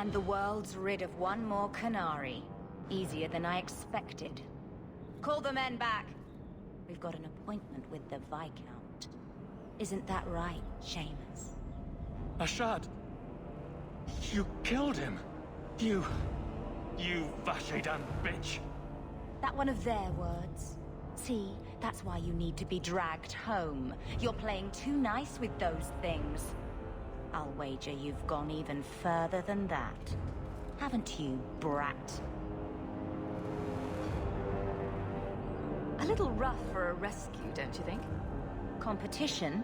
And the world's rid of one more Canary. Easier than I expected. Call the men back. We've got an appointment with the Viscount. Isn't that right, Seamus? Ashad! You killed him! You Vashedan bitch! That one of their words. See, that's why you need to be dragged home. You're playing too nice with those things. I'll wager you've gone even further than that. Haven't you, brat? A little rough for a rescue, don't you think? Competition?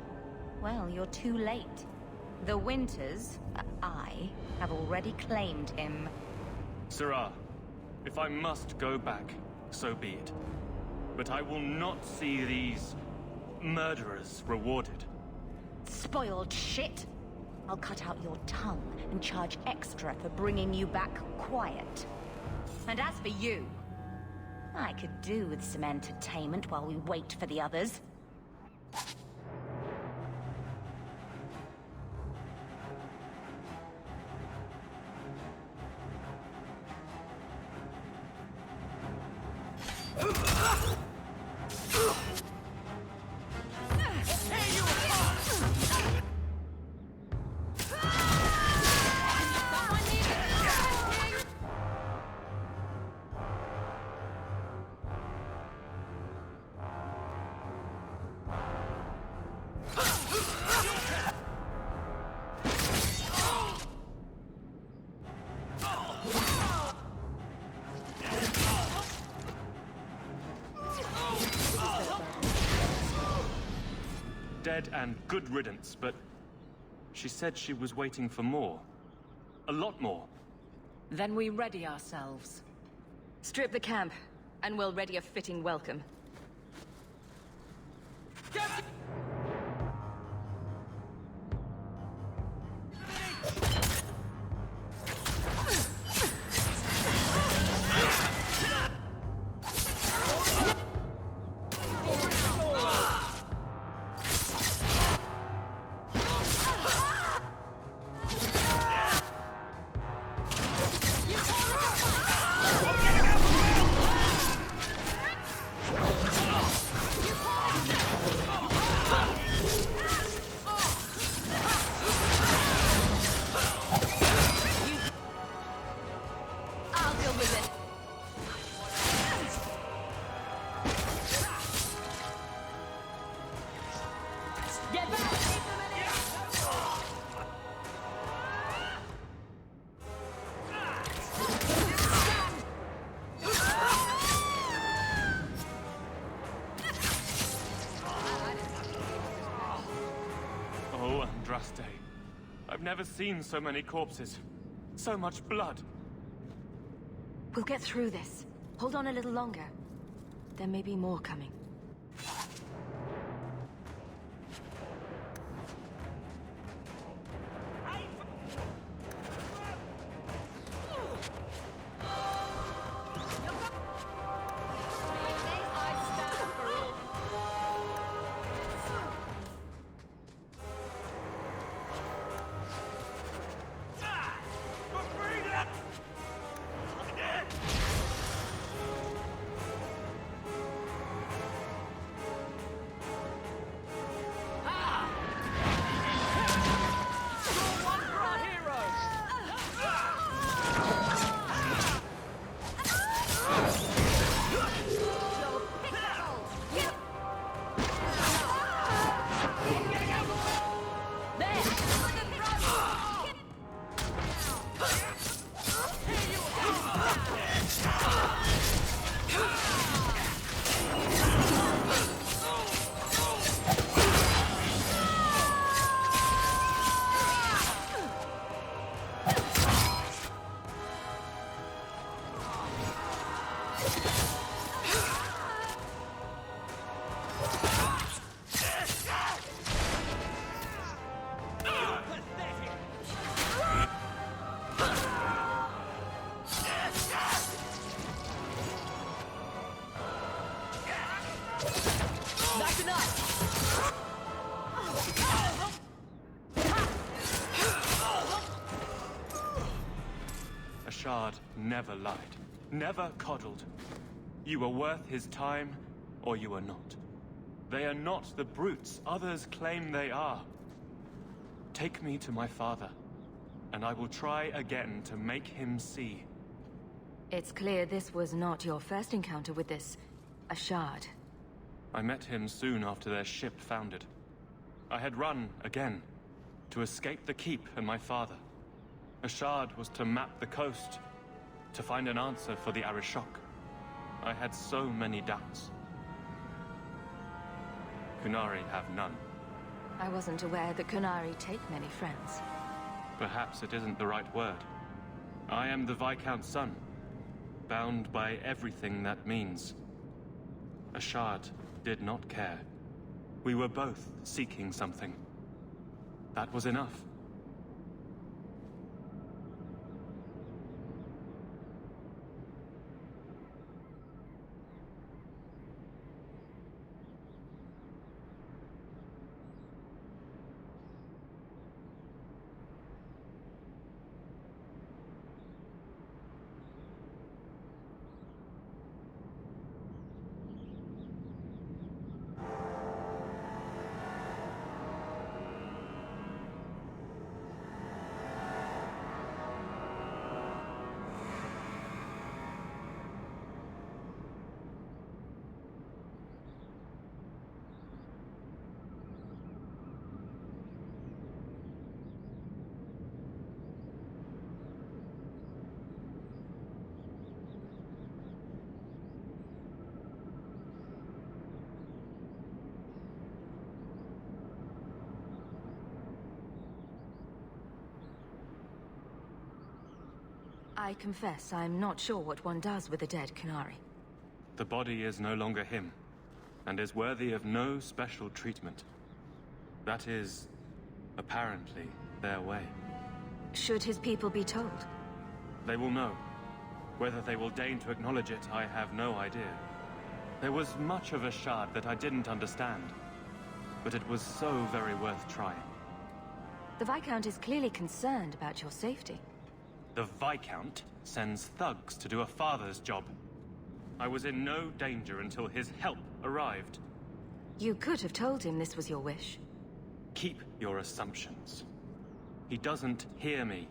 Well, you're too late. The Winters, I, have already claimed him. Sirrah, if I must go back, so be it. But I will not see these murderers rewarded. Spoiled shit! I'll cut out your tongue and charge extra for bringing you back quiet. And as for you, I could do with some entertainment while we wait for the others. Dead and good riddance, but she said she was waiting for more. A lot more. Then we ready ourselves. Strip the camp, and we'll ready a fitting welcome. I've never seen so many corpses. So much blood. We'll get through this. Hold on a little longer. There may be more coming. never lied, never coddled. You were worth his time, or you are not. They are not the brutes others claim they are. Take me to my father, and I will try again to make him see. It's clear this was not your first encounter with this Ashard. I met him soon after their ship foundered. I had run again, to escape the keep and my father. Ashard was to map the coast, to find an answer for the Arishok. I had so many doubts. Kunari have none. I wasn't aware that Kunari take many friends. Perhaps it isn't the right word. I am the Viscount's son, bound by everything that means. Ashard did not care. We were both seeking something. That was enough. I confess, I'm not sure what one does with a dead Kunari. The body is no longer him, and is worthy of no special treatment. That is, apparently, their way. Should his people be told? They will know. Whether they will deign to acknowledge it, I have no idea. There was much of Ashard that I didn't understand, but it was so very worth trying. The Viscount is clearly concerned about your safety. The Viscount sends thugs to do a father's job. I was in no danger until his help arrived. You could have told him this was your wish. Keep your assumptions. He doesn't hear me.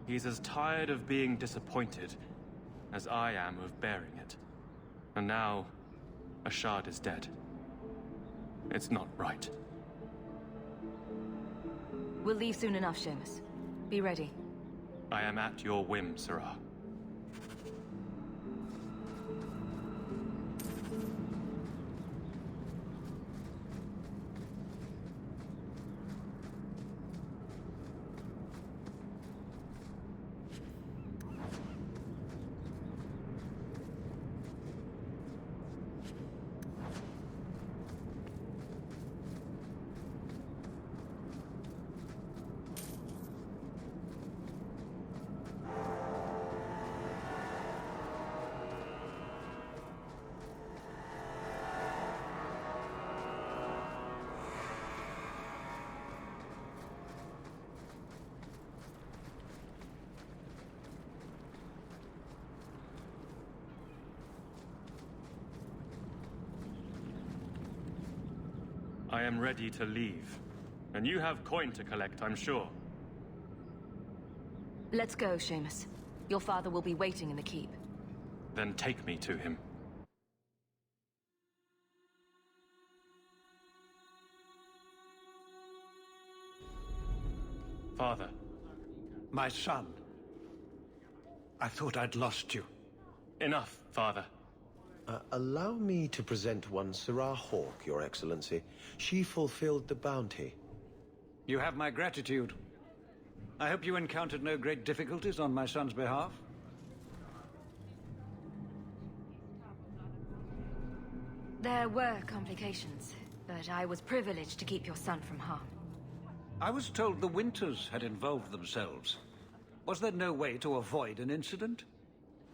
He's as tired of being disappointed as I am of bearing it. And now, Ashard is dead. It's not right. We'll leave soon enough, Seamus. Be ready. I am at your whim, Sirrah. I am ready to leave. And you have coin to collect, I'm sure. Let's go, Seamus. Your father will be waiting in the keep. Then take me to him. Father. My son. I thought I'd lost you. Enough, Father. Allow me to present one Sirrah Hawk, Your Excellency. She fulfilled the bounty. You have my gratitude. I hope you encountered no great difficulties on my son's behalf. There were complications, but I was privileged to keep your son from harm. I was told the Winters had involved themselves. Was there no way to avoid an incident?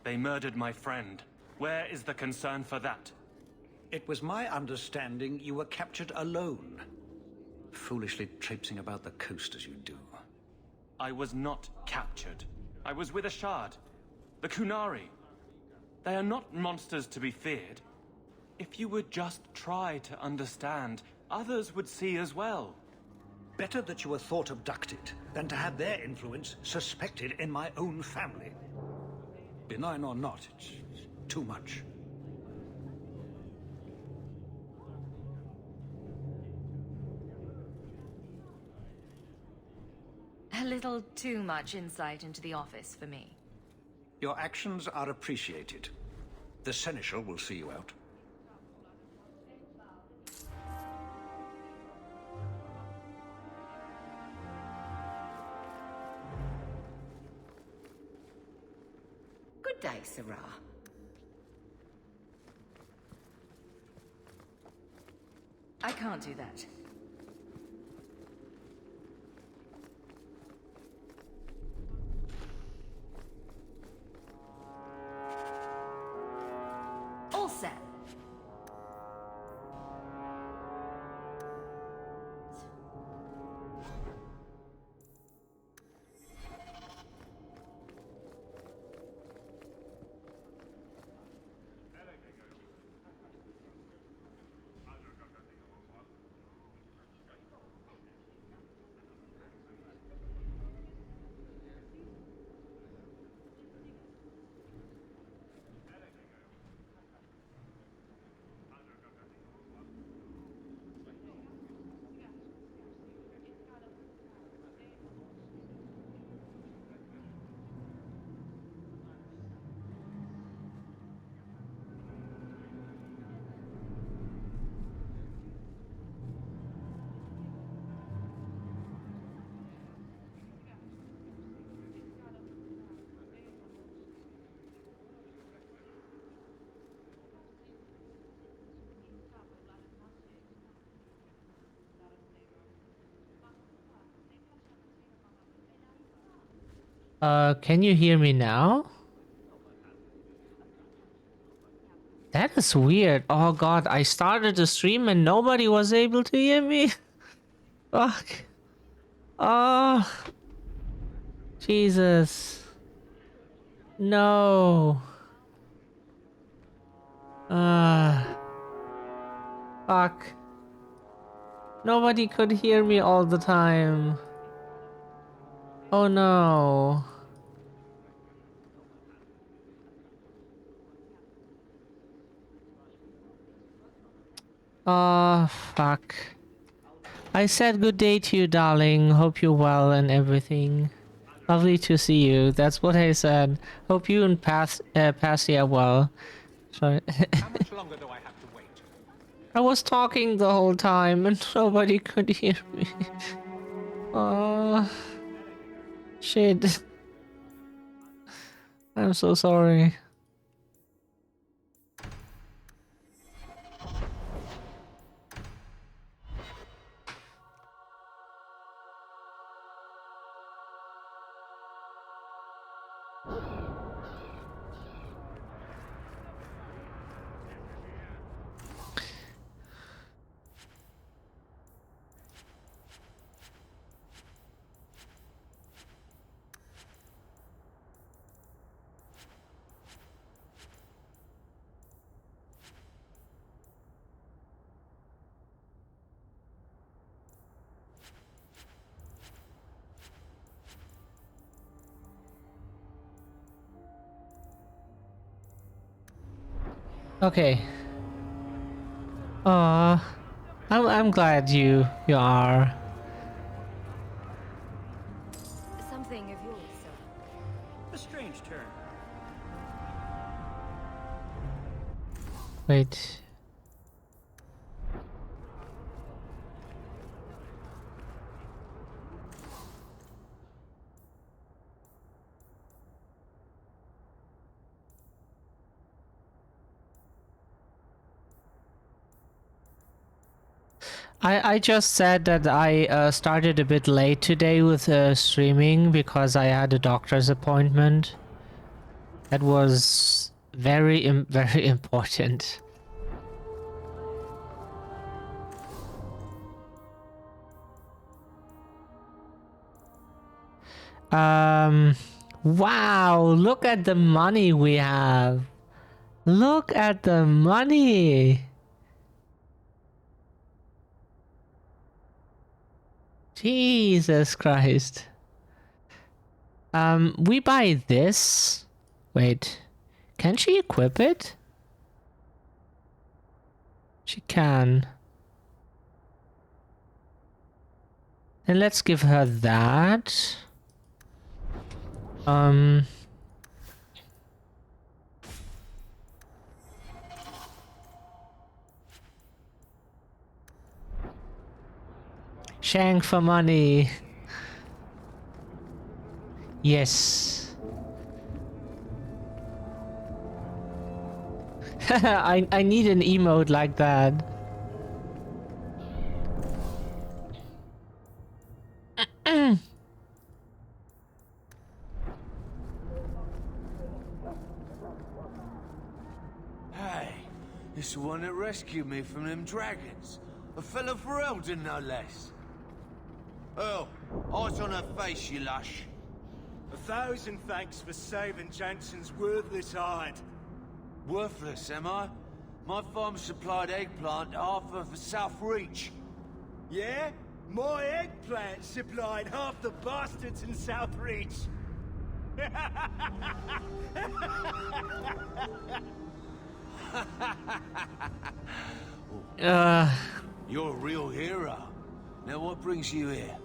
They murdered my friend. Where is the concern for that? It was my understanding you were captured alone. Foolishly traipsing about the coast as you do. I was not captured. I was with Ashard. The Kunari. They are not monsters to be feared. If you would just try to understand, others would see as well. Better that you were thought abducted than to have their influence suspected in my own family. Benign or not, it's too much. A little too much insight into the office for me. Your actions are appreciated. The Seneschal will see you out. Good day, Sarah. I can't do that. All set. Can you hear me now? That is weird. Oh god, I started the stream and nobody was able to hear me. Fuck. Oh. Jesus. No. Fuck. Nobody could hear me all the time. Oh no. Oh, fuck. I said good day to you, darling. Hope you're well and everything. Lovely to see you. That's what I said. Hope you and Passy are well. Sorry. How much longer do I have to wait? I was talking the whole time and nobody could hear me. Oh, shit. I'm so sorry. Okay. I'm glad you are. Something of yours, sir. A strange turn. Wait. I just said that I started a bit late today with streaming because I had a doctor's appointment. That was very important. Wow, look at the money we have. Look at the money. Jesus Christ. We buy this. Wait. Can she equip it? She can. Then let's give her that. Shank for money. Yes. I need an emote like that. Hey, it's the one that rescued me from them dragons. A fellow for Eldon, no less. Earl, eyes on her face, you lush. 1,000 thanks for saving Jansen's worthless hide. Worthless, am I? My farm supplied eggplant to Arthur for South Reach. Yeah? My eggplant supplied half the bastards in South Reach. You're a real hero. Now what brings you here?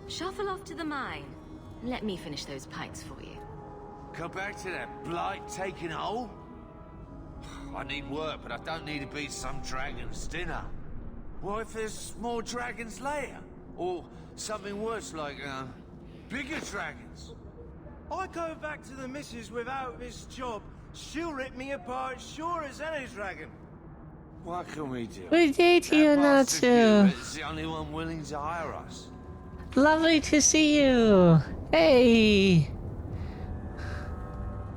Shuffle off to the mine. Let me finish those pints for you. Come back to that blight taking hold? I need work, but I don't need to be some dragon's dinner. What if there's more dragons later? Or something worse like, bigger dragons? I go back to the missus without this job. She'll rip me apart sure as any dragon. What can we do? We did you, That bastard Natsu. Hubert's the only one willing to hire us. Lovely to see you. Hey.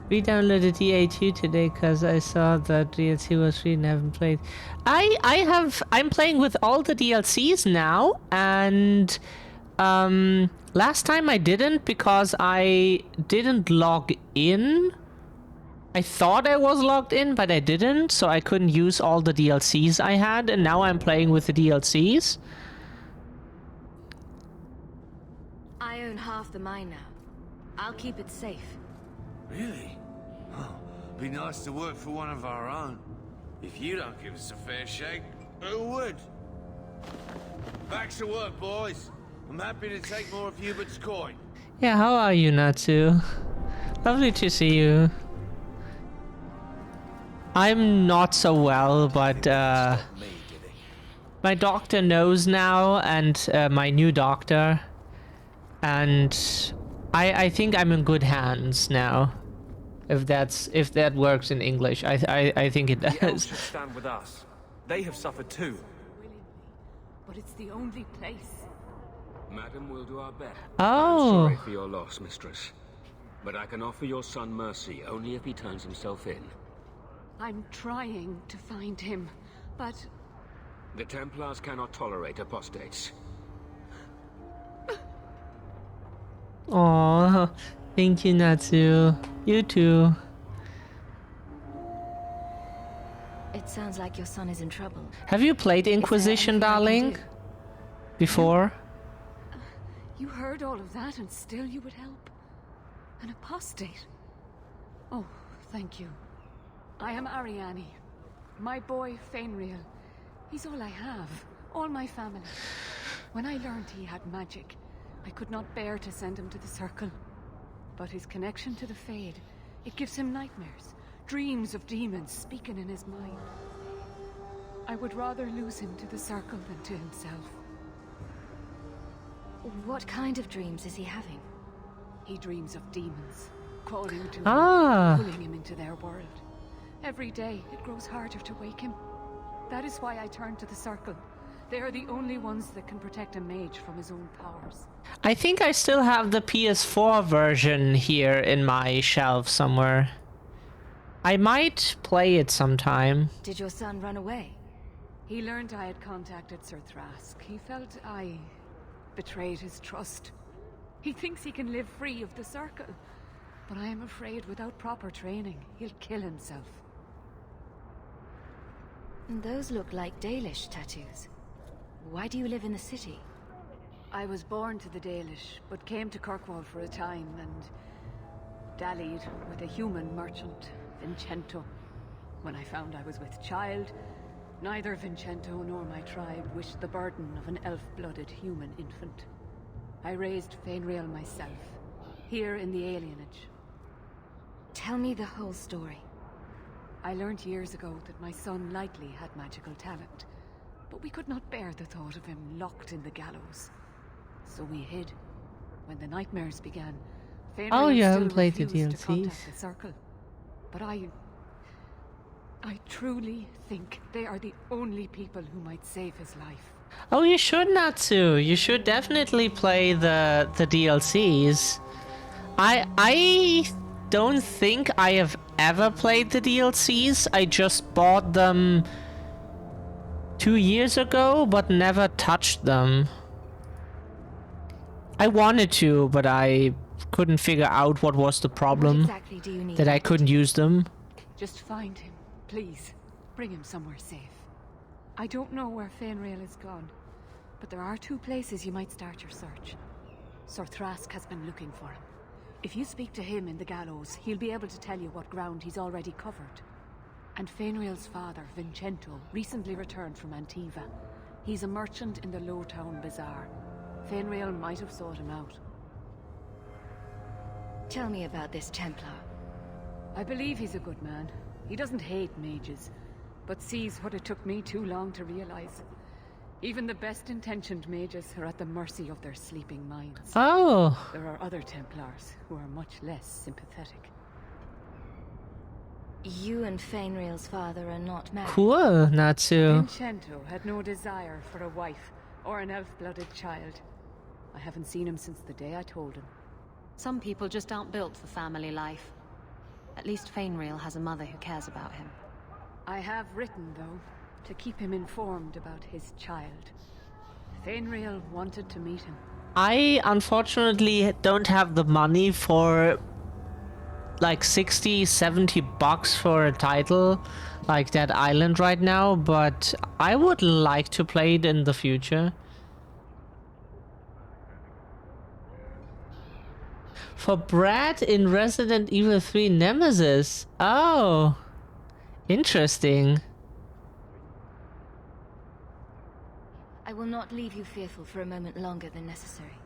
We downloaded DA2 today because I saw that DLC was free and haven't played. I'm playing with all the DLCs now, and last time I didn't because I didn't log in. I thought I was logged in, but I didn't, so I couldn't use all the DLCs I had, and now I'm playing with the DLCs. I own half the mine now. I'll keep it safe. Really? Oh, be nice to work for one of our own. If you don't give us a fair shake, who would? Back to work, boys. I'm happy to take more of Hubert's coin. Yeah, how are you, Natsu? Lovely to see you. I'm not so well, but my doctor knows now, and my new doctor, and I think I'm in good hands now. If that works in English, I think it The elves does. should stand with us. They have suffered too. Willingly, but it's the only place. Madam, we'll do our best. Oh. I'm sorry for your loss, mistress. But I can offer your son mercy only if he turns himself in. I'm trying to find him, but The Templars cannot tolerate apostates. Aw, thank you, Natsu. You too. It sounds like your son is in trouble. Have you played Inquisition, anything I can darling? do? Before? you heard all of that and still you would help? An apostate? Oh, thank you. I am Ariane. My boy, Fainriel. He's all I have. All my family. When I learned he had magic, I could not bear to send him to the Circle. But his connection to the Fade, it gives him nightmares. Dreams of demons speaking in his mind. I would rather lose him to the Circle than to himself. What kind of dreams is he having? He dreams of demons, calling to Ah. him, pulling him into their world. Every day, it grows harder to wake him. That is why I turn to the Circle. They are the only ones that can protect a mage from his own powers. I think I still have the PS4 version here in my shelf somewhere. I might play it sometime. Did your son run away? He learned I had contacted Sir Thrask. He felt I betrayed his trust. He thinks he can live free of the Circle. But I am afraid without proper training, he'll kill himself. Those look like Dalish tattoos. Why do you live in the city? I was born to the Dalish, but came to Kirkwall for a time and dallied with a human merchant, Vincento. When I found I was with child, neither Vincento nor my tribe wished the burden of an elf-blooded human infant. I raised Fainriel myself, here in the alienage. Tell me the whole story. I learned years ago that my son likely had magical talent, but we could not bear the thought of him locked in the gallows. So we hid. When the nightmares began, Oh, you Fainriel haven't still played the refused to DLCs. contact the Circle. But I truly think they are the only people who might save his life. Oh, you should, Natsu. You should definitely play the DLCs. I don't think I have ever played the DLCs. I just bought them 2 years ago, but never touched them. I wanted to, but I couldn't figure out what was the problem. What exactly do you need? That I couldn't use them. Just find him, please. Bring him somewhere safe. I don't know where Fainriel is gone, but there are 2 places you might start your search. Sir Thrask has been looking for him. If you speak to him in the gallows, he'll be able to tell you what ground he's already covered. And Fainriel's father, Vincento, recently returned from Antiva. He's a merchant in the Lowtown Bazaar. Fainriel might have sought him out. Tell me about this Templar. I believe he's a good man. He doesn't hate mages, but sees what it took me too long to realize. Even the best-intentioned mages are at the mercy of their sleeping minds. Oh. There are other Templars who are much less sympathetic. You and Fainriel's father are not married. Cool, Natsu. Vincento had no desire for a wife or an elf-blooded child. I haven't seen him since the day I told him. Some people just aren't built for family life. At least Fainriel has a mother who cares about him. I have written, though, to keep him informed about his child. Fainriel wanted to meet him. I unfortunately don't have the money for like 60-70 bucks for a title like that island right now, but I would like to play it in the future. For Brad in Resident Evil 3 Nemesis. Oh, interesting. I will not leave you fearful for a moment longer than necessary.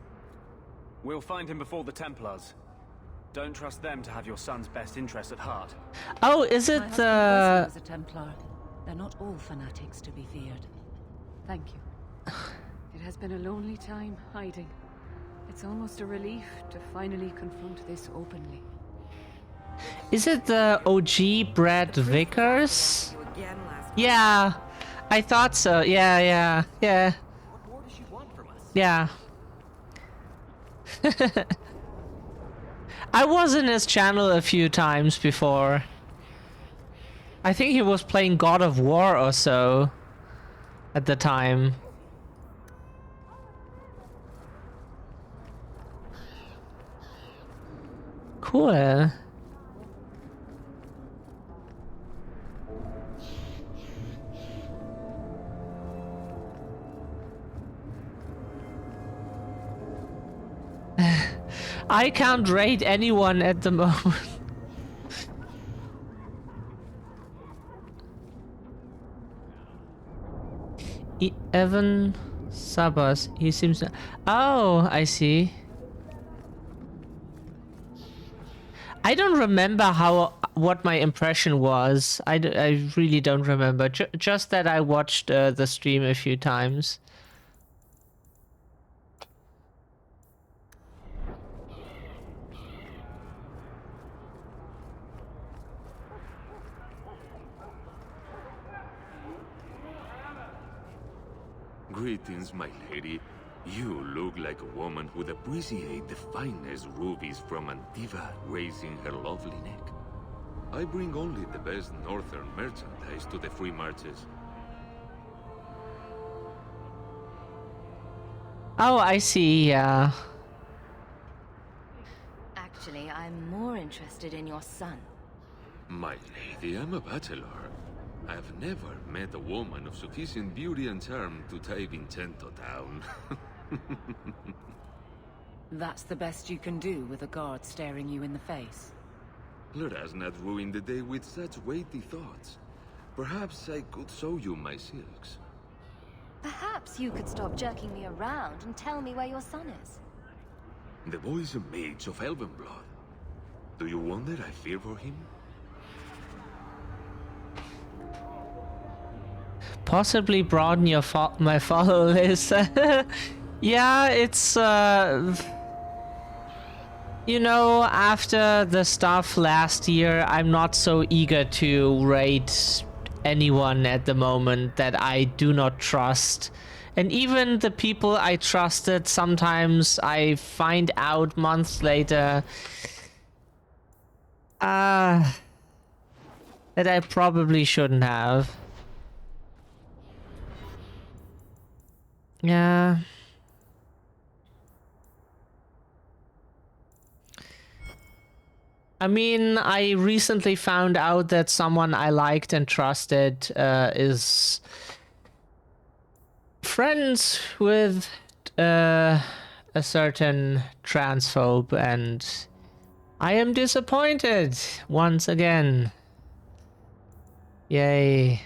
We'll find him before the Templars. Don't trust them to have your son's best interest at heart. Oh, is it My husband was a Templar. They're not all fanatics to be feared. Thank you. It has been a lonely time hiding. It's almost a relief to finally confront this openly. Is it the OG Brad Vickers? Yeah, I thought so. Yeah. What more does she want from us? Yeah. I was in his channel a few times before. I think he was playing God of War or so at the time. Cool. I can't rate anyone at the moment. Evan Sabas, he seems to... Oh, I see. I don't remember what my impression was. I really don't remember. Just that I watched the stream a few times. Greetings, my lady. You look like a woman who'd appreciate the finest rubies from Antiva raising her lovely neck. I bring only the best northern merchandise to the free marches. Oh, I see, yeah. Actually, I'm more interested in your son. My lady, I'm a bachelor. I've never met a woman of sufficient beauty and charm to tie Vincento down. That's the best you can do with a guard staring you in the face. Let us not ruin the day with such weighty thoughts. Perhaps I could show you my silks. Perhaps you could stop jerking me around and tell me where your son is. The boy is a mage of elven blood. Do you wonder I fear for him? Possibly broaden your my follow list. Yeah, it's you know, after the stuff last year, I'm not so eager to raid anyone at the moment that I do not trust. And even the people I trusted, sometimes I find out months later that I probably shouldn't have. Yeah. I mean, I recently found out that someone I liked and trusted is friends with a certain transphobe, and I am disappointed once again. Yay.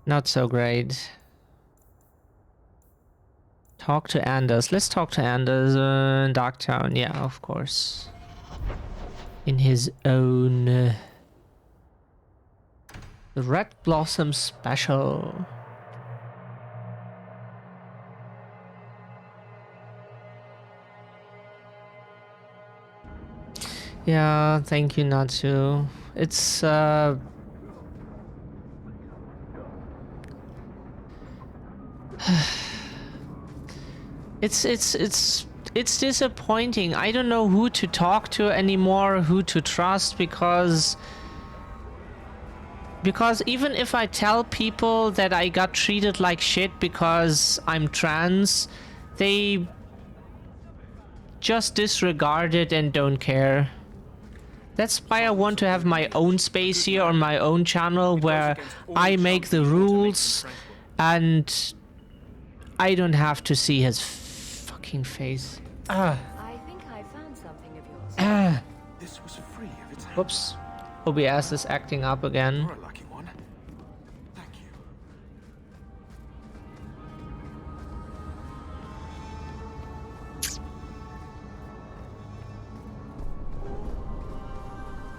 Not so great. Talk to Anders. Let's talk to Anders in Darktown. Yeah, of course. In his own... the Red Blossom Special. Yeah, thank you, Natsu. It's it's disappointing. I don't know who to talk to anymore, who to trust, because even if I tell people that I got treated like shit because I'm trans, they just disregard it and don't care. That's why I want to have my own space here on my own channel where I make the rules and I don't have to see his fucking face. I think I found something of yours. This was free of its own. Whoops. OBS is acting up again. You're a lucky one. Thank you.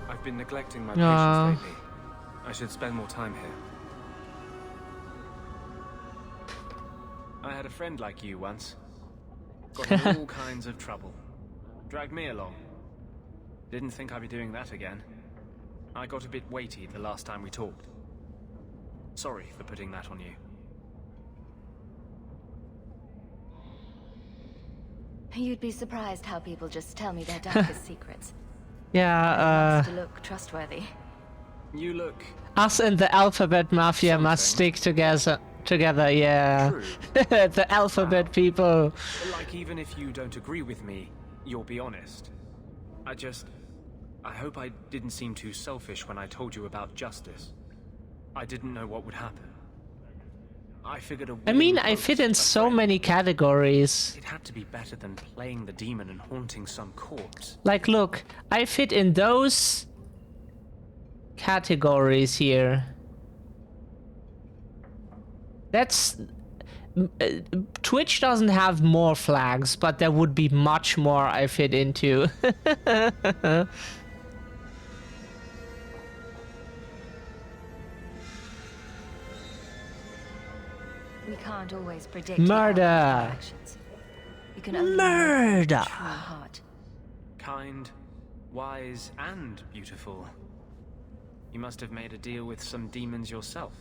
I've been neglecting my patients lately. I should spend more time here. I had a friend like you once. Got in all kinds of trouble. Dragged me along. Didn't think I'd be doing that again. I got a bit weighty the last time we talked. Sorry for putting that on you. You'd be surprised how people just tell me their darkest secrets. Yeah, To look trustworthy. You look... us and the Alphabet Mafia must stick together. Yeah. The Alphabet people. Like, even if you don't agree with me, you'll be honest. I hope I didn't seem too selfish when I told you about justice. I didn't know what would happen. I figured I mean, I fit in so many categories. It had to be better than playing the demon and haunting some corpse. Like, look, I fit in those categories here. That's... Twitch doesn't have more flags, but there would be much more I fit into. We can't always predict Murder. actions. You can only Murder. know true heart. Kind, wise, and beautiful. You must have made a deal with some demons yourself.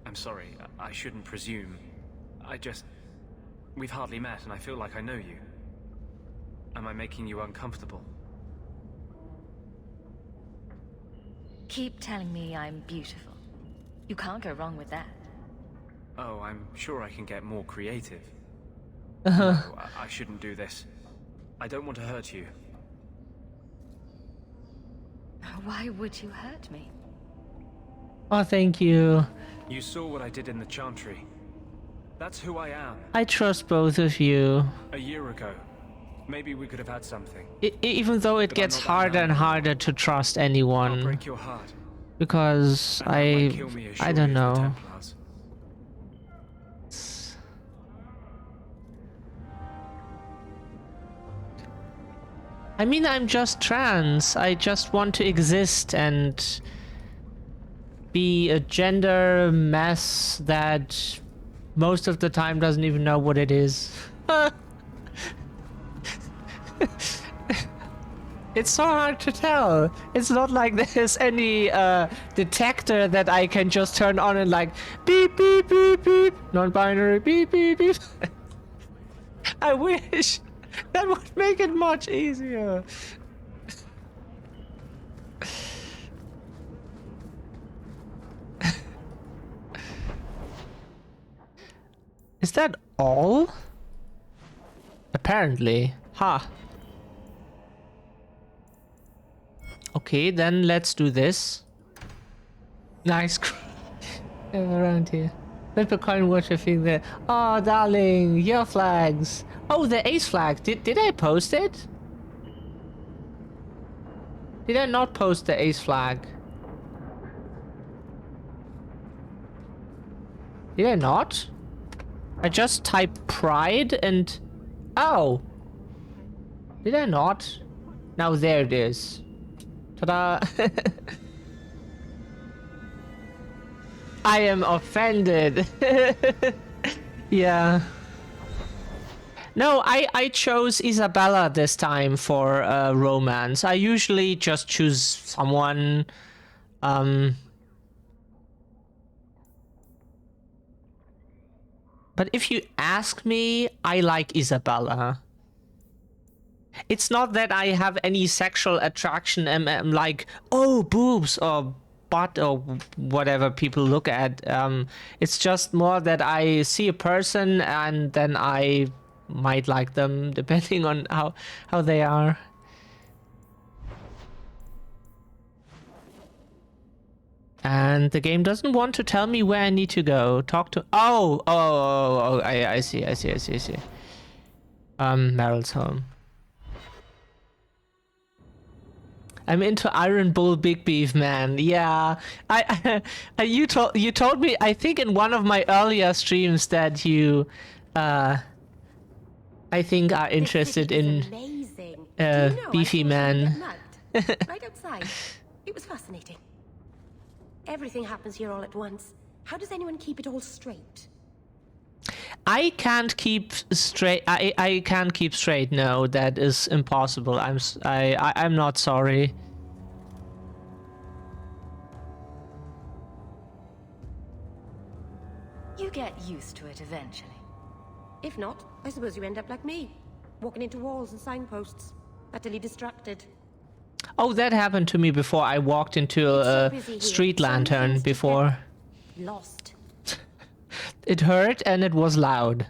I'm sorry, I shouldn't presume. We've hardly met, and I feel like I know you. Am I making you uncomfortable? Keep telling me I'm beautiful. You can't go wrong with that. Oh, I'm sure I can get more creative. No, I shouldn't do this. I don't want to hurt you. Why would you hurt me? Oh, thank you. You saw what I did in the Chantry. That's who I am. I trust both of you. A year ago, maybe we could have had something. Even though it But gets I'm not that harder man and anymore. harder to trust I'll anyone. break your heart. Because And that might kill me as I surely don't as the know. Templars. I mean, I'm just trans. I just want to exist and be a gender mess that most of the time doesn't even know what it is. It's so hard to tell. It's not like there's any detector that I can just turn on and like beep beep beep beep, non-binary beep beep beep. I wish. That would make it much easier. Is that all? Apparently. Ha. Huh. Okay, then let's do this. Nice. Around here. Flip a coin, watch a thing there. Oh, darling, your flags. Oh, the ace flag. Did I post it? Did I not post the ace flag? Did I not? I just typed pride and... Oh! Did I not? Now there it is. Ta-da! I am offended. Yeah. No, I chose Isabella this time for romance. I usually just choose someone. But if you ask me, I like Isabella. It's not that I have any sexual attraction and I'm like, oh, boobs or butt or whatever people look at. It's just more that I see a person and then I might like them depending on how they are. And the game doesn't want to tell me where I need to go. Talk to... Oh, I see. Meryl's home. I'm into Iron Bull Big Beef, man. Yeah, you told me, I think in one of my earlier streams that you, I think are interested in beefy man. Right outside. It was fascinating. Everything happens here all at once. How does anyone keep it all straight? I can't keep straight. I can't keep straight. No, that is impossible. I'm not sorry. You get used to it eventually. If not, I suppose you end up like me, walking into walls and signposts, utterly distracted. Oh, that happened to me before. I walked into a street lantern before. Lost. It hurt and it was loud.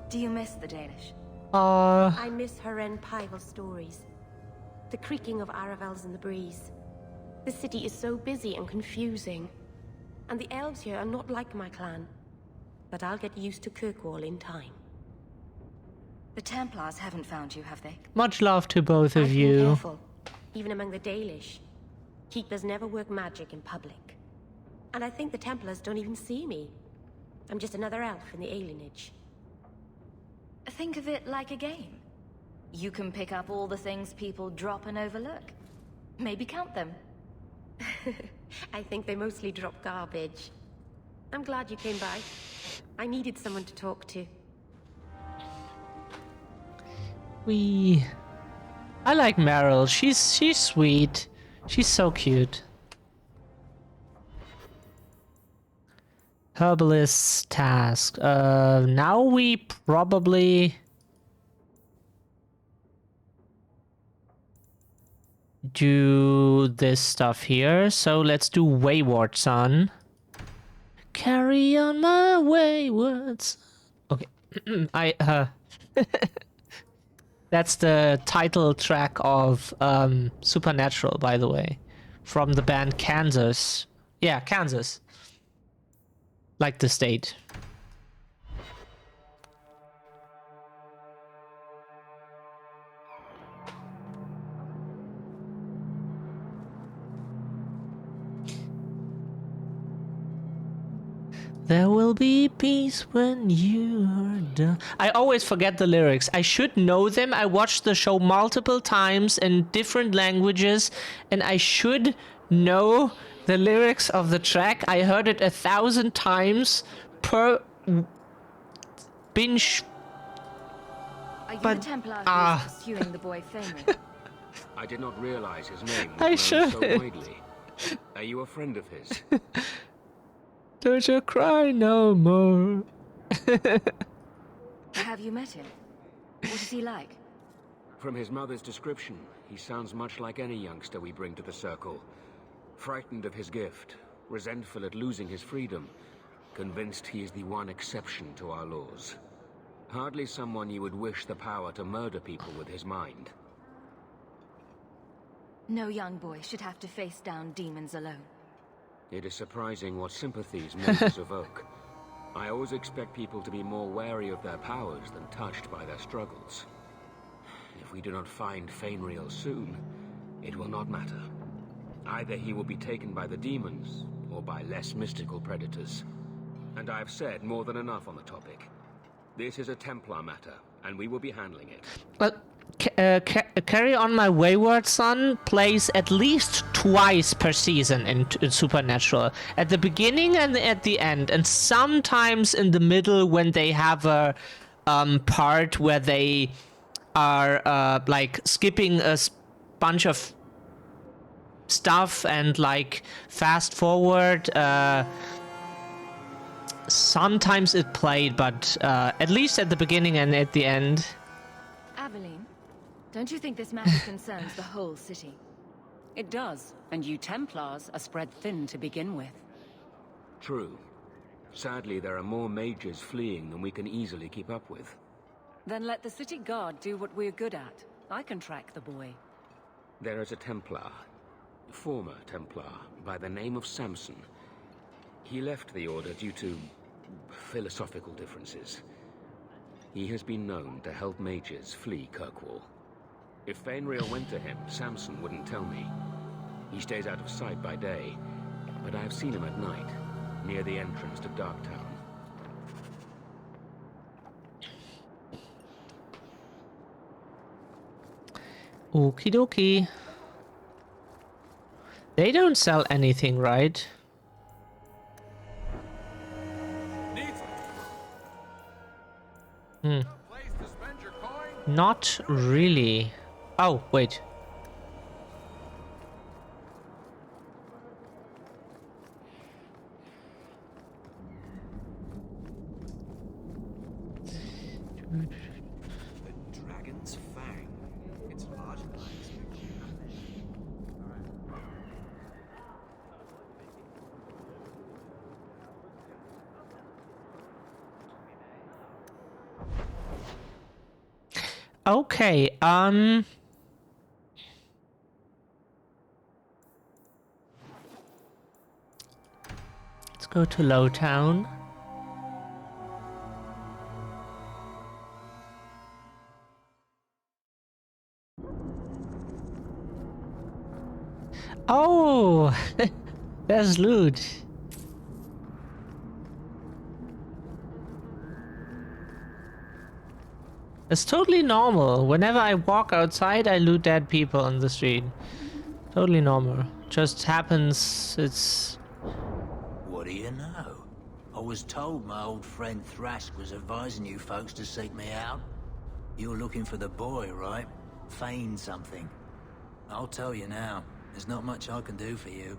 Do you miss the Danish? I miss Haren Pival stories. The creaking of Aravels in the breeze. The city is so busy and confusing. And the elves here are not like my clan. But I'll get used to Kirkwall in time. The Templars haven't found you, have they? Much love to both of I've been you. careful, even among the Dalish. Keepers never work magic in public. And I think the Templars don't even see me. I'm just another elf in the alienage. Think of it like a game. You can pick up all the things people drop and overlook. Maybe count them. I think they mostly drop garbage. I'm glad you came by. I needed someone to talk to. I like Meryl. She's sweet. She's so cute. Herbalist's task. Now we probably do this stuff here. So let's do Wayward Son. Carry on my wayward son. Okay. That's the title track of Supernatural, by the way. From the band Kansas. Yeah, Kansas. Like the state. There will be peace when you're done. I always forget the lyrics. I should know them. I watched the show multiple times in different languages, and I should know the lyrics of the track. I heard it 1,000 times per binge. Are you the Templar who's pursuing the boy Fenrir? I did not realize his name I was known so should. widely. Are you a friend of his? Don't you cry no more. Have you met him? What is he like? From his mother's description, he sounds much like any youngster we bring to the Circle. Frightened of his gift, resentful at losing his freedom, convinced he is the one exception to our laws. Hardly someone you would wish the power to murder people with his mind. No young boy should have to face down demons alone. It is surprising what sympathies mages evoke. I always expect people to be more wary of their powers than touched by their struggles. If we do not find Fenrir soon, it will not matter. Either he will be taken by the demons, or by less mystical predators. And I have said more than enough on the topic. This is a Templar matter, and we will be handling it. Well, Carry On My Wayward Son plays at least twice per season in Supernatural. At the beginning and at the end, and sometimes in the middle when they have a part where they are like skipping a bunch of stuff and like fast forward. Sometimes it played, but at least at the beginning and at the end. Aveline, don't you think this matter concerns the whole city? It does, and you Templars are spread thin to begin with. True. Sadly, there are more mages fleeing than we can easily keep up with. Then let the city guard do what we're good at. I can track the boy. There is a Templar, former Templar, by the name of Samson. He left the Order due to philosophical differences. He has been known to help mages flee Kirkwall. If Fenrir went to him, Samson wouldn't tell me. He stays out of sight by day, but I have seen him at night, near the entrance to Darktown. Okie dokie. They don't sell anything, right? Not really. Oh, wait. The dragon's fang. It's larger than I expected. Okay, let's go to Lowtown. Oh, there's loot. It's totally normal. Whenever I walk outside, I loot dead people on the street. Totally normal. Just happens, it's... What do you know? I was told my old friend Thrask was advising you folks to seek me out. You're looking for the boy, right? Feign something. I'll tell you now, there's not much I can do for you.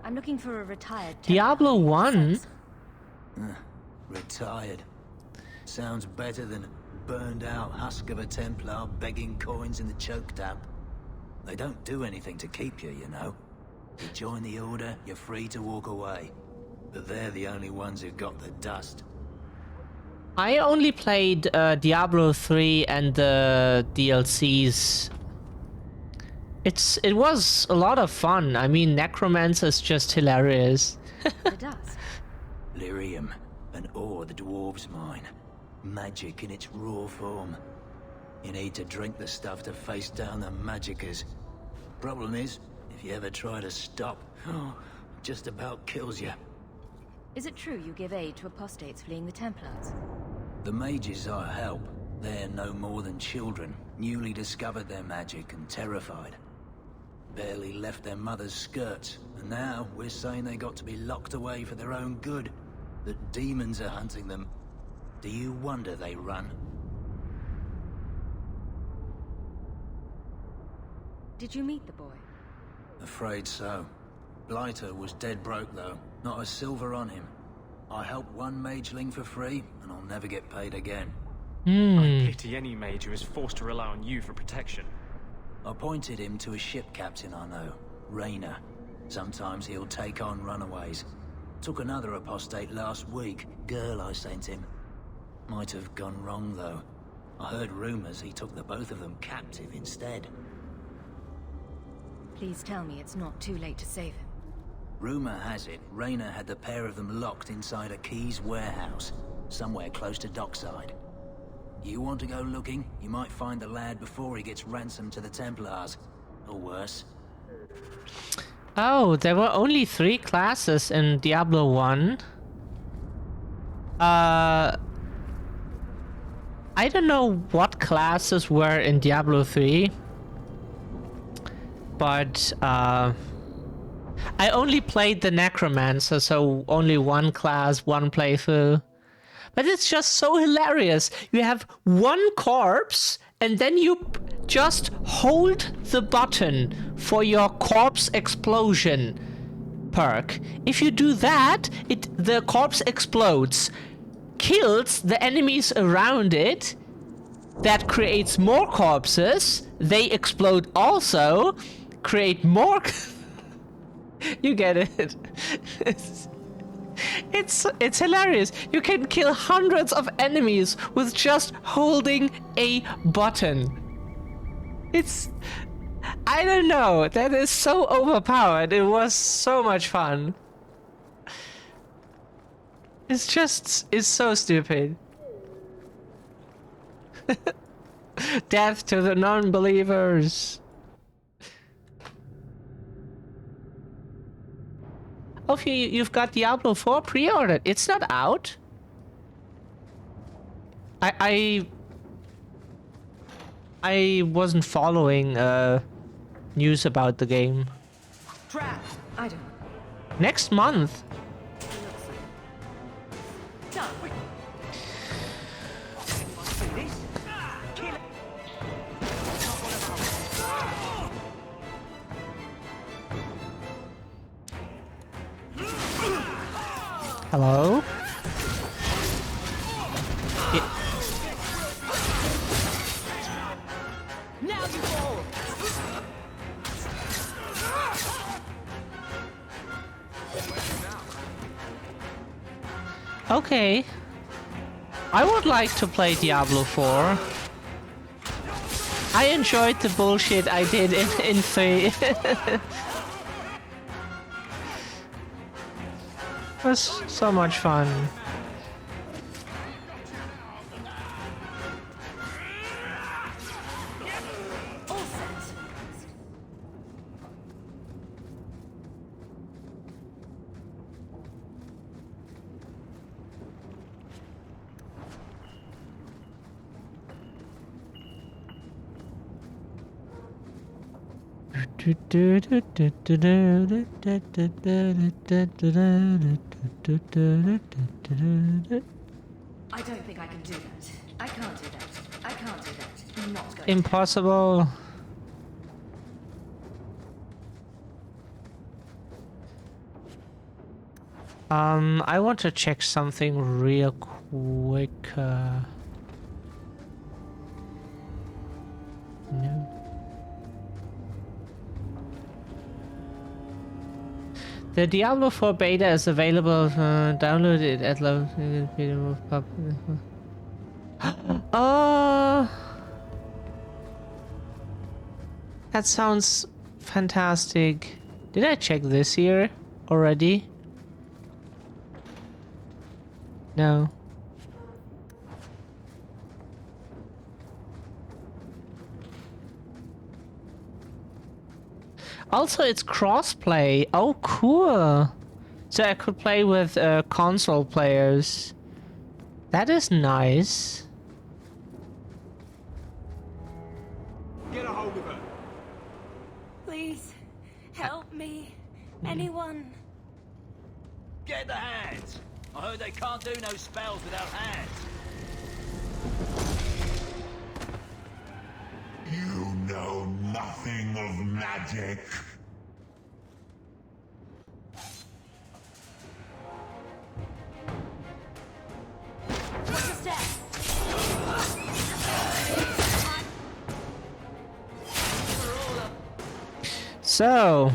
I'm looking for a retired Diablo 1? Retired. Sounds better than a burned out husk of a Templar begging coins in the choke tap. They don't do anything to keep you, you know. You join the Order, you're free to walk away. But they're the only ones who've got the dust. I only played Diablo 3 and the DLCs. It was a lot of fun. I mean, Necromancer's just hilarious. The dust. Lyrium, an ore the dwarves mine. Magic in its raw form. You need to drink the stuff to face down the magicers. Problem is, if you ever try to stop, just about kills you. Is it true you give aid to apostates fleeing the Templars? The mages I help, they're no more than children, newly discovered their magic and terrified. Barely left their mother's skirts, and now we're saying they got to be locked away for their own good. That demons are hunting them. Do you wonder they run? Did you meet the boy? Afraid so. Blighter was dead broke though, not a silver on him. I helped one mageling for free, and I'll never get paid again. I pity any mage who is forced to rely on you for protection. I pointed him to a ship captain I know, Rayner. Sometimes he'll take on runaways. Took another apostate last week, girl I sent him. Might have gone wrong though. I heard rumors he took the both of them captive instead. Please tell me it's not too late to save him. Rumor has it, Rayner had the pair of them locked inside a Keys warehouse, somewhere close to dockside. You want to go looking, you might find the lad before he gets ransomed to the Templars. Or worse. Oh, there were only 3 classes in Diablo 1. I don't know what classes were in Diablo 3. But, I only played the Necromancer, so only one class, one playthrough. But it's just so hilarious. You have one corpse, and then you just hold the button for your corpse explosion perk. If you do that, the corpse explodes, kills the enemies around it. That creates more corpses. They explode also, create more. You get it. It's hilarious. You can kill hundreds of enemies with just holding a button. I don't know. That is so overpowered. It was so much fun. It's so stupid. Death to the non-believers. Oh, you've got Diablo 4 pre-ordered. It's not out. I wasn't following news about the game. Trap. I don't. Next month. Done. Hello? Now you fall. Okay. I would like to play Diablo 4. I enjoyed the bullshit I did in 3. It was so much fun. I don't think I can do that. I can't do that. I can't do that. I'm not going Impossible. I want to check something real quick. No. The Diablo 4 beta is available. Download it at level. Oh, that sounds fantastic. Did I check this here already? No. Also, it's crossplay. Oh, cool. So I could play with console players. That is nice. Get a hold of her. Please, help me. Anyone. Get the hands! I heard they can't do no spells without hands. You know nothing of magic. What's your step? So.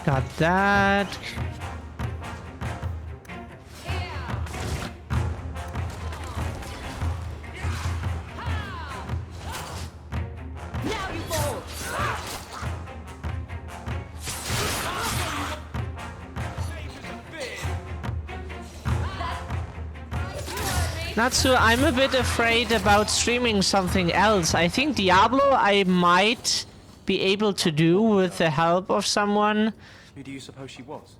Got that. Now you fall. Natsu, I'm a bit afraid about streaming something else. I think Diablo I might be able to do with the help of someone. Who do you suppose she was?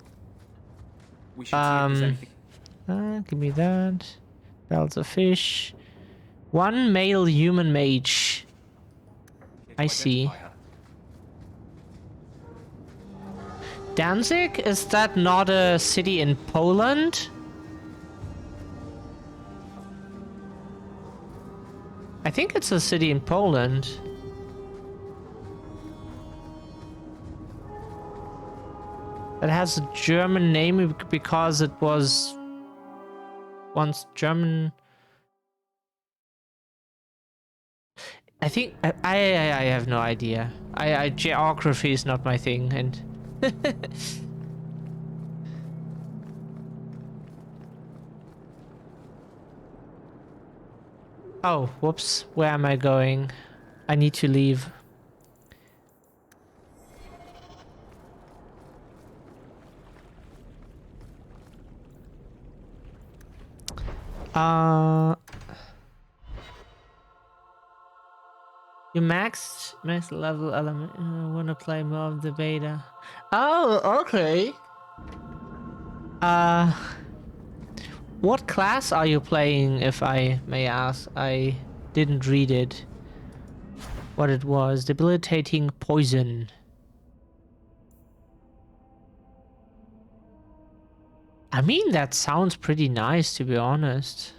We should see if there's anything. Give me that. Bells of fish. One male human mage. I see. Danzig? Is that not a city in Poland? I think it's a city in Poland. It has a German name because it was once German. I think I have no idea. Geography is not my thing, and oh, whoops! Where am I going? I need to leave. You max level element. I wanna play more of the beta. Oh, okay. What class are you playing, if I may ask? I didn't read it. What it was. Debilitating poison. I mean, that sounds pretty nice, to be honest.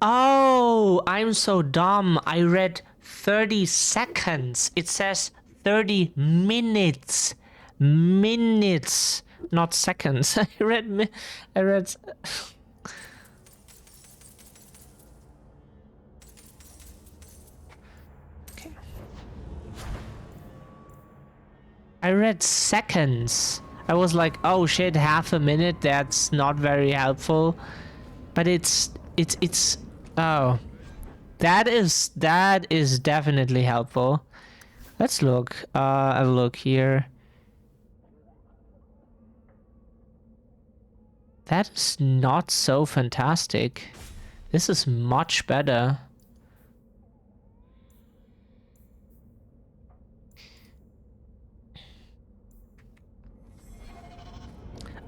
Oh, I'm so dumb. I read 30 seconds. It says 30 minutes. Minutes, not seconds. I read. Okay. I read seconds. I was like, oh shit, half a minute. That's not very helpful. But it's. Oh, that is definitely helpful. Let's look. Have a look here. That is not so fantastic. This is much better.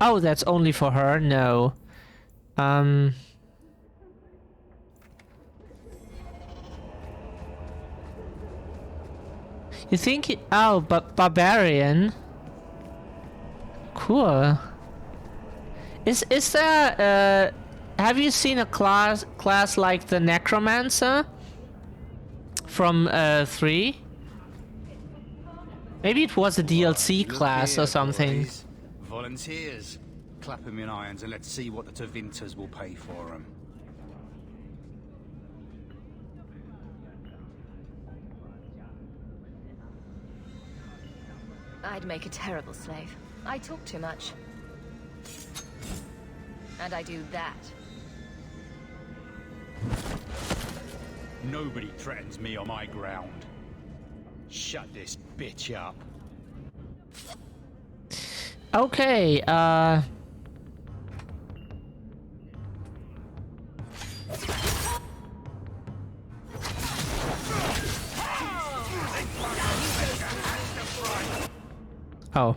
Oh, that's only for her? No. You think... Oh, but barbarian? Cool. Is there... have you seen a class like the Necromancer? From 3? Maybe it was a DLC class or something. Boys. Volunteers. Clap 'em in irons and let's see what the Tevinters will pay for 'em. I'd make a terrible slave. I talk too much. And I do that. Nobody threatens me on my ground. Shut this bitch up. Okay, Oh.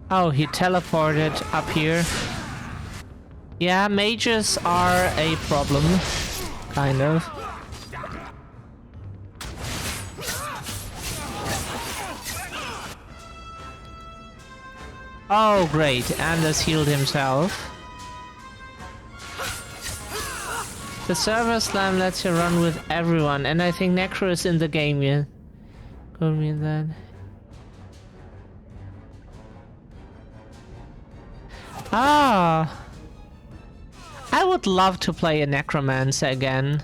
Oh, he teleported up here. Yeah, mages are a problem. Kind of. Oh, great. Anders healed himself. The server slam lets you run with everyone, and I think Necro is in the game, yeah. Could mean that. Ah! I would love to play a Necromancer again.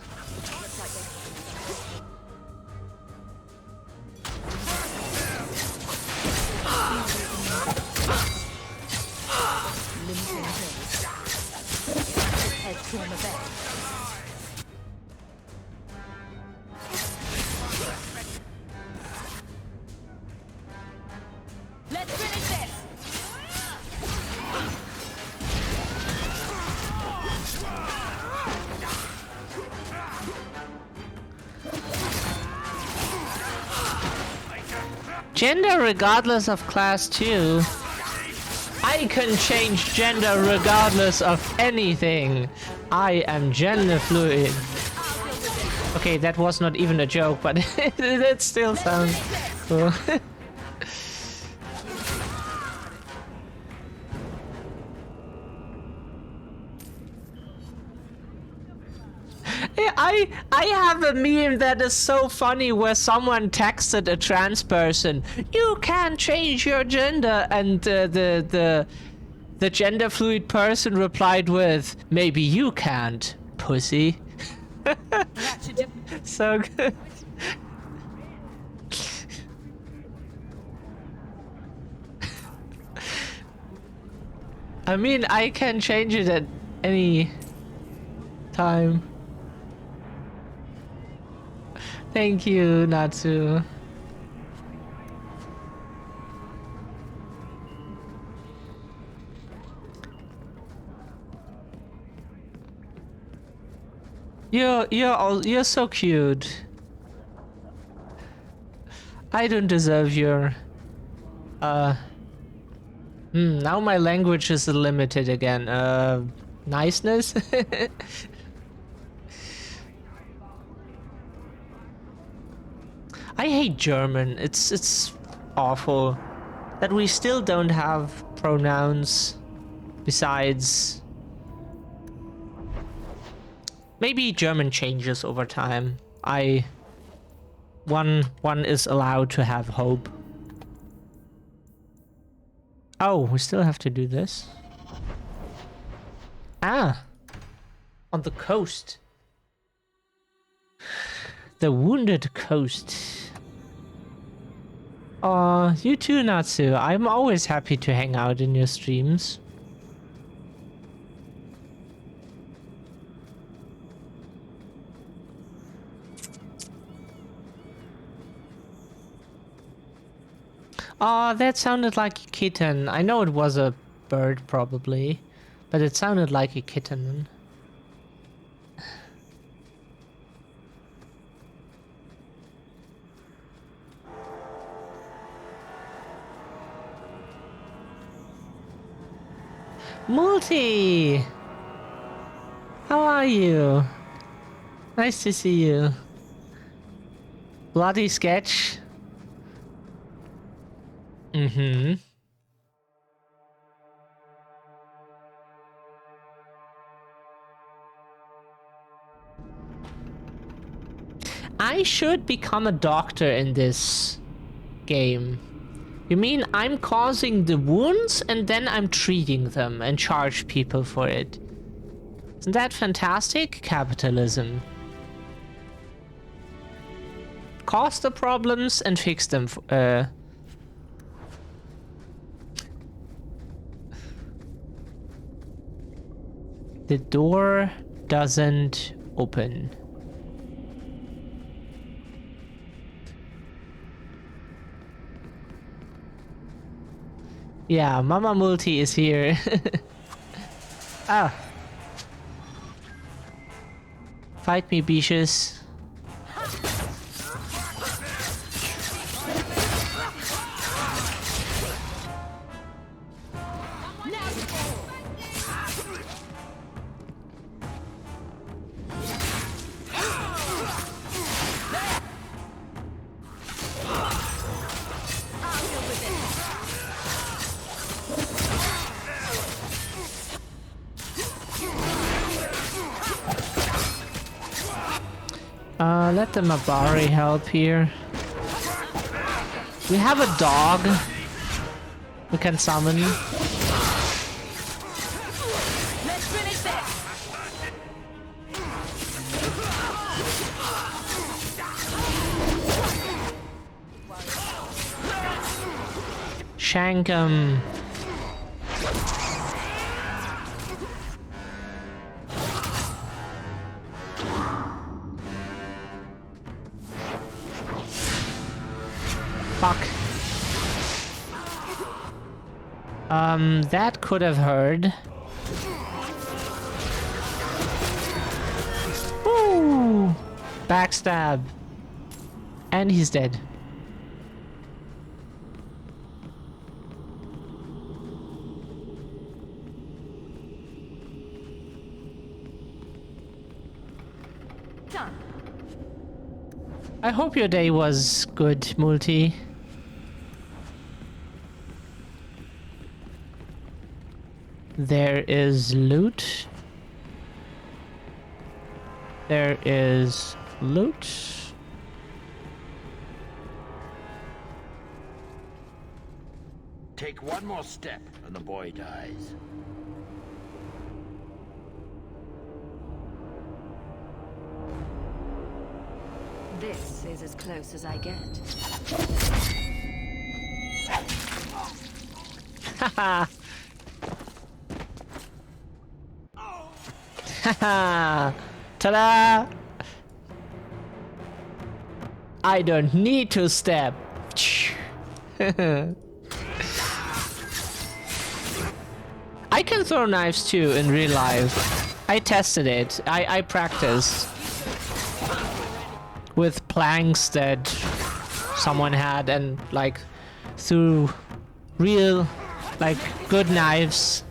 Let's finish this! Gender regardless of class too. I can change gender regardless of anything. I am gender fluid. Okay, that was not even a joke, but it still sounds cool. I have a meme that is so funny where someone texted a trans person, "You can't change your gender," and the gender fluid person replied with, "Maybe you can't, pussy." So good. I mean, I can change it at any time. Thank you, Natsu. You're so cute. I don't deserve your now my language is limited again. Niceness? I hate German. It's awful that we still don't have pronouns besides. Maybe German changes over time. One is allowed to have hope. Oh, we still have to do this. Ah, on the coast. The Wounded Coast. Aw, you too, Natsu. I'm always happy to hang out in your streams. Aw, that sounded like a kitten. I know it was a bird, probably. But it sounded like a kitten. Multi! How are you? Nice to see you. Bloody sketch. Mm-hmm. I should become a doctor in this game. You mean I'm causing the wounds and then I'm treating them and charge people for it? Isn't that fantastic? Capitalism. Cause the problems and fix them. The door doesn't open. Yeah, Mama Multi is here. Ah. Fight me, bitches. Let the Mabari help here. We have a dog we can summon. Let's finish this. Shank him. Fuck. That could have hurt. Woo! Backstab. And he's dead. Done. I hope your day was good, Multi. There is loot. There is loot. Take one more step and the boy dies. This is as close as I get. Haha. Haha. Ta-da! I don't need to step. I can throw knives too in real life. I tested it. I practiced with planks that someone had and like threw real like good knives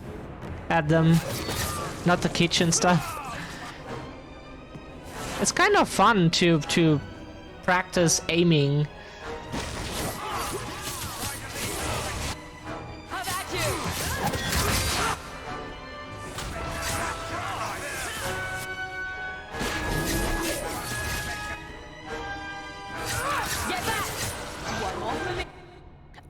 at them, not the kitchen stuff. It's kind of fun to practice aiming.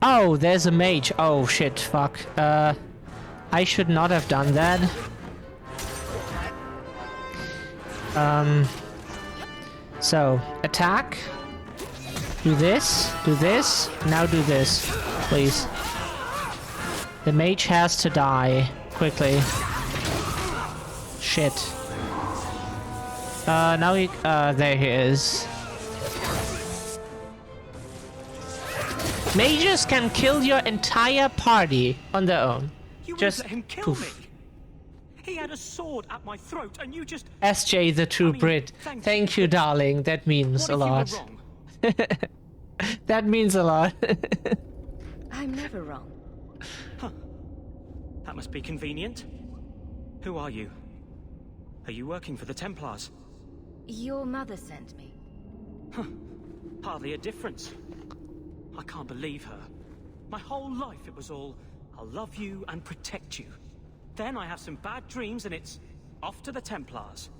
Oh, there's a mage. Oh shit, fuck. I should not have done that. So, attack. Do this, now do this, please. The mage has to die, quickly. Shit. Now he, there he is. Mages can kill your entire party on their own. You Just won't let him kill poof. me. He had a sword at my throat, and you just... SJ, the true Brit. Thank you, darling. That means a lot. What if you were wrong? That means a lot. I'm never wrong. Huh. That must be convenient. Who are you? Are you working for the Templars? Your mother sent me. Huh. Hardly a difference. I can't believe her. My whole life it was all, I'll love you and protect you. Then I have some bad dreams and it's off to the Templars.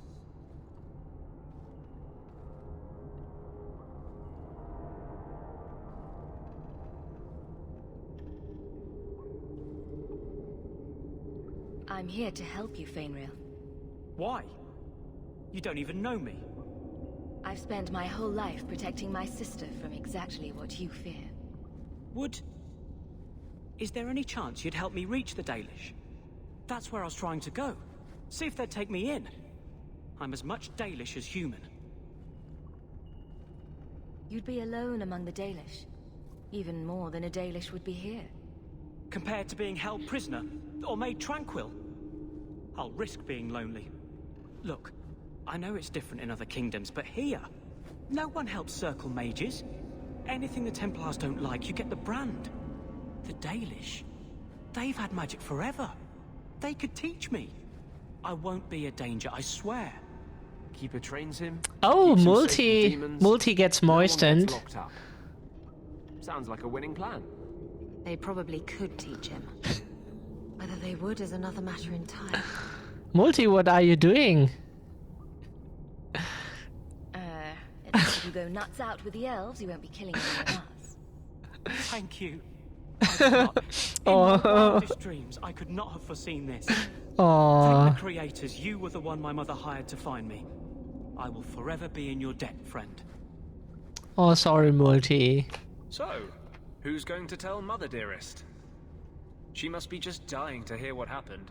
I'm here to help you, Fainriel. Why? You don't even know me. I've spent my whole life protecting my sister from exactly what you fear. Is there any chance you'd help me reach the Dalish? That's where I was trying to go. See if they'd take me in. I'm as much Dalish as human. You'd be alone among the Dalish. Even more than a Dalish would be here. Compared to being held prisoner, or made tranquil. I'll risk being lonely. Look, I know it's different in other kingdoms, but here, no one helps circle mages. Anything the Templars don't like, you get the brand. The Dalish, they've had magic forever. They could teach me. I won't be a danger, I swear. Keeper trains him. Oh, multi gets moistened. Sounds like a winning plan. They probably could teach him. Whether they would is another matter entirely. Multi, what are you doing? If you go nuts out with the elves, you won't be killing anyone else. Thank you. In my wildest dreams, I could not have foreseen this. Aww. Thank the creators, you were the one my mother hired to find me. I will forever be in your debt, friend. Oh, sorry, Multi. So, who's going to tell Mother, dearest? She must be just dying to hear what happened.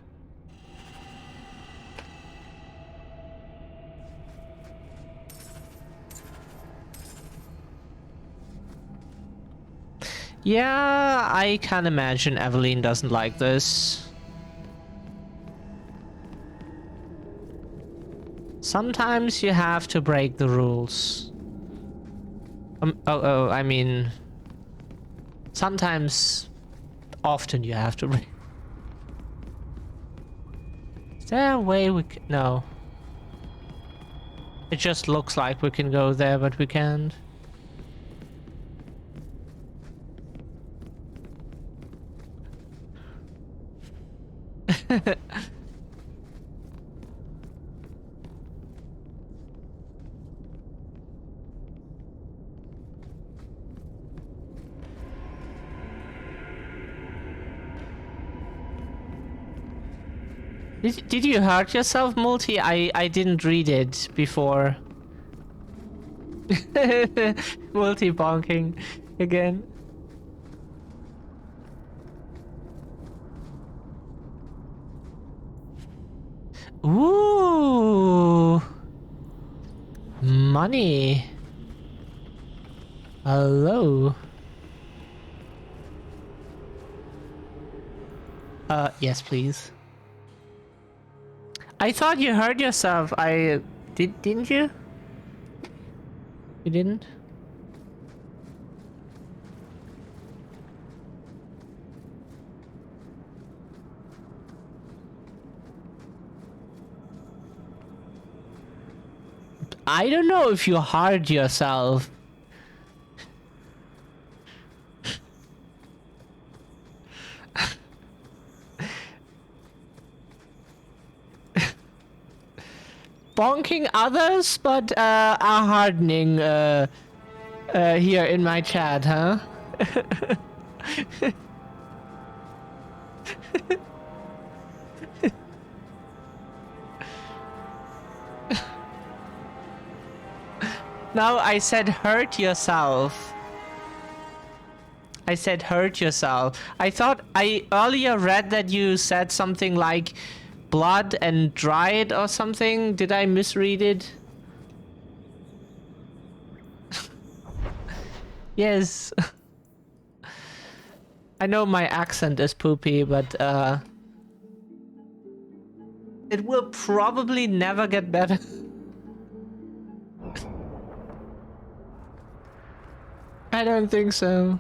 Yeah, I can imagine Evelyn doesn't like this. Sometimes you have to break the rules. I mean... Sometimes... Often you have to break... Is there a way we can... No. It just looks like we can go there, but we can't. Did you hurt yourself, Multi? I didn't read it before. Multi bonking again. Ooh, money. Hello. Yes, please. I thought you hurt yourself. Didn't you? You didn't? I don't know if you hurt yourself. Bonking others, but are hardening here in my chat, huh? No, I said hurt yourself. I said hurt yourself. I thought I earlier read that you said something like blood and dried or something. Did I misread it? Yes. I know my accent is poopy, but It will probably never get better. I don't think so.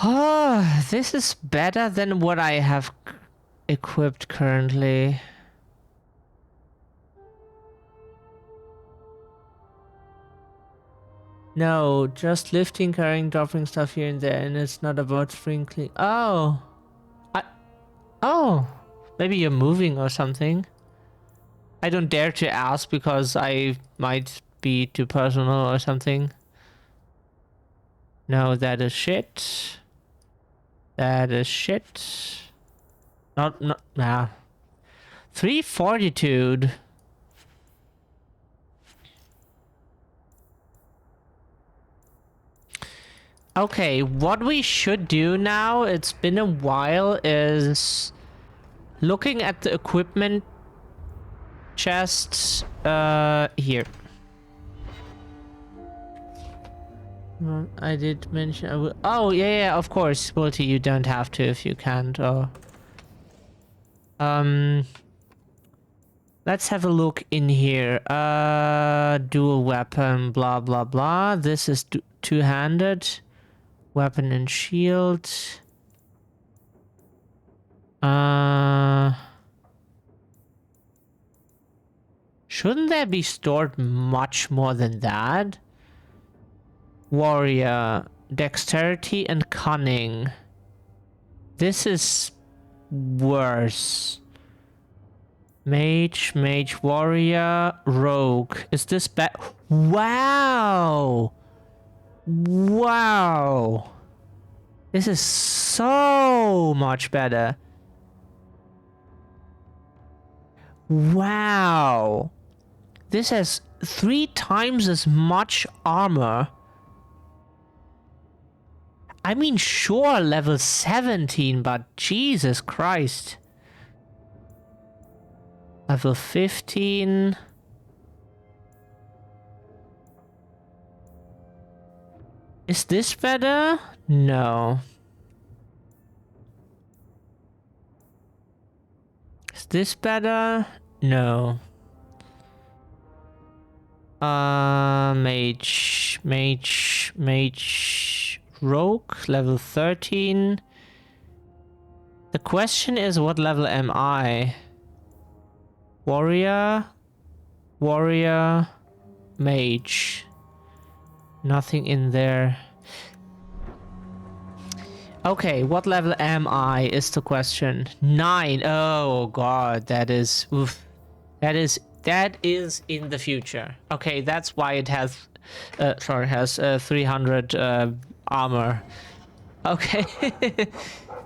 Oh, this is better than what I have equipped currently. No, just lifting, carrying, dropping stuff here and there, and it's not about sprinkling. Oh, oh, maybe you're moving or something. I don't dare to ask because I might be too personal or something. No, that is shit. That is shit. Nah. 3 fortitude. Okay, what we should do now, it's been a while, is looking at the equipment chests here. I did mention I will. Oh yeah, of course, Multi, you don't have to if you can't. Or let's have a look in here. Dual weapon, blah blah blah. This is two-handed weapon and shield. Shouldn't there be stored much more than that? Warrior, dexterity and cunning. This is worse. Mage, warrior, rogue. Is this bad? Wow! Wow! This is so much better. Wow! This has 3 times as much armor. I mean, sure, level 17, but Jesus Christ. Level 15. Is this better? No. Is this better? No. Mage. Rogue, level 13. The question is, what level am I? Warrior, mage. Nothing in there. Okay, what level am I is the question. 9. Oh god, that is oof. That is in the future. Okay, that's why it has 300 armor. Okay.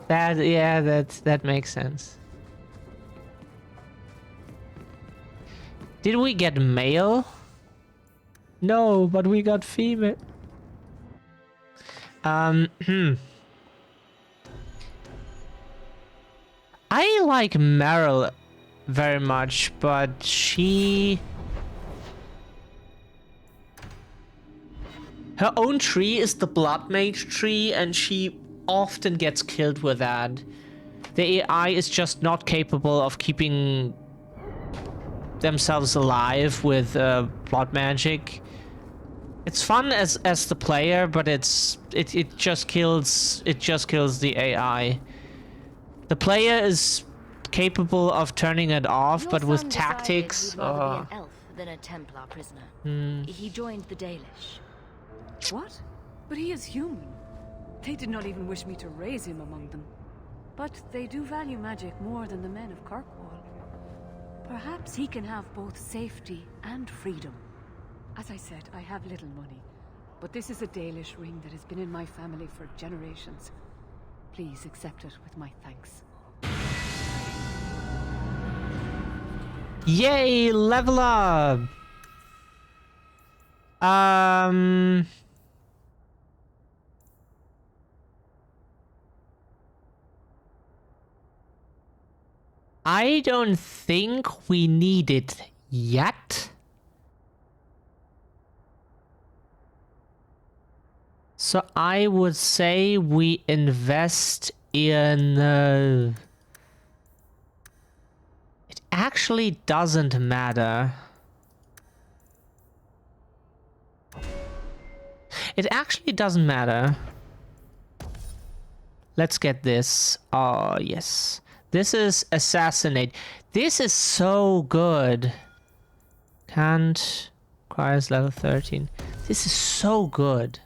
that makes sense. Did we get male? No, but we got female. I like Meryl very much, but her own tree is the Blood Mage tree, and she often gets killed with that. The AI is just not capable of keeping themselves alive with blood magic. It's fun as the player, but it just kills the AI. The player is capable of turning it off, but with tactics. He'd rather be an elf than a Templar prisoner. He joined the Dalish. What? But he is human. They did not even wish me to raise him among them. But they do value magic more than the men of Kirkwall. Perhaps he can have both safety and freedom. As I said, I have little money, but this is a Dalish ring that has been in my family for generations. Please accept it with my thanks. Yay, level up! I don't think we need it yet. So I would say we invest in... it actually doesn't matter. It actually doesn't matter. Let's get this. Oh, yes. This is Assassinate. This is so good. Can't. Requires level 13. This is so good.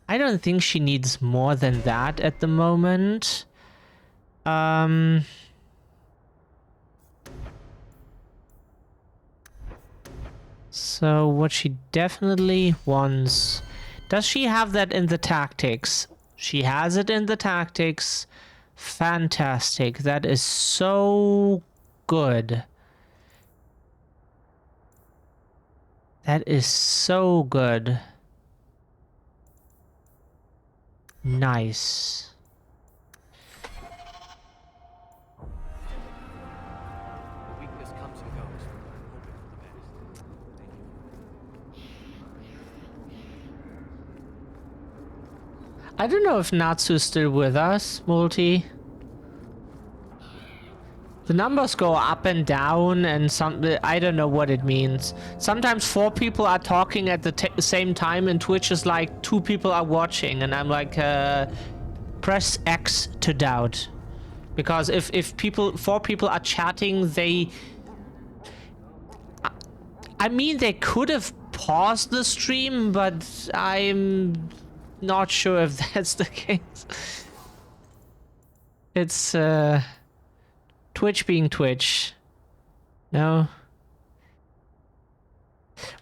I don't think she needs more than that at the moment. So what she definitely wants... Does she have that in the tactics? She has it in the tactics. Fantastic. That is so good. That is so good. Nice. Weakness comes and goes. I don't know if Natsu's still with us, Multi. The numbers go up and down and I don't know what it means. Sometimes 4 people are talking at the same time and Twitch is like 2 people are watching and I'm like, press X to doubt. Because if 4 people are chatting, I mean, they could have paused the stream, but I'm not sure if that's the case. It's, Twitch being Twitch. No.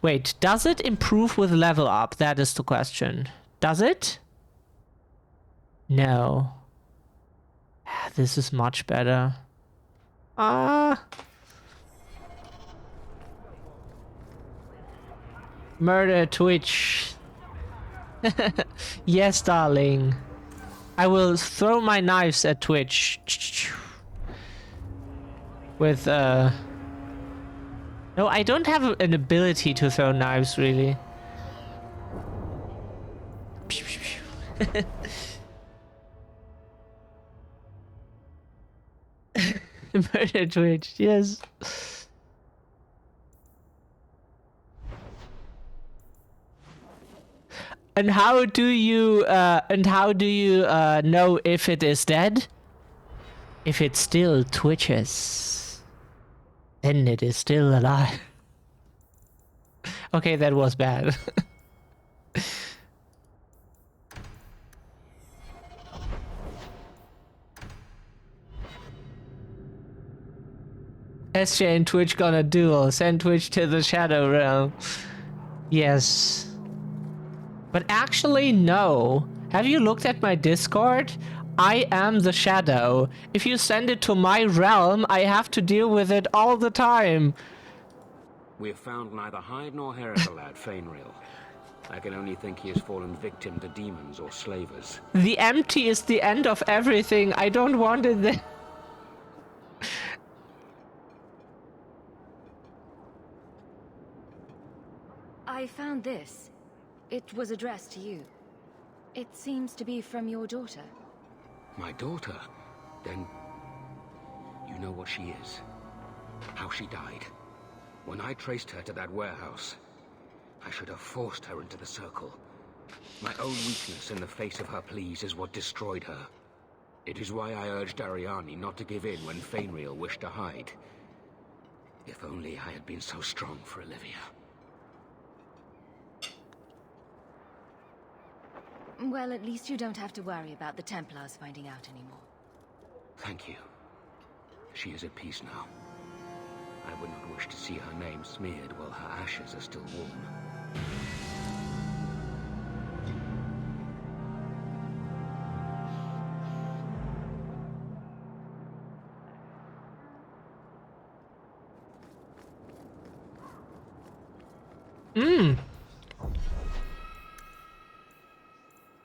Wait, does it improve with level up? That is the question. Does it? No. This is much better. Murder Twitch. Yes, darling. I will throw my knives at Twitch. With, No, I don't have an ability to throw knives, really. Murder Twitch, yes. And how do you know if it is dead? If it still twitches, then it is still alive. Okay, that was bad. SJ and Twitch gonna duel. Send Twitch to the Shadow Realm. Yes. But actually, no. Have you looked at my Discord? I am the Shadow. If you send it to my realm, I have to deal with it all the time. We have found neither hide nor hair of the lad, Fainreal. I can only think he has fallen victim to demons or slavers. The empty is the end of everything. I don't want it there. I found this. It was addressed to you. It seems to be from your daughter. My daughter? Then you know what she is. How she died. When I traced her to that warehouse, I should have forced her into the circle. My own weakness in the face of her pleas is what destroyed her. It is why I urged Ariani not to give in when Fainreal wished to hide. If only I had been so strong for Olivia. Well, at least you don't have to worry about the Templars finding out anymore. Thank you. She is at peace now. I would not wish to see her name smeared while her ashes are still warm. Hmm.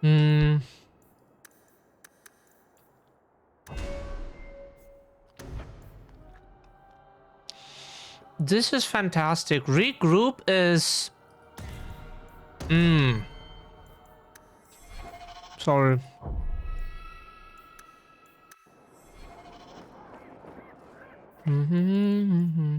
Hmm. This is fantastic. Regroup is... Hmm. Sorry. Mm-hmm.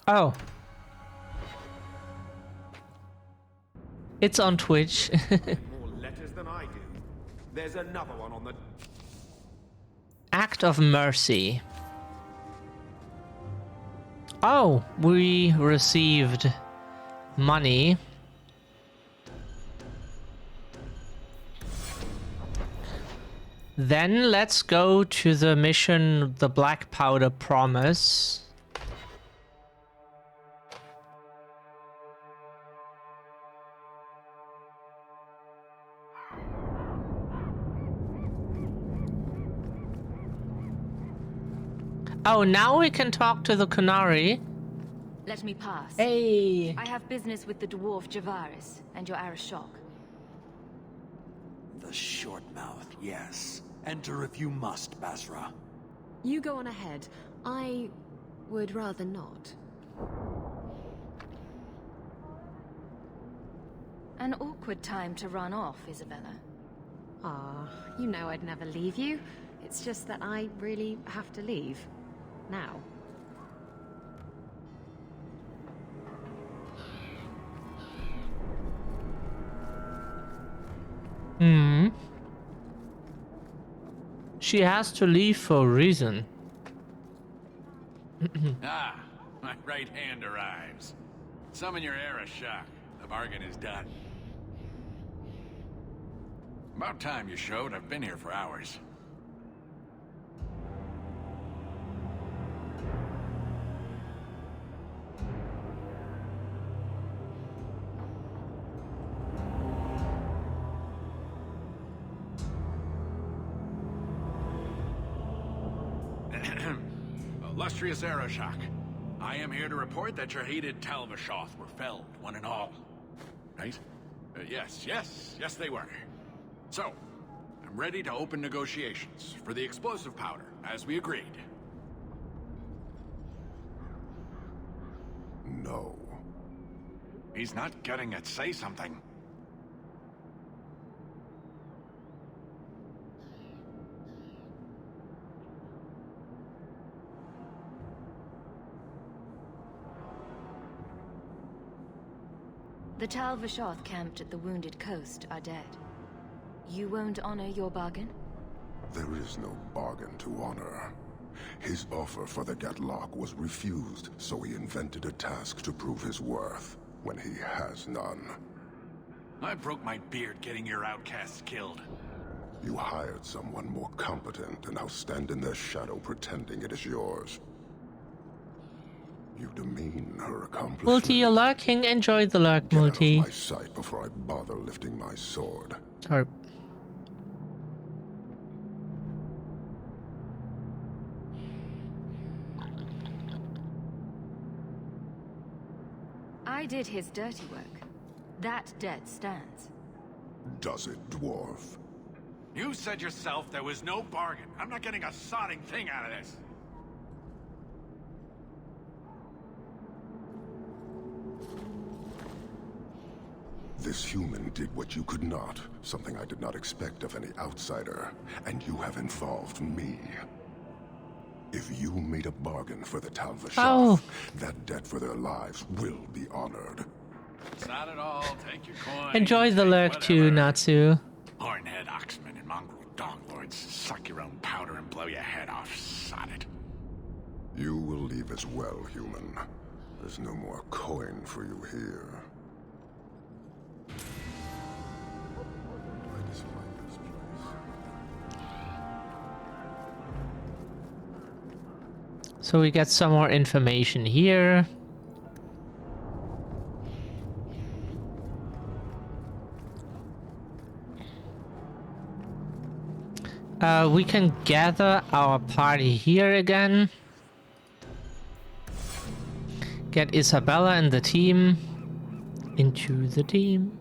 Oh. It's on Twitch. More letters than I do. There's another one on the... Act of mercy. Oh, we received money. Then let's go to the mission, the Black Powder Promise. Oh, now we can talk to the Kunari. Let me pass. Hey! I have business with the dwarf Javaris and your Arashok. The short mouth, yes. Enter if you must, Basra. You go on ahead. I would rather not. An awkward time to run off, Isabella. Ah, you know I'd never leave you. It's just that I really have to leave. Now. Hmm. She has to leave for a reason. Ah, my right hand arrives. Summon your Arashok. The bargain is done. About time you showed. I've been here for hours. Illustrious Arashok, I am here to report that your hated Talvashoth were felled, one and all. Right? Yes, they were. So, I'm ready to open negotiations for the explosive powder, as we agreed. No. He's not getting it. Say something. The Talvashoth camped at the Wounded Coast are dead. You won't honor your bargain? There is no bargain to honor. His offer for the Gatlock was refused, so he invented a task to prove his worth, when he has none. I broke my beard getting your outcasts killed. You hired someone more competent and now stand in their shadow pretending it is yours. You demean her accomplishment. Multi, you're lurking. Enjoy the lurk, Multi. Get out of my sight before I bother lifting my sword. Sorry. I did his dirty work. That debt stands. Does it, dwarf? You said yourself there was no bargain. I'm not getting a sodding thing out of this. This human did what you could not, something I did not expect of any outsider, and you have involved me. If you made a bargain for the Talvashoth, that debt for their lives will be honored. It's not at all. Take your coin. Enjoy the lurk too, Natsu. Hornhead oxmen and mongrel donglords suck your own powder and blow your head off. Sod it. You will leave as well, human. There's no more coin for you here. So we get some more information here. We can gather our party here again. Get Isabella and the team into the team.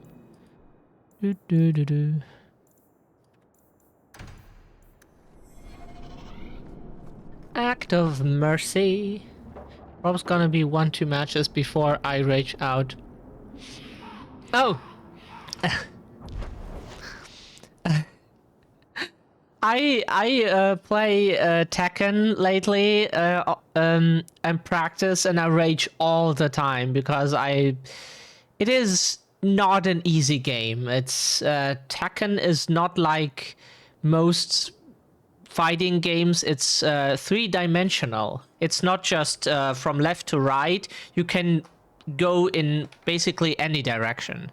Do, do, do, do. Act of mercy. Probably gonna be 1-2 matches before I rage out. Oh! I play Tekken lately and practice, and I rage all the time because it is not an easy game. It's Tekken is not like most fighting games. It's 3-dimensional. It's not just from left to right. You can go in basically any direction.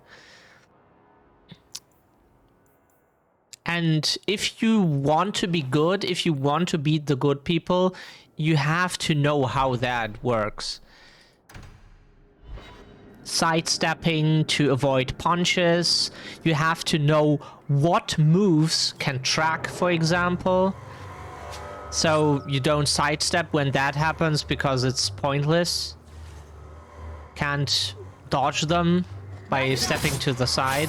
And if you want to be good, if you want to beat the good people, you have to know how that works. Sidestepping to avoid punches. You have to know what moves can track, for example. So you don't sidestep when that happens because it's pointless. Can't dodge them by stepping to the side.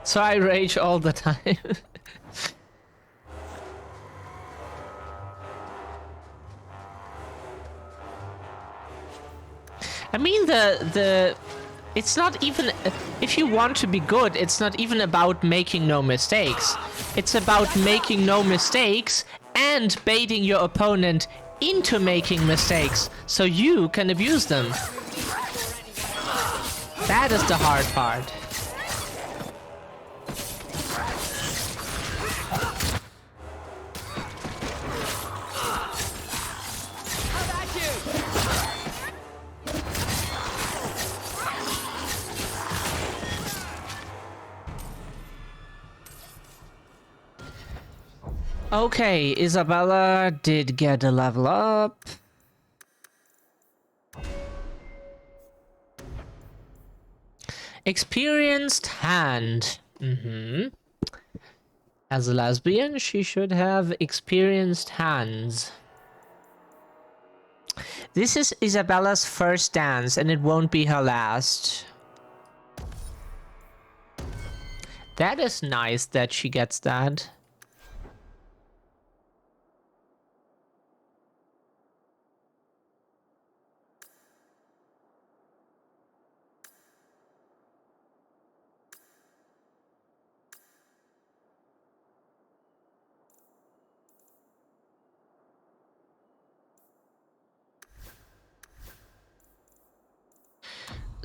So I rage all the time. I mean, it's not even, if you want to be good, it's not even about making no mistakes. It's about making no mistakes and baiting your opponent into making mistakes so you can abuse them. That is the hard part. Okay, Isabella did get a level up. Experienced hand. As a lesbian, she should have experienced hands. This is Isabella's first dance, and it won't be her last. That is nice that she gets that.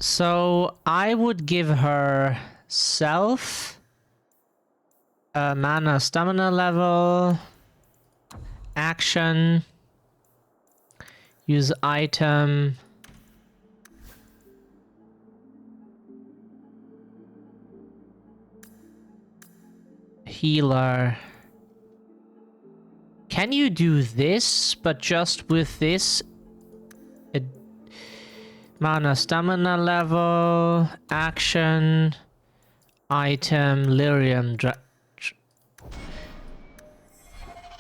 So I would give her self, mana stamina level, action, use item, healer. Can you do this, but just with this? Mana stamina level, action, item, lyrium.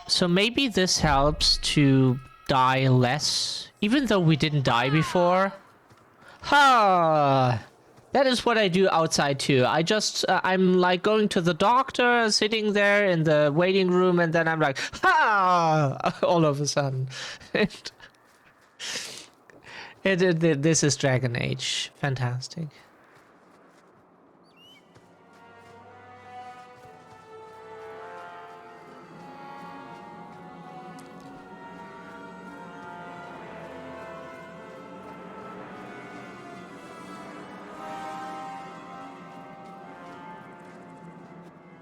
So maybe this helps to die less, even though we didn't die before. Ha! That is what I do outside too. I'm like going to the doctor, sitting there in the waiting room, and then I'm like, ha! All of a sudden. This is Dragon Age. Fantastic.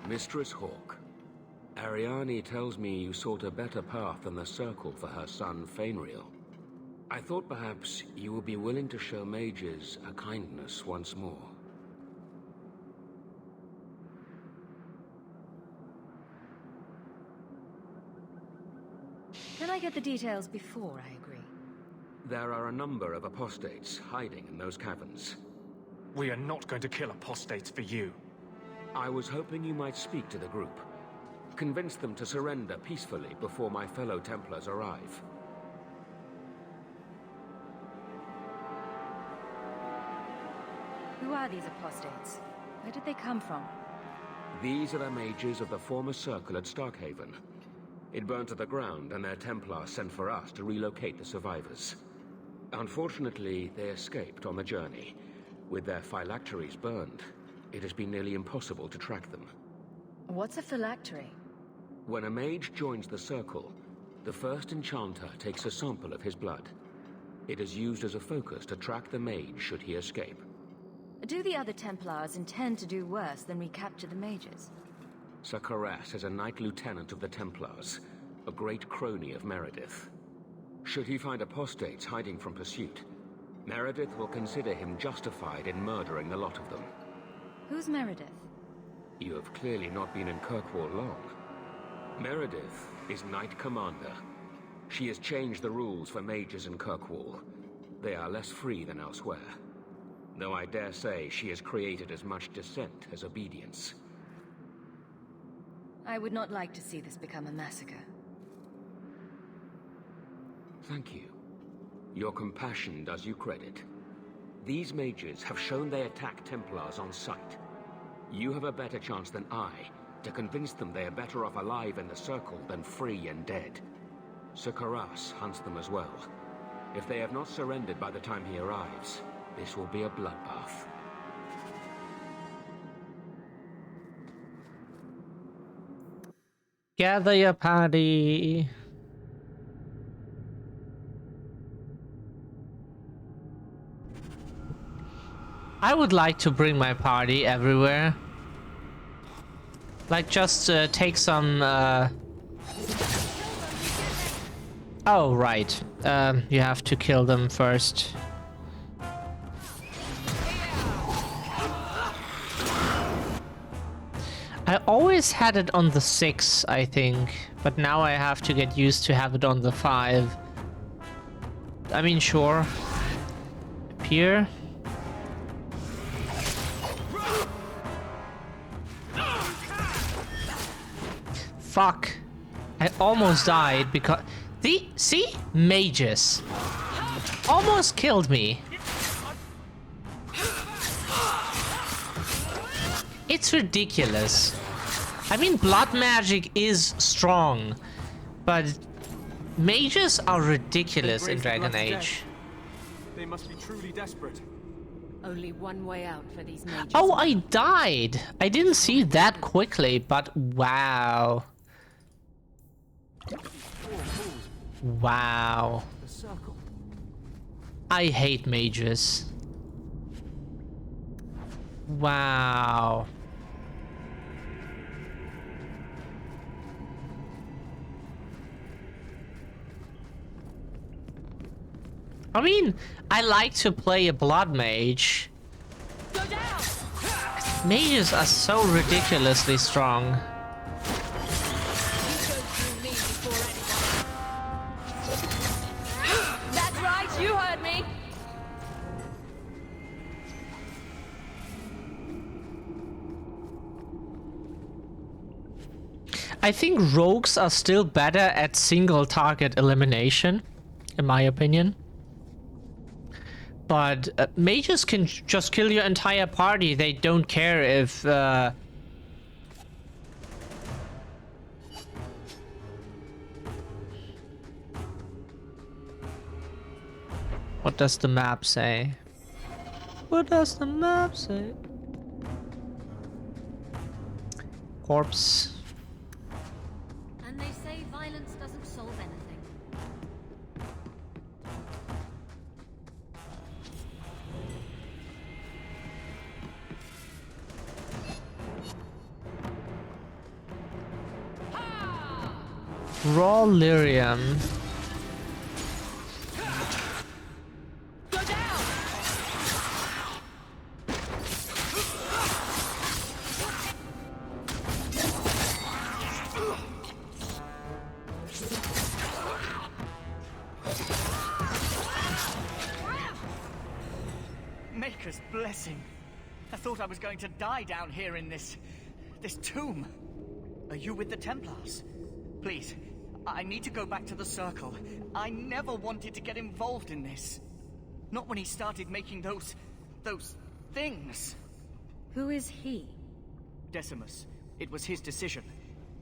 Mistress Hawk, Ariane tells me you sought a better path than the Circle for her son Fainriel. I thought perhaps you would be willing to show mages a kindness once more. Can I get the details before I agree? There are a number of apostates hiding in those caverns. We are not going to kill apostates for you. I was hoping you might speak to the group. Convince them to surrender peacefully before my fellow Templars arrive. Who are these apostates? Where did they come from? These are the mages of the former circle at Starkhaven. It burned to the ground, and their Templars sent for us to relocate the survivors. Unfortunately, they escaped on the journey. With their phylacteries burned, it has been nearly impossible to track them. What's a phylactery? When a mage joins the circle, the first enchanter takes a sample of his blood. It is used as a focus to track the mage should he escape. Do the other Templars intend to do worse than recapture the mages? Sir Karas is a Knight Lieutenant of the Templars, a great crony of Meredith. Should he find apostates hiding from pursuit, Meredith will consider him justified in murdering the lot of them. Who's Meredith? You have clearly not been in Kirkwall long. Meredith is Knight Commander. She has changed the rules for mages in Kirkwall. They are less free than elsewhere. Though I dare say she has created as much dissent as obedience. I would not like to see this become a massacre. Thank you. Your compassion does you credit. These mages have shown they attack Templars on sight. You have a better chance than I to convince them they are better off alive in the Circle than free and dead. Sir Karas hunts them as well. If they have not surrendered by the time he arrives, this will be a bloodbath. Gather your party. I would like to bring my party everywhere. Like just take some Oh, right. You have to kill them first. I always had it on the 6, I think, but now I have to get used to have it on the 5. I mean, sure. Appear. Fuck. I almost died because... See? Mages. Almost killed me. It's ridiculous. I mean, blood magic is strong, but mages are ridiculous in Dragon Age. They must be truly desperate. Only one way out for these mages. Oh, I died! I didn't see that quickly, but wow. Wow. I hate mages. Wow. I mean, I like to play a blood mage. Mages are so ridiculously strong. That's right, you heard me. I think rogues are still better at single target elimination, in my opinion. But mages can just kill your entire party. They don't care if... What does the map say? What does the map say? Corpse. And they say violence doesn't solve anything. Raw lyrium. thought I was going to die down here in this tomb. Are you with the Templars? Please, I need to go back to the Circle. I never wanted to get involved in this. Not when he started making those things. Who is he? Decimus. It was his decision.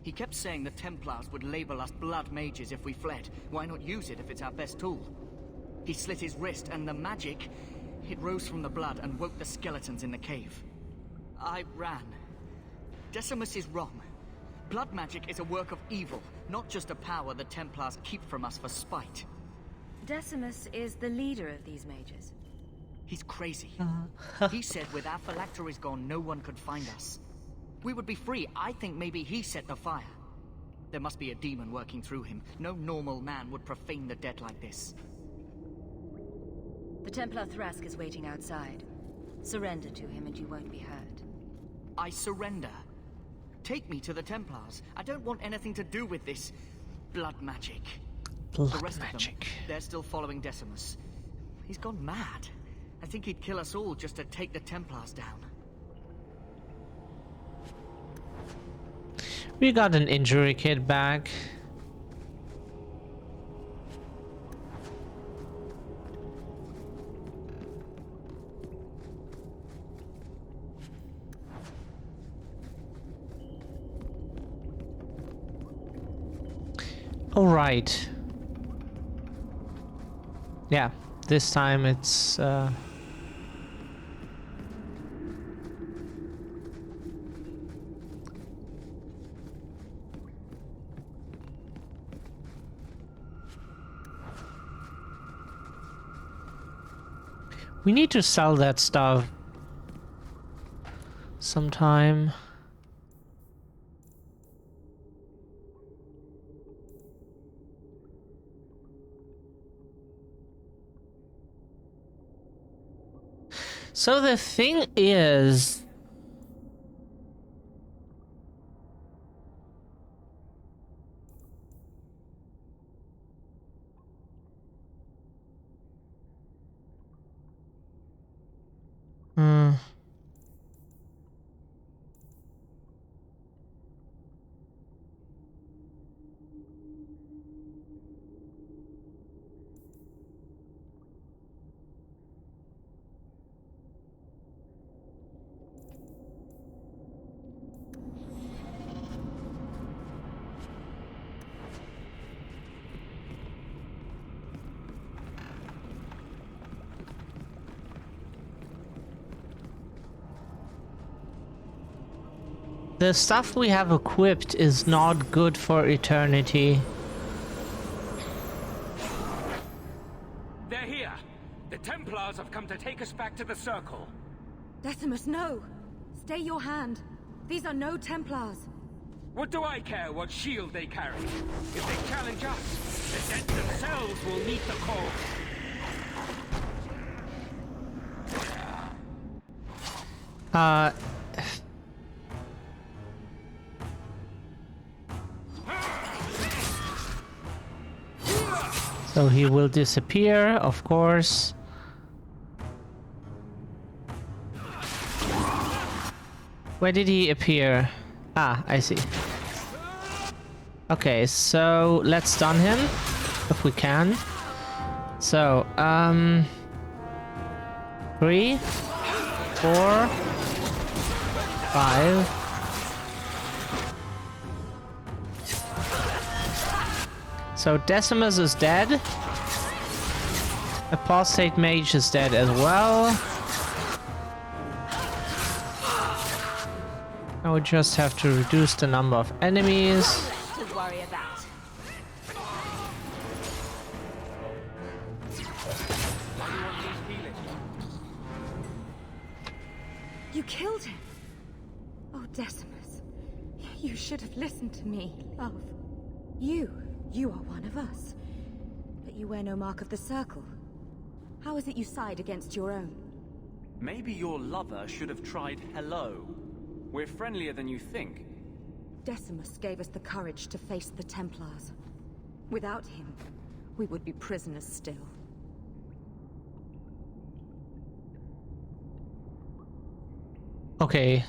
He kept saying the Templars would label us blood mages if we fled. Why not use it if it's our best tool? He slit his wrist, and the magic, it rose from the blood and woke the skeletons in the cave. I ran. Decimus is wrong. Blood magic is a work of evil, not just a power the Templars keep from us for spite. Decimus is the leader of these mages. He's crazy. He said with our phylacteries gone, no one could find us. We would be free. I think maybe he set the fire. There must be a demon working through him. No normal man would profane the dead like this. The Templar Thrask is waiting outside. Surrender to him and you won't be hurt. I surrender. Take me to the Templars. I don't want anything to do with this blood magic. The rest of them, they're still following Decimus. He's gone mad. I think he'd kill us all just to take the Templars down. We got an injury kit back. All right. Yeah, this time it's we need to sell that stuff sometime. So the thing is, the stuff we have equipped is not good for eternity. They're here! The Templars have come to take us back to the Circle. Decimus, no! Stay your hand. These are no Templars. What do I care what shield they carry? If they challenge us, the dead themselves will meet the call. So he will disappear, of course. Where did he appear? Ah, I see. Okay, so let's stun him if we can. So, 3, 4, 5. So Decimus is dead. Apostate Mage is dead as well. Now we just have to reduce the number of enemies. To worry about. You killed him. Oh, Decimus. You should have listened to me, love. You are one of us. But you wear no mark of the Circle. How is it you side against your own? Maybe your lover should have tried hello. We're friendlier than you think. Decimus gave us the courage to face the Templars. Without him, we would be prisoners still. Okay.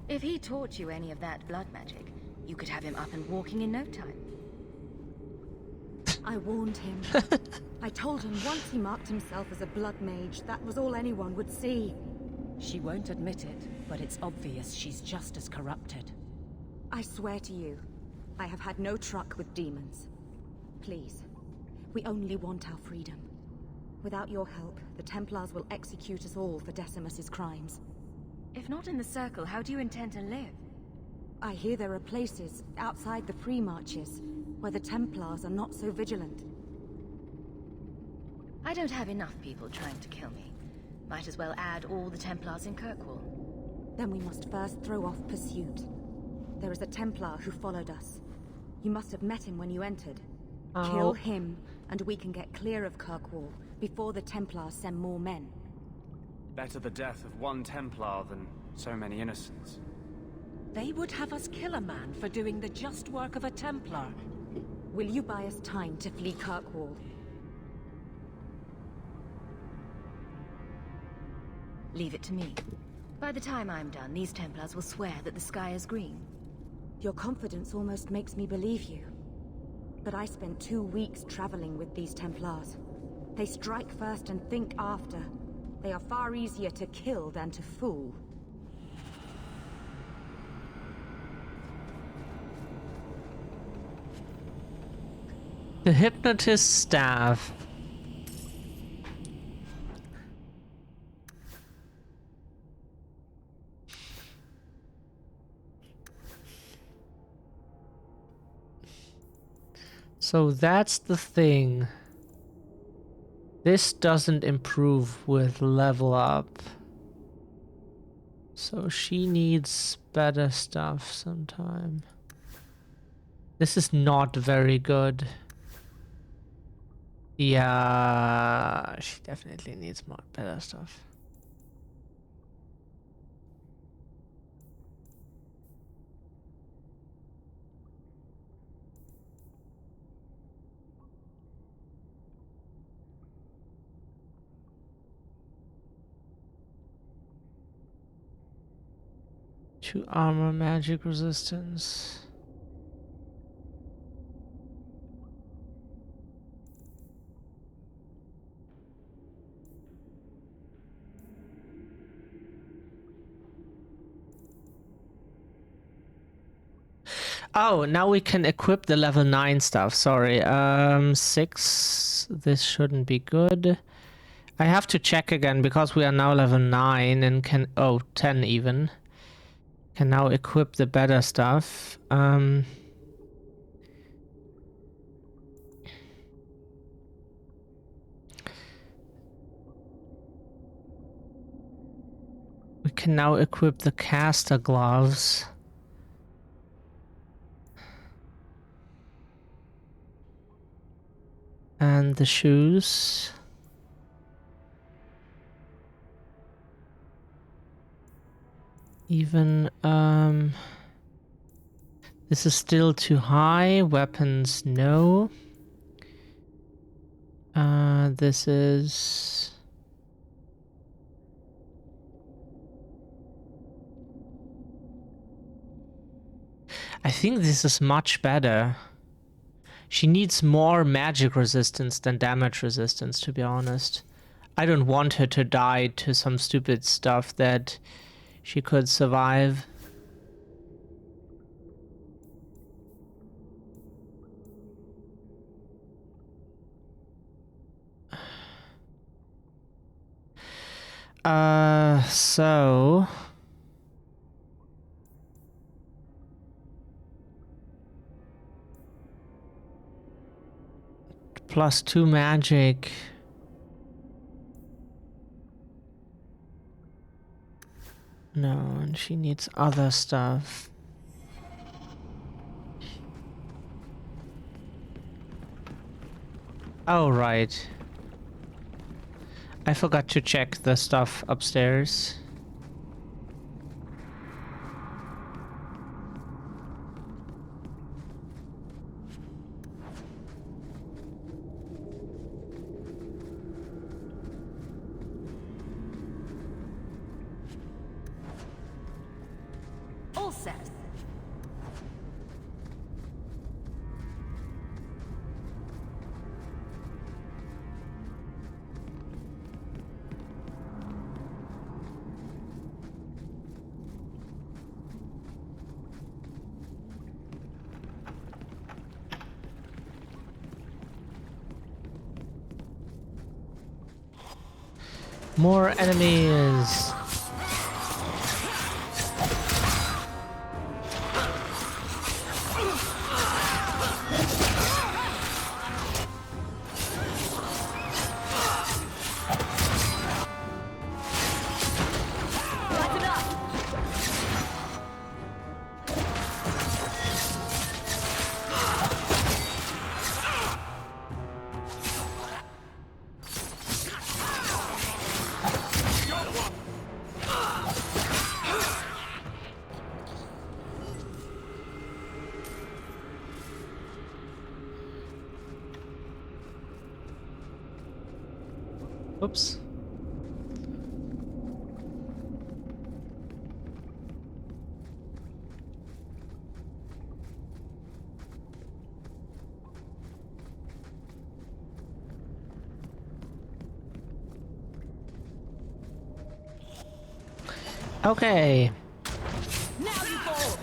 If he taught you any of that blood magic, you could have him up and walking in no time. I warned him. I told him once he marked himself as a blood mage, that was all anyone would see. She won't admit it, but it's obvious she's just as corrupted. I swear to you, I have had no truck with demons. Please, we only want our freedom. Without your help, the Templars will execute us all for Decimus's crimes. If not in the Circle, how do you intend to live? I hear there are places outside the pre-marches where the Templars are not so vigilant. I don't have enough people trying to kill me. Might as well add all the Templars in Kirkwall. Then we must first throw off pursuit. There is a Templar who followed us. You must have met him when you entered. Oh. Kill him, and we can get clear of Kirkwall before the Templars send more men. Better the death of one Templar than so many innocents. They would have us kill a man for doing the just work of a Templar. Will you buy us time to flee Kirkwall? Leave it to me. By the time I'm done, these Templars will swear that the sky is green. Your confidence almost makes me believe you. But I spent 2 weeks traveling with these Templars. They strike first and think after. They are far easier to kill than to fool. The hypnotist staff. So that's the thing. This doesn't improve with level up. So she needs better stuff sometime. This is not very good. Yeah, she definitely needs more better stuff. To armor magic resistance. Oh, now we can equip the level 9 stuff. Sorry. 6. This shouldn't be good. I have to check again because we are now level 9 and can... Oh, 10 even. Can now equip the better stuff. We can now equip the caster gloves. And the shoes. Even, this is still too high. Weapons, no. This is... I think this is much better. She needs more magic resistance than damage resistance, to be honest. I don't want her to die to some stupid stuff that she could survive. So... +2 magic. No, and she needs other stuff. Oh, right. I forgot to check the stuff upstairs. all set. More enemies. Oops. Okay. Now you fall.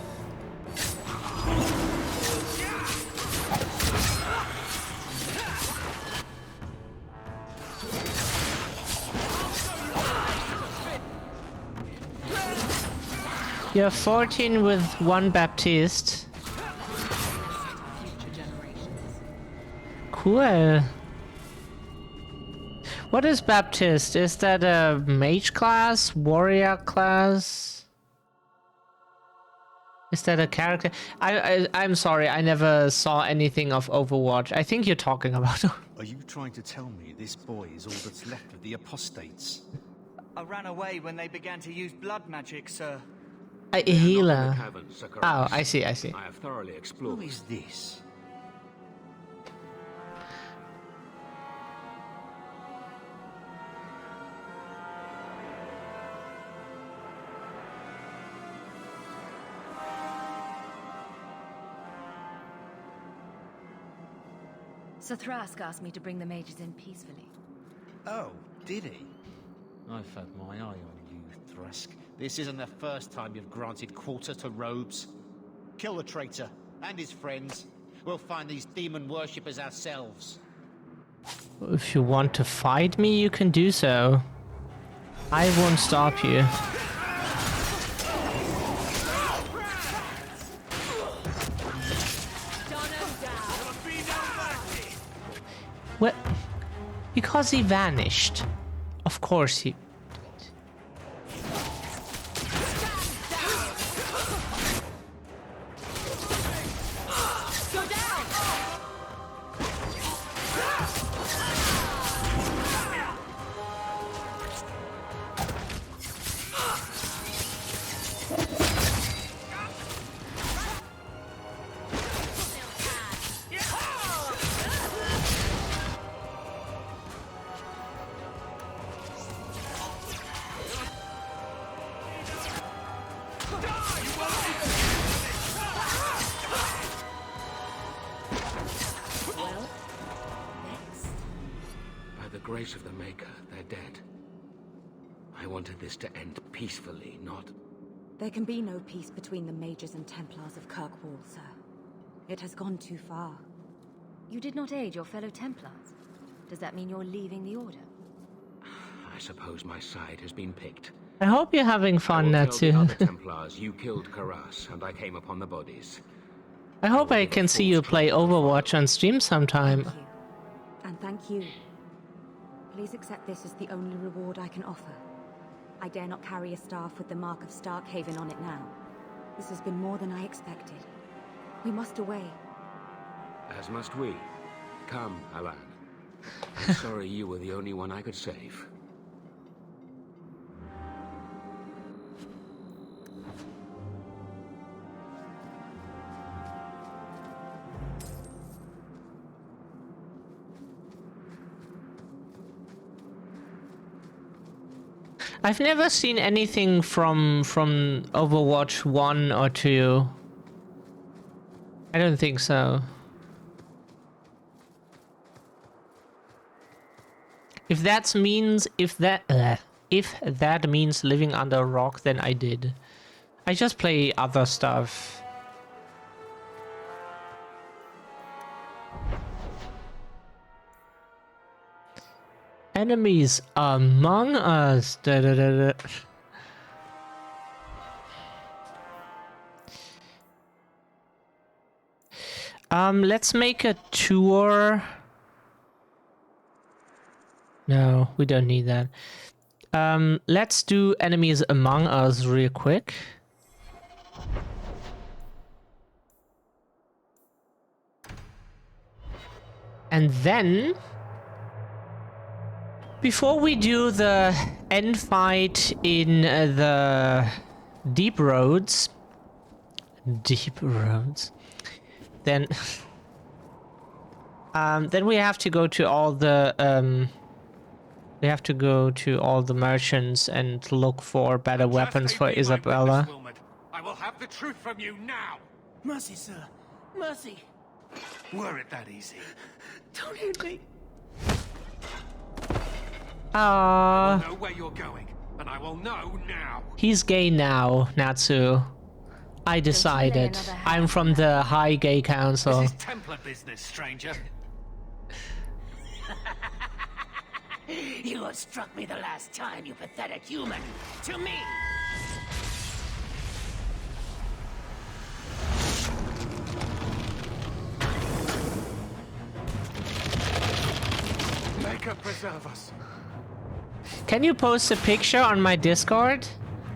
You're 14 with 1 Baptiste. Cool. What is Baptiste? Is that a mage class? Warrior class? Is that a character? I'm sorry, I never saw anything of Overwatch. I think you're talking about. Are you trying to tell me this boy is all that's left of the apostates? I ran away when they began to use blood magic, sir. A healer. Caverns, Oh, I see, I see. I have thoroughly explored. Who is this? Sir Thrask asked me to bring the mages in peacefully. Oh, did he? I've had my eye on you, Thrask. This isn't the first time you've granted quarter to robes. Kill the traitor and his friends. We'll find these demon worshippers ourselves. If you want to fight me, you can do so. I won't stop you. What? Because he vanished. Of course he... Grace of the Maker, they're dead. I wanted this to end peacefully, not... There can be no peace between the Mages and Templars of Kirkwall, sir. It has gone too far. You did not aid your fellow Templars. Does that mean you're leaving the Order? I suppose my side has been picked. I hope you're having fun, Natsu. The other Templars you killed Karas, and I came upon the bodies. I hope I can see you play Overwatch on stream sometime. Thank you. And thank you. Please accept this as the only reward I can offer. I dare not carry a staff with the mark of Starkhaven on it now. This has been more than I expected. We must away. As must we. Come, Alan. I'm sorry you were the only one I could save. I've never seen anything from Overwatch 1 or 2. I don't think so. If that means if that means living under a rock, then I did. I just play other stuff. Enemies among us. Da, da, da, da. Let's make a tour. No, we don't need that. Let's do enemies among us real quick. And then, before we do the end fight in the deep roads, then then we have to go to all the merchants and look for better weapons for Isabella. I will have the truth from you now. Mercy, sir. Mercy. Were it that easy? Don't hit me. I will know where you're going, and I will know now. He's gay now, Natsu. I decided. I'm from the High Gay Council. This is Templar business, stranger. You have struck me the last time, you pathetic human. To me! Make her preserve us. Can you post a picture on my Discord?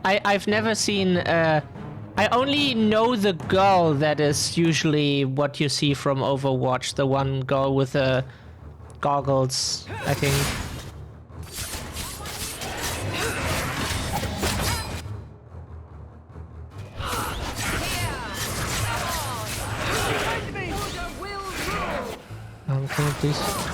I've never seen I only know the girl that is usually what you see from Overwatch, the one girl with the goggles, I think. Can you please?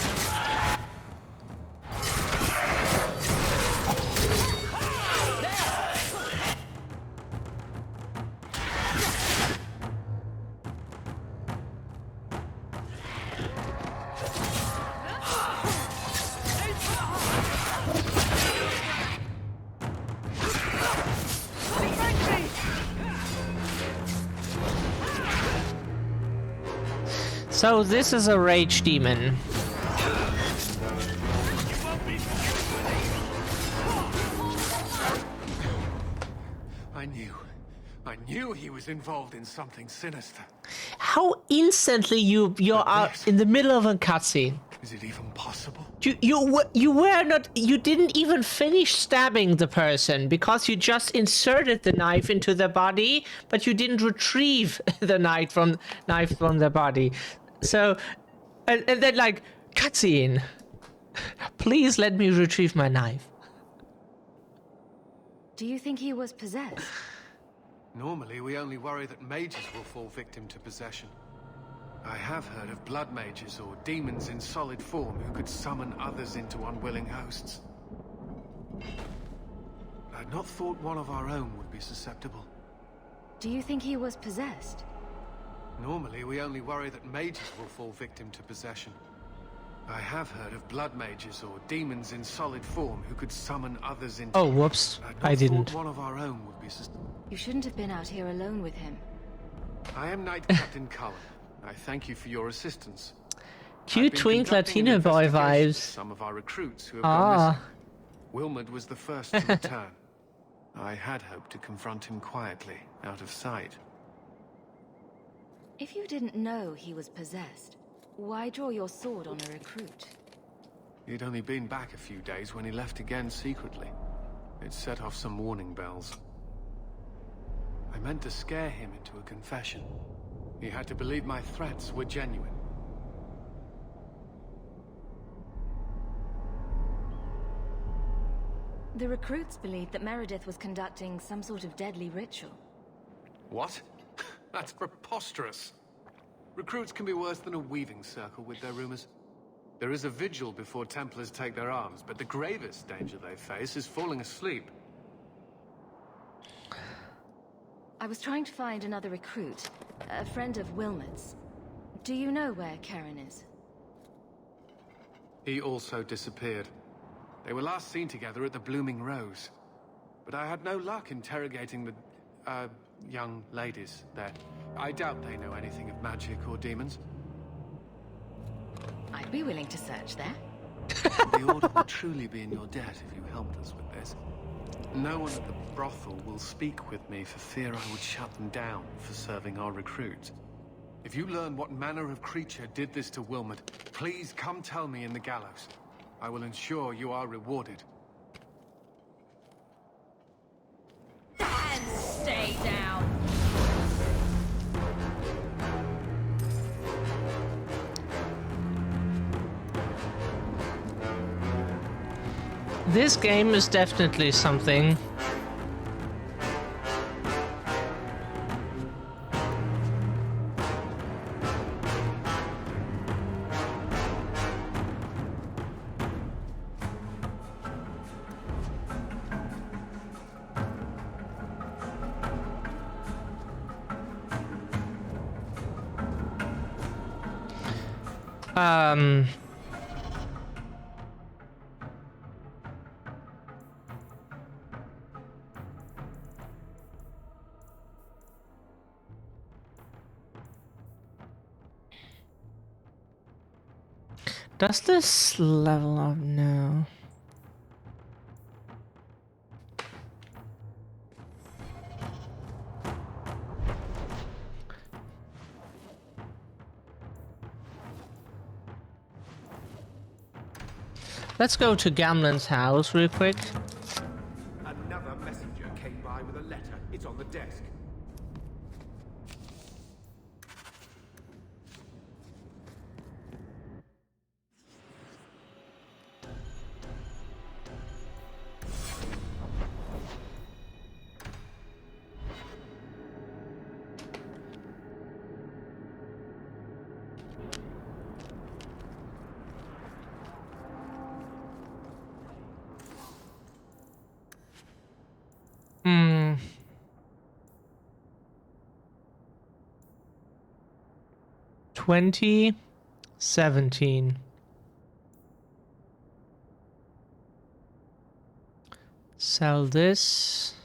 So this is a rage demon. I knew he was involved in something sinister. How instantly you are in the middle of a cutscene? Is it even possible? You were not. You didn't even finish stabbing the person because you just inserted the knife into the body, but you didn't retrieve the knife from the body. So, and then like cutscene. Please let me retrieve my knife. Do you think he was possessed? Normally, we only worry that mages will fall victim to possession. I have heard of blood mages or demons in solid form who could summon others into unwilling hosts. I'd not thought one of our own would be susceptible. Do you think he was possessed? Normally, we only worry that mages will fall victim to possession. I have heard of blood mages or demons in solid form who could summon others into... Oh, whoops. I didn't. One of our own would be susceptible. You shouldn't have been out here alone with him. I am Knight Captain Cullen. I thank you for your assistance. Cute twink Latino boy vibes. Some of our recruits who have gone missing. Wilmot was the first to return. I had hoped to confront him quietly, out of sight. If you didn't know he was possessed, why draw your sword on a recruit? He'd only been back a few days when he left again secretly. It set off some warning bells. I meant to scare him into a confession. He had to believe my threats were genuine. The recruits believed that Meredith was conducting some sort of deadly ritual. What? That's preposterous. Recruits can be worse than a weaving circle with their rumors. There is a vigil before Templars take their arms, but the gravest danger they face is falling asleep. I was trying to find another recruit, a friend of Wilmot's. Do you know where Karen is? He also disappeared. They were last seen together at the Blooming Rose. But I had no luck interrogating the, young ladies there. I doubt they know anything of magic or demons. I'd be willing to search there. The Order will truly be in your debt if you helped us with this. No one at the brothel will speak with me for fear I would shut them down for serving our recruits. If you learn what manner of creature did this to Wilmot, please come tell me in the gallows. I will ensure you are rewarded. And stay down. This game is definitely something. Does this level up now? Let's go to Gamlen's house real quick. Another messenger came by with a letter. It's on the desk. Hmm. $20.17. Sell this.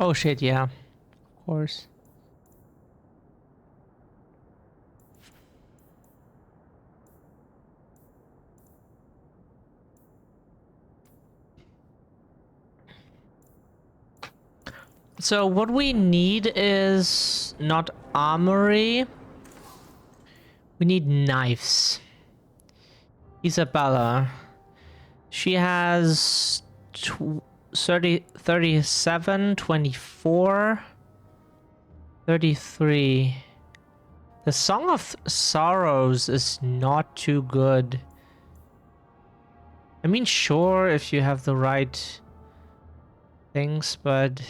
Oh shit, yeah. Of course. So what we need is not armory. We need knives. Isabella. She has 30, 37, 24, 33. The Song of Sorrows is not too good. I mean, sure, if you have the right things, but...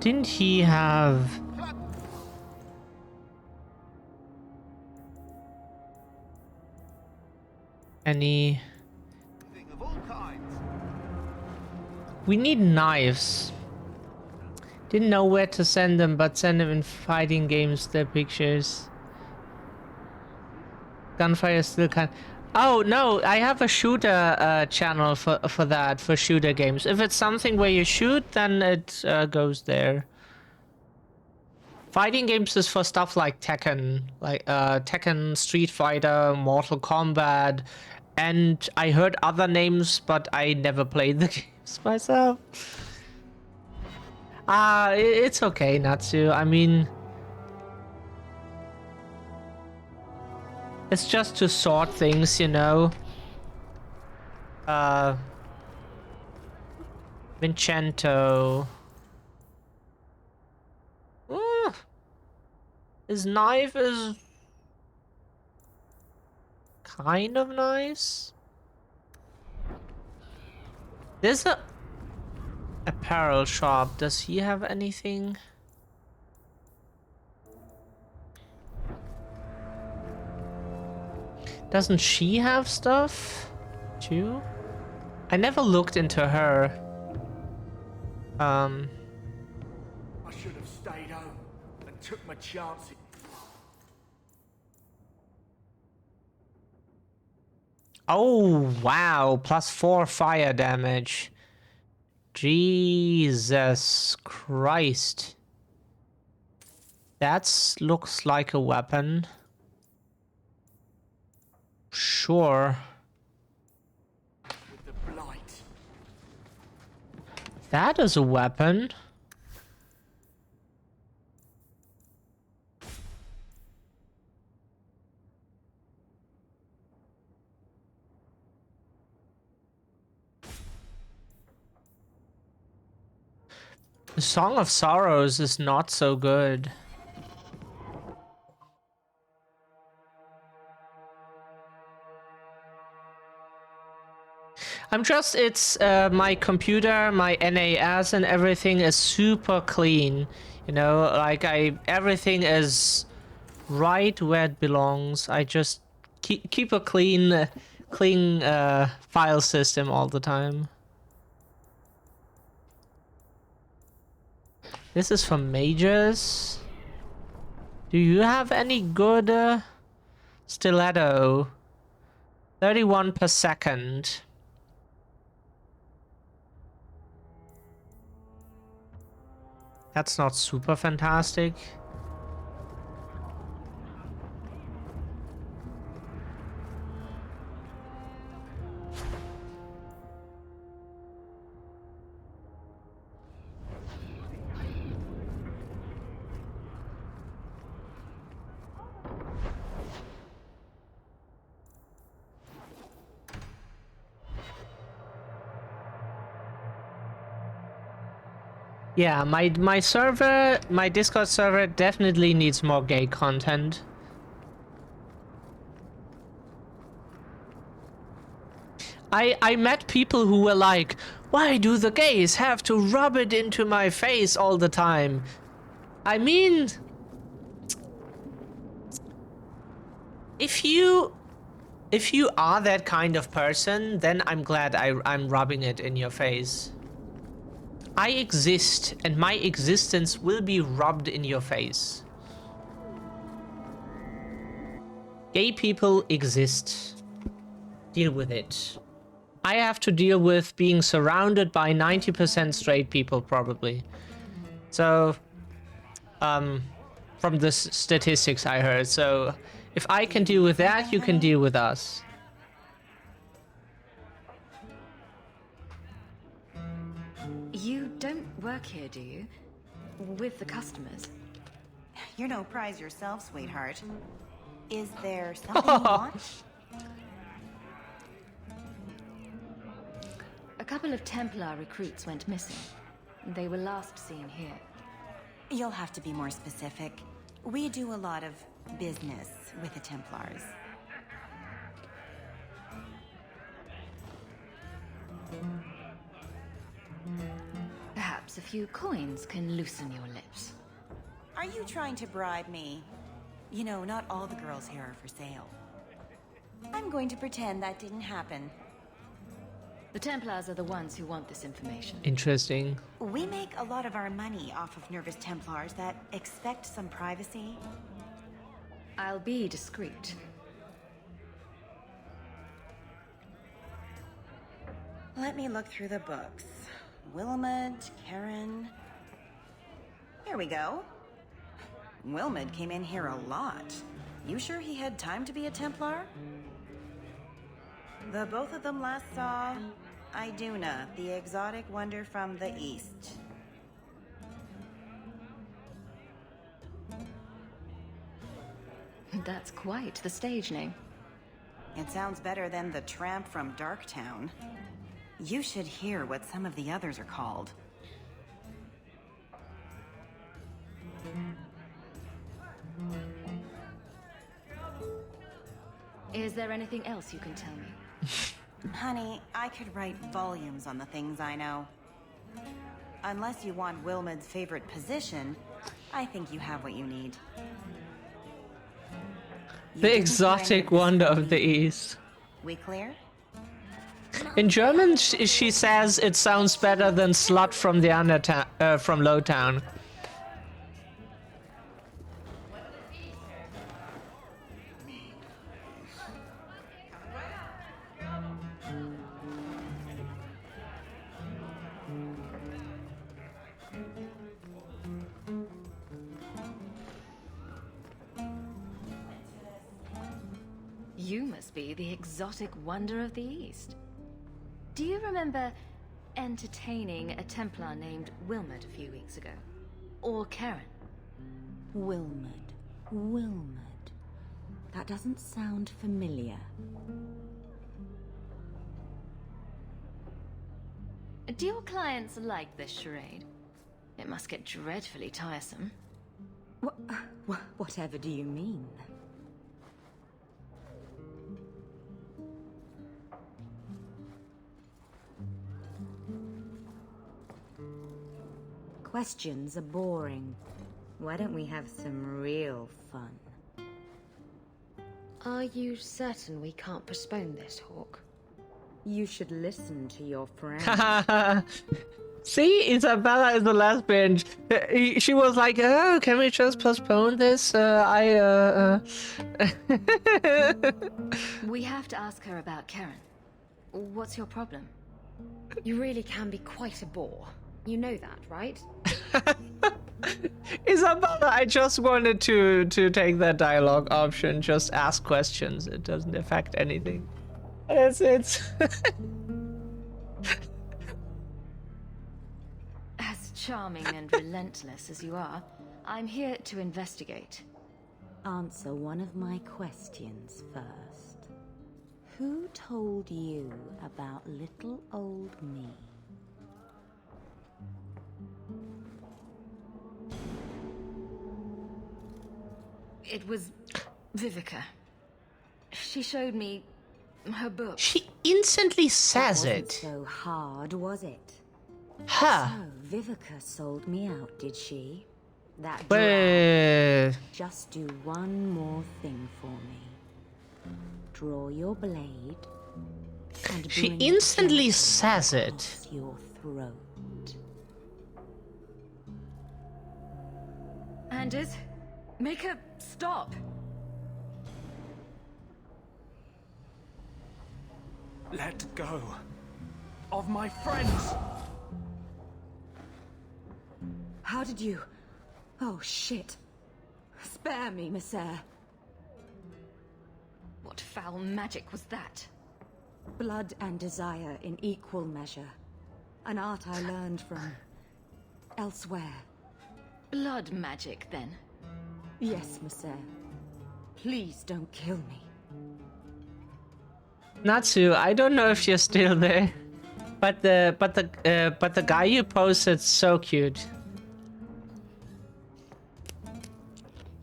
Didn't he have... any... We need knives. Didn't know where to send them, but send them in fighting games, their pictures. Gunfire still can't... Oh no, I have a shooter channel for that, for shooter games. If it's something where you shoot, then it goes there. Fighting games is for stuff like Tekken, Tekken, Street Fighter, Mortal Kombat, and I heard other names, but I never played the games myself. It's okay, Natsu. I mean, it's just to sort things, you know. Vincento. His knife is kind of nice. There's a apparel shop. Does he have anything? Doesn't she have stuff too? I never looked into her. I should have stayed home and took my chances. Oh, wow. +4 fire damage. Jesus Christ. That looks like a weapon. Sure. With the blight. That is a weapon. The Song of Sorrows is not so good. It's my computer, my NAS and everything is super clean. You know, like everything is right where it belongs. I just keep a clean file system all the time. This is for mages. Do you have any good stiletto? 31 per second. That's not super fantastic. Yeah, my server, my Discord server definitely needs more gay content. I met people who were like, why do the gays have to rub it into my face all the time? I mean, if you are that kind of person, then I'm glad I'm rubbing it in your face. I exist, and my existence will be rubbed in your face. Gay people exist. Deal with it. I have to deal with being surrounded by 90% straight people, probably. So, from the statistics I heard. So, if I can deal with that, you can deal with us. You don't work here, do you? With the customers? You're no prize yourself, sweetheart. Is there something you want? A couple of Templar recruits went missing. They were last seen here. You'll have to be more specific. We do a lot of business with the Templars. Perhaps a few coins can loosen your lips. Are you trying to bribe me? You know, not all the girls here are for sale. I'm going to pretend that didn't happen. The Templars are the ones who want this information. Interesting. We make a lot of our money off of nervous Templars that expect some privacy. I'll be discreet. Let me look through the books. Wilmot, Karen... Here we go. Wilmot came in here a lot. You sure he had time to be a Templar? The both of them last saw Iduna, the exotic wonder from the east. That's quite the stage name. It sounds better than the tramp from Darktown. You should hear what some of the others are called. Is there anything else you can tell me? Honey, I could write volumes on the things I know. Unless you want Wilmot's favorite position, I think you have what you need. The exotic wonder of the East. We clear? In German, she says it sounds better than slut from the from Lowtown. You must be the exotic wonder of the East. Do you remember entertaining a Templar named Wilmot a few weeks ago? Or Karen? Wilmot. Wilmot. That doesn't sound familiar. Do your clients like this charade? It must get dreadfully tiresome. Whatever do you mean? Questions are boring. Why don't we have some real fun? Are you certain we can't postpone this, Hawk? You should listen to your friend. See, Isabella is the last bench. She was like, "Oh, can we just postpone this?" We have to ask her about Karen. What's your problem? You really can be quite a bore. You know that, right? Isabella, I just wanted to take that dialogue option. Just ask questions. It doesn't affect anything. It's As charming and relentless as you are, I'm here to investigate. Answer one of my questions first. Who told you about little old me? It was Vivica. She showed me her book. She instantly says It it. wasn't so hard, was it? Huh. So, Vivica sold me out, did she? That But drag. Just do one more thing for me. Draw your blade. And she bring it instantly gently says it. across your throat. Anders, make her stop. Let go of my friends. How did you... Oh, shit. Spare me, Messer. What foul magic was that? Blood and desire in equal measure. An art I learned from... elsewhere. Blood magic, then? Yes, Messer. Please don't kill me. Natsu, I don't know if you're still there, but the guy you posted so cute.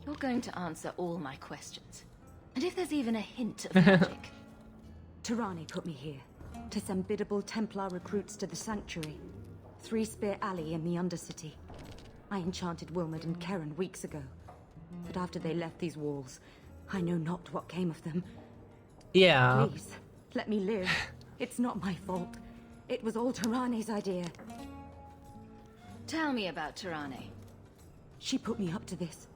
You're going to answer all my questions. And if there's even a hint of magic... Tirani put me here to send biddable Templar recruits to the Sanctuary. 3 Spear Alley in the Undercity. I enchanted Wilmot and Karen weeks ago. But after they left these walls, I know not what came of them. Yeah. Please, let me live. It's not my fault. It was all Tirani's idea. Tell me about Tirani. She put me up to this.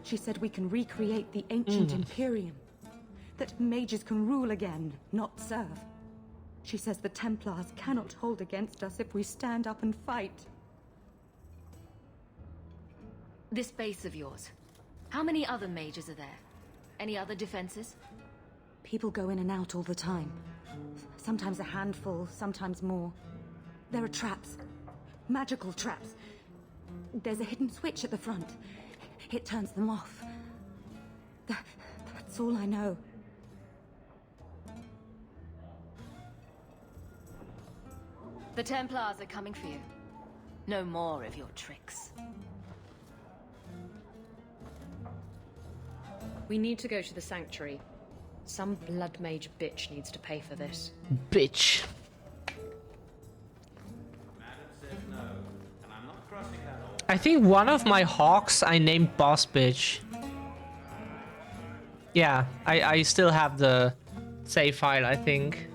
She said we can recreate the ancient Imperium. That mages can rule again, not serve. She says the Templars cannot hold against us if we stand up and fight. This base of yours, how many other mages are there? Any other defenses? People go in and out all the time. Sometimes a handful, sometimes more. There are traps. Magical traps. There's a hidden switch at the front. It turns them off. That's all I know. The Templars are coming for you. No more of your tricks. We need to go to the sanctuary. Some blood mage bitch needs to pay for this. Bitch. I think one of my hawks I named Boss Bitch. Yeah, I still have the save file, I think.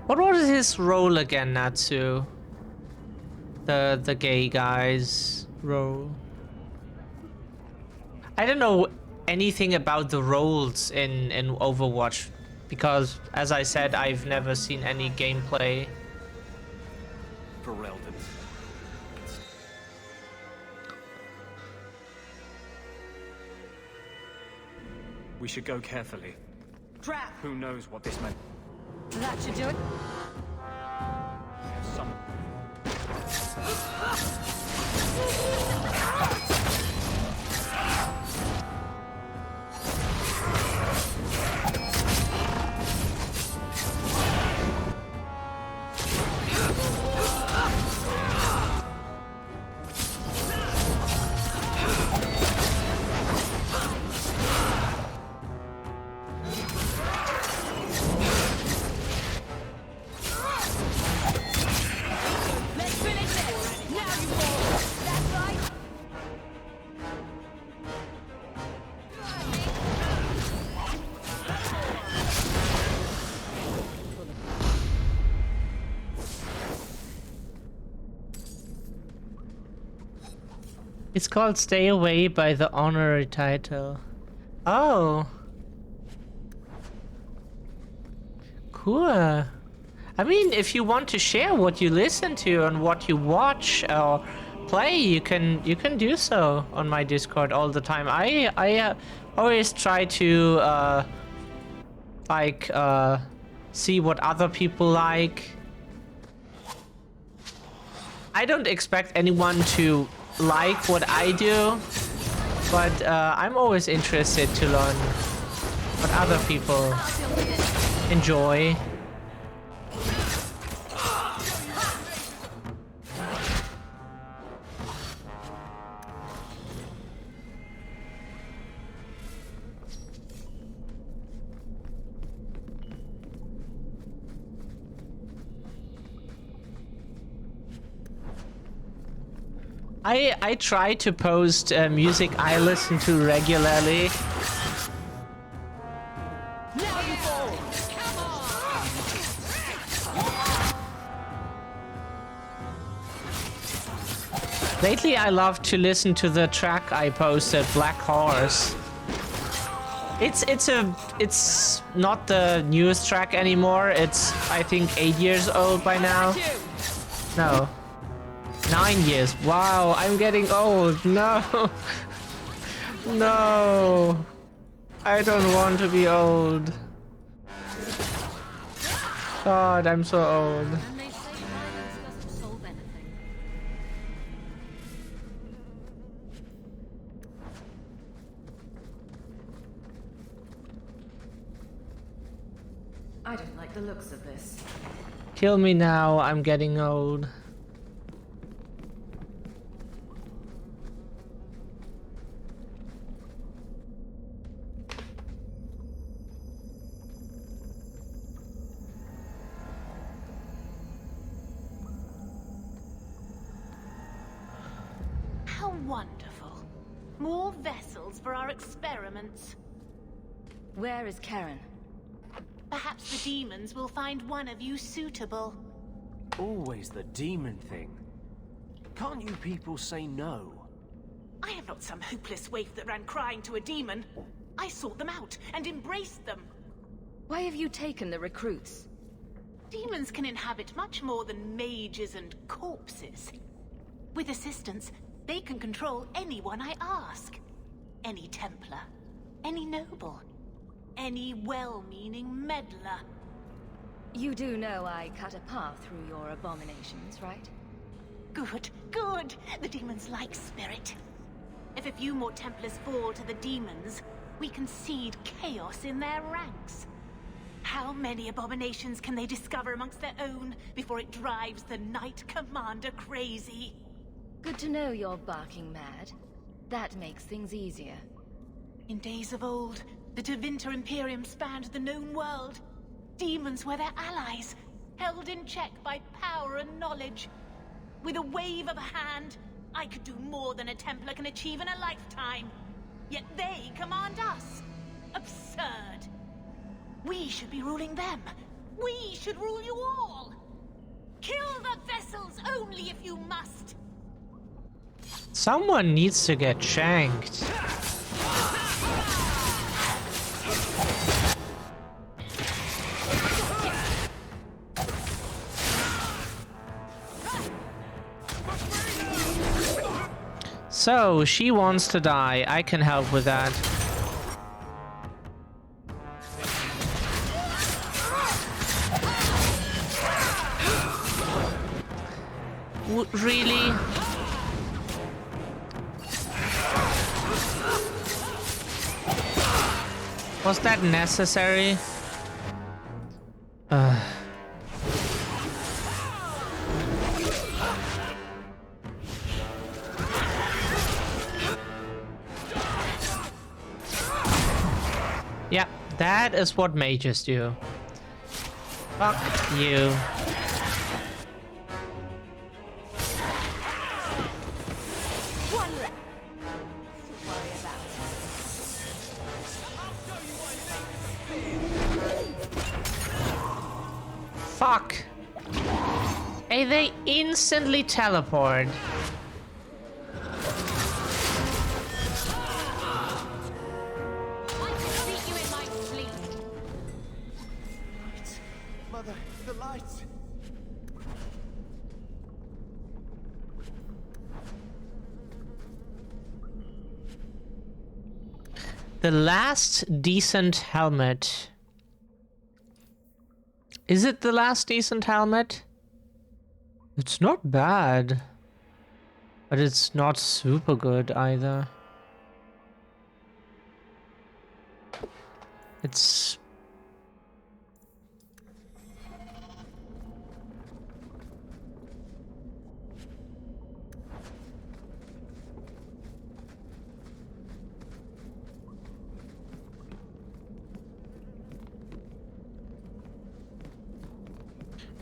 What was his role again, Natsu? The gay guy's role. I don't know anything about the roles in Overwatch because, as I said, I've never seen any gameplay. Ferelden. We should go carefully. Trap! Who knows what this meant? That should do it. Some... It's called Stay Away by the honorary title. Oh. Cool. I mean, if you want to share what you listen to and what you watch or play, you can do so on my Discord all the time. I always try to see what other people like. I don't expect anyone to like what I do, but I'm always interested to learn what other people enjoy. I try to post music I listen to regularly. Lately I love to listen to the track I posted, Black Horse. It's not the newest track anymore. It's I think 8 years old by now. No. 9 years. Wow, I'm getting old. No. No. I don't want to be old. God, I'm so old. I don't like the looks of this. Kill me now, I'm getting old. Wonderful. More vessels for our experiments. Where is Karen? Perhaps the demons will find one of you suitable. Always the demon thing. Can't you people say no? I am not some hopeless waif that ran crying to a demon. I sought them out and embraced them. Why have you taken the recruits? Demons can inhabit much more than mages and corpses. With assistance, they can control anyone I ask. Any Templar, any noble, any well-meaning meddler. You do know I cut a path through your abominations, right? Good, good. The demons like spirit. If a few more Templars fall to the demons, we can seed chaos in their ranks. How many abominations can they discover amongst their own before it drives the Knight Commander crazy? Good to know you're barking mad. That makes things easier. In days of old, the Tevinter Imperium spanned the known world. Demons were their allies, held in check by power and knowledge. With a wave of a hand, I could do more than a Templar can achieve in a lifetime. Yet they command us. Absurd. We should be ruling them. We should rule you all. Kill the vessels only if you must. Someone needs to get shanked. So, she wants to die. I can help with that. Really? Was that necessary? Yeah, that is what mages do. Fuck you. Fuck. Hey, they instantly teleport. Mother, the lights! The last decent helmet. Is it the last decent helmet? It's not bad. But it's not super good either. It's...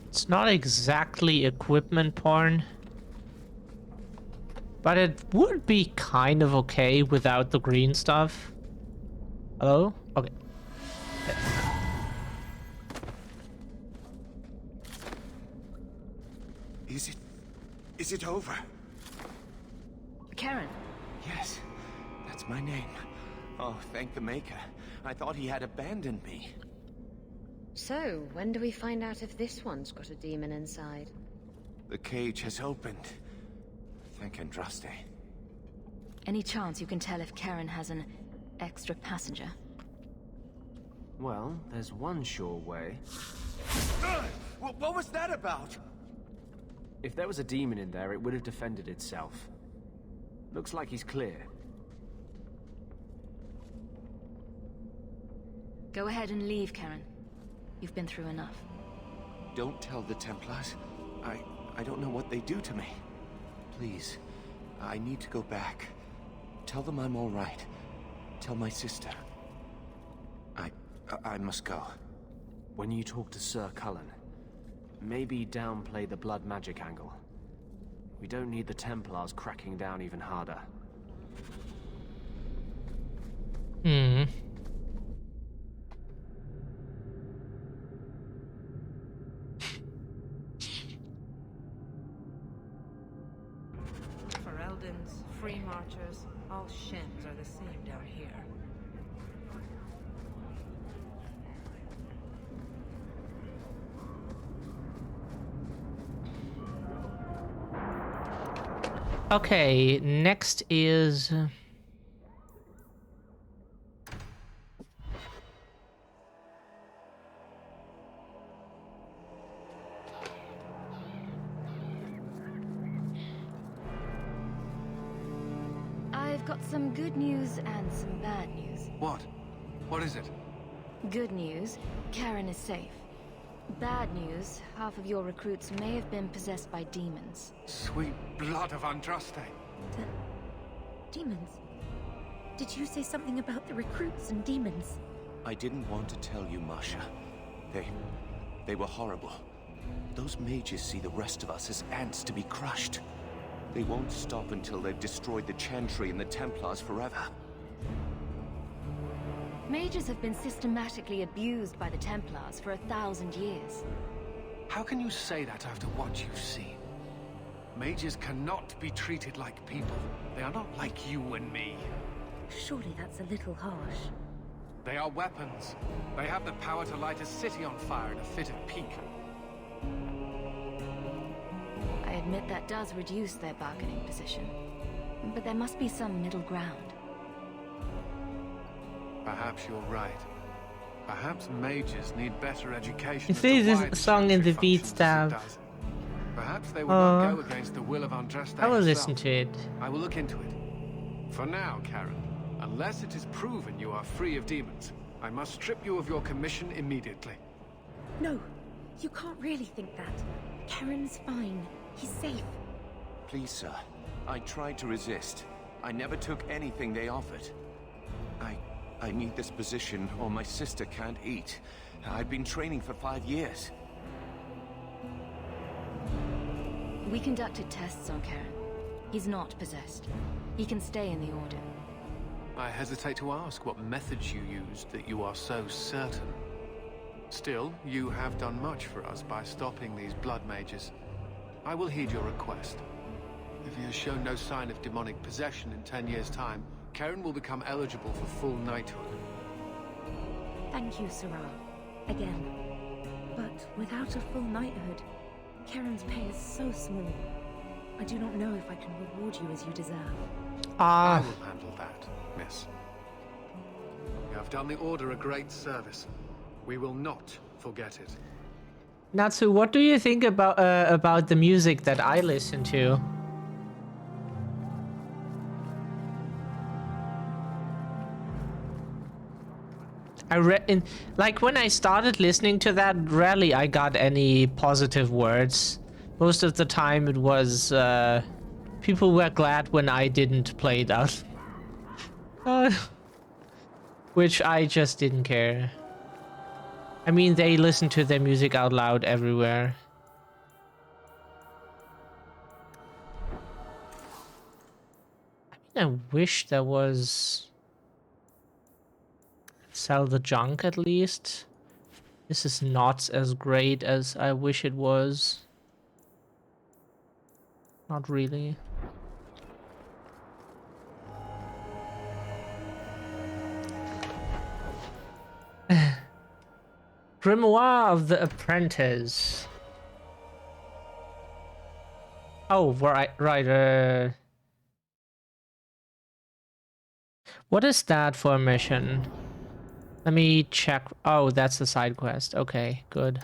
It's not exactly equipment porn, but it would be kind of okay without the green stuff. Hello? Okay. Is it over? Karen. Yes, that's my name. Oh, thank the Maker. I thought he had abandoned me. So, when do we find out if this one's got a demon inside? The cage has opened. Thank Andraste. Any chance you can tell if Karen has an extra passenger? Well, there's one sure way. What was that about? If there was a demon in there, it would have defended itself. Looks like he's clear. Go ahead and leave, Karen. You've been through enough. Don't tell the Templars. I don't know what they do to me. Please, I need to go back. Tell them I'm all right. Tell my sister. I must go. When you talk to Sir Cullen, maybe downplay the blood magic angle. We don't need the Templars cracking down even harder. Hmm. Fereldans, free marchers, all shins are the same down here. Okay, next is... I've got some good news and some bad news. What? What is it? Good news, Karen is safe. Bad news, half of your recruits may have been possessed by demons. Sweet blood of Andraste. Demons? Did you say something about the recruits and demons? I didn't want to tell you, Masha. They were horrible. Those mages see the rest of us as ants to be crushed. They won't stop until they've destroyed the Chantry and the Templars forever. Mages have been systematically abused by the Templars for 1,000 years. How can you say that after what you've seen? Mages cannot be treated like people. They are not like you and me. Surely that's a little harsh. They are weapons. They have the power to light a city on fire in a fit of pique. I admit that does reduce their bargaining position. But there must be some middle ground. Perhaps you're right. Perhaps mages need better education. If there's a song in the beat stab. Perhaps they will not go against the will of Andraste. I will listen to it. I will look into it. For now, Karen, unless it is proven you are free of demons, I must strip you of your commission immediately. No, you can't really think that. Karen's fine. He's safe. Please, sir. I tried to resist. I never took anything they offered. I need this position or my sister can't eat. I've been training for 5 years. We conducted tests on Karen. He's not possessed. He can stay in the Order. I hesitate to ask what methods you used that you are so certain. Still, you have done much for us by stopping these blood mages. I will heed your request. If he has shown no sign of demonic possession in 10 years' time, Karen will become eligible for full knighthood. Thank you, Sarah. Again. But without a full knighthood, Karen's pay is so small. I do not know if I can reward you as you deserve. I will handle that, miss. You have done the Order a great service. We will not forget it. Natsu, what do you think about the music that I listen to? Like when I started listening to that, rarely I got any positive words. Most of the time it was people were glad when I didn't play it out. Which I just didn't care. I mean, they listen to their music out loud everywhere. I mean, I wish there was... Sell the junk at least. This is not as great as I wish it was. Not really. Grimoire of the Apprentice. Oh, right. What is that for a mission? Let me check. Oh, that's the side quest. Okay, good.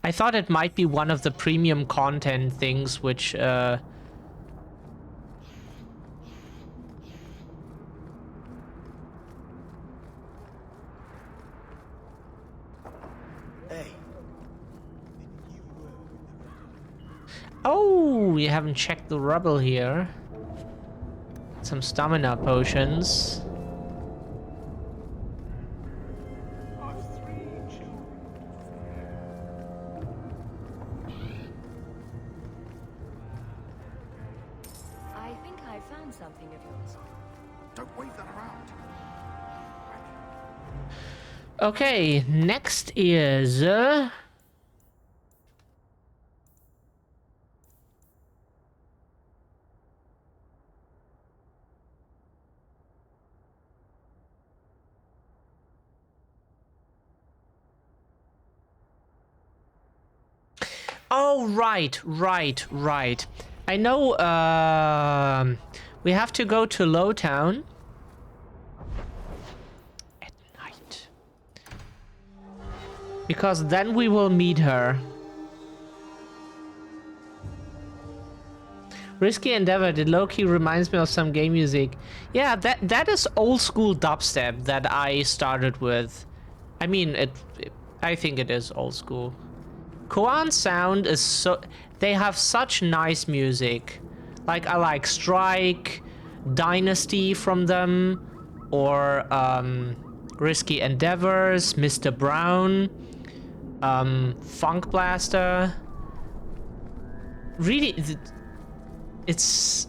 I thought it might be one of the premium content things, which, Hey. Oh, we haven't checked the rubble here. Some stamina potions. thinking of yours. Don't wave that around. Okay, next is... Oh, right. I know, we have to go to Lowtown at night. Because then we will meet her. Risky Endeavor, the low-key reminds me of some game music. Yeah, that is old school dubstep that I started with. I mean, I think it is old school. Koan sound is so... They have such nice music. Like, I like Strike, Dynasty from them, or Risky Endeavors, Mr. Brown, Funk Blaster. Really, it's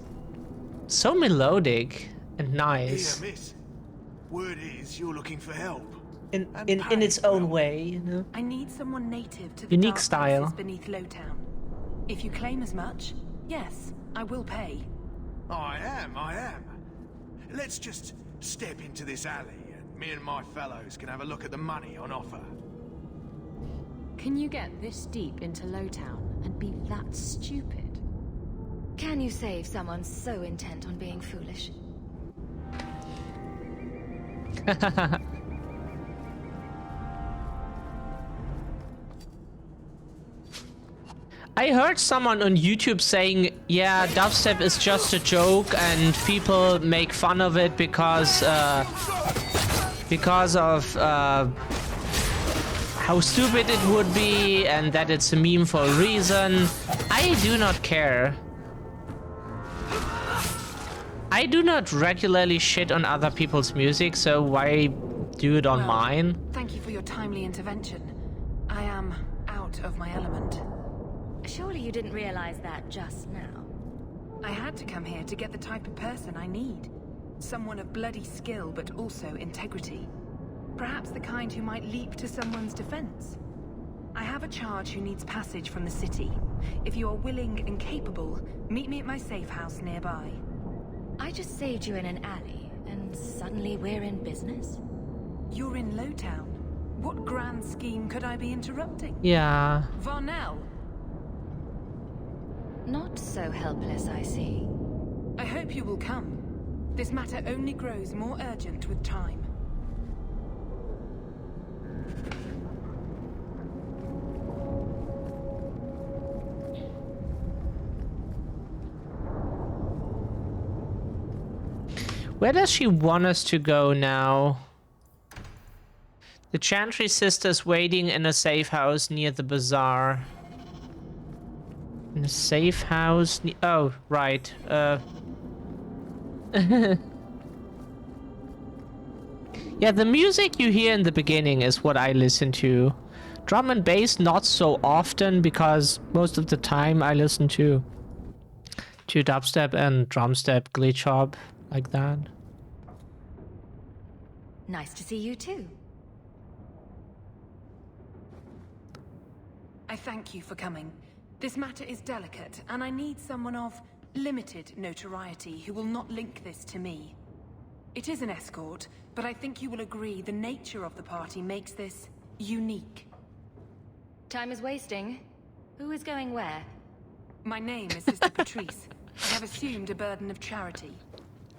so melodic and nice. Here, miss. Word is you're looking for help. In its own way, you know. I need someone native to the Unique dark style. places beneath Lowtown. If you claim as much, yes, I will pay. I am. Let's just step into this alley and me and my fellows can have a look at the money on offer. Can you get this deep into Lowtown and be that stupid? Can you save someone so intent on being foolish? I heard someone on YouTube saying, yeah, dubstep is just a joke and people make fun of it because of how stupid it would be and that it's a meme for a reason. I do not care. I do not regularly shit on other people's music, so why do it on mine? Thank you for your timely intervention. I am out of my element. Surely you didn't realize that just now. I had to come here to get the type of person I need. Someone of bloody skill, but also integrity. Perhaps the kind who might leap to someone's defense. I have a charge who needs passage from the city. If you are willing and capable, meet me at my safe house nearby. I just saved you in an alley, and suddenly we're in business? You're in Lowtown. What grand scheme could I be interrupting? Yeah. Varnell! Not so helpless, I see. I hope you will come. This matter only grows more urgent with time. Where does she want us to go now? The Chantry sisters waiting in a safe house near the bazaar. In a safe house? Oh, right. Yeah, the music you hear in the beginning is what I listen to. Drum and bass not so often because most of the time I listen to dubstep and drumstep, glitch hop, like that. Nice to see you too. I thank you for coming. This matter is delicate, and I need someone of limited notoriety who will not link this to me. It is an escort, but I think you will agree the nature of the party makes this unique. Time is wasting. Who is going where? My name is Sister Patrice. I have assumed a burden of charity.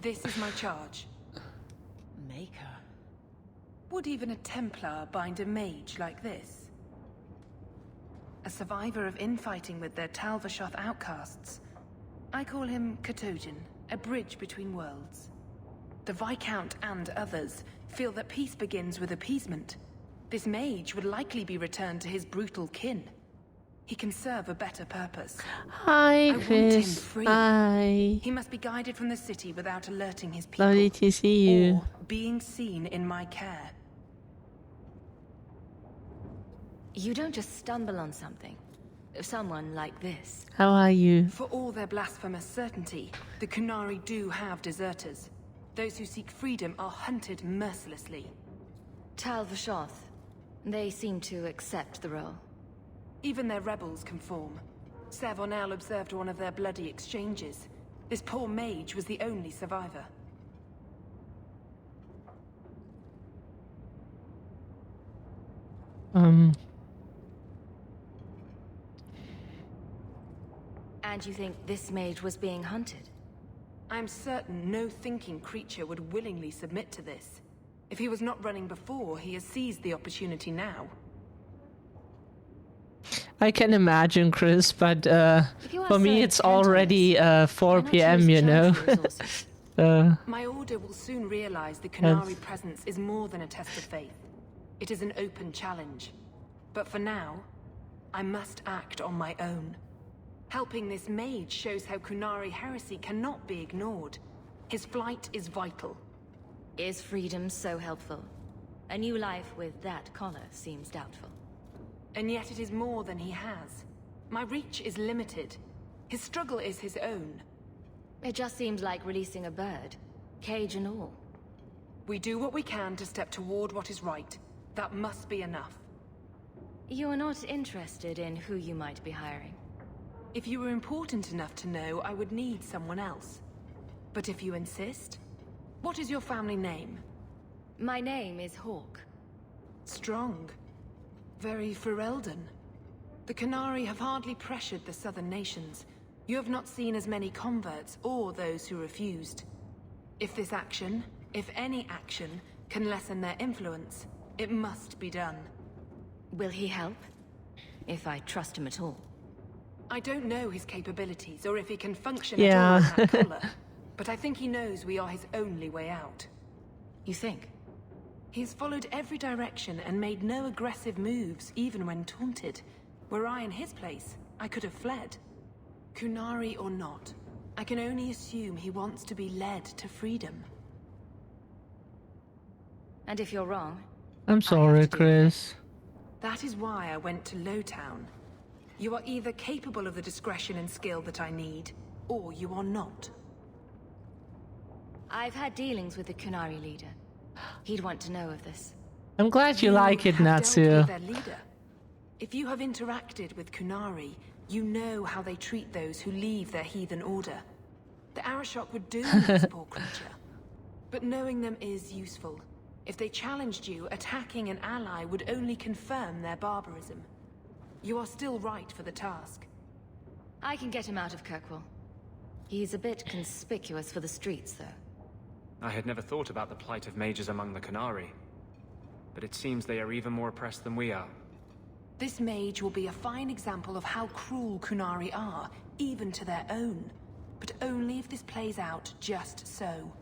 This is my charge. Maker. Would even a Templar bind a mage like this? A survivor of infighting with their Talvashoth outcasts. I call him Katojan, a bridge between worlds. The Viscount and others feel that peace begins with appeasement. This mage would likely be returned to his brutal kin. He can serve a better purpose. Hi, I want him Chris. free. Hi. He must be guided from the city without alerting his people. Lovely to see you. Or being seen in my care. You don't just stumble on something. Someone like this. How are you? For all their blasphemous certainty, the Kunari do have deserters. Those who seek freedom are hunted mercilessly. Tal Vashoth. They seem to accept the role. Even their rebels conform. Savonel observed one of their bloody exchanges. This poor mage was the only survivor. And you think this mage was being hunted? I'm certain no thinking creature would willingly submit to this. If he was not running before, he has seized the opportunity now. I can imagine, Chris, but for me it's already 4 p.m., you know. My order will soon realize the Kunari presence is more than a test of faith. It is an open challenge. But for now, I must act on my own. Helping this mage shows how Kunari heresy cannot be ignored. His flight is vital. Is freedom so helpful? A new life with that collar seems doubtful. And yet it is more than he has. My reach is limited. His struggle is his own. It just seems like releasing a bird, cage and all. We do what we can to step toward what is right. That must be enough. You are not interested in who you might be hiring? If you were important enough to know, I would need someone else. But if you insist, what is your family name? My name is Hawk. Strong. Very Ferelden. The Kunari have hardly pressured the southern nations. You have not seen as many converts or those who refused. If this action, if any action, can lessen their influence, it must be done. Will he help? If I trust him at all. I don't know his capabilities or if he can function at all in that collar, but I think he knows we are his only way out. You think? He's followed every direction and made no aggressive moves, even when taunted. Were I in his place, I could have fled. Kunari or not, I can only assume he wants to be led to freedom. And if you're wrong? I'm sorry, Chris. That is why I went to Lowtown. You are either capable of the discretion and skill that I need, or you are not. I've had dealings with the Kunari leader. He'd want to know of this. I'm glad you like it, have Natsu. dealt with their leader. If you have interacted with Kunari, you know how they treat those who leave their heathen order. The Arashok would do this poor creature. But knowing them is useful. If they challenged you, attacking an ally would only confirm their barbarism. You are still right for the task. I can get him out of Kirkwall. He's a bit conspicuous for the streets, though. I had never thought about the plight of mages among the Kunari. But it seems they are even more oppressed than we are. This mage will be a fine example of how cruel Kunari are, even to their own. But only if this plays out just so.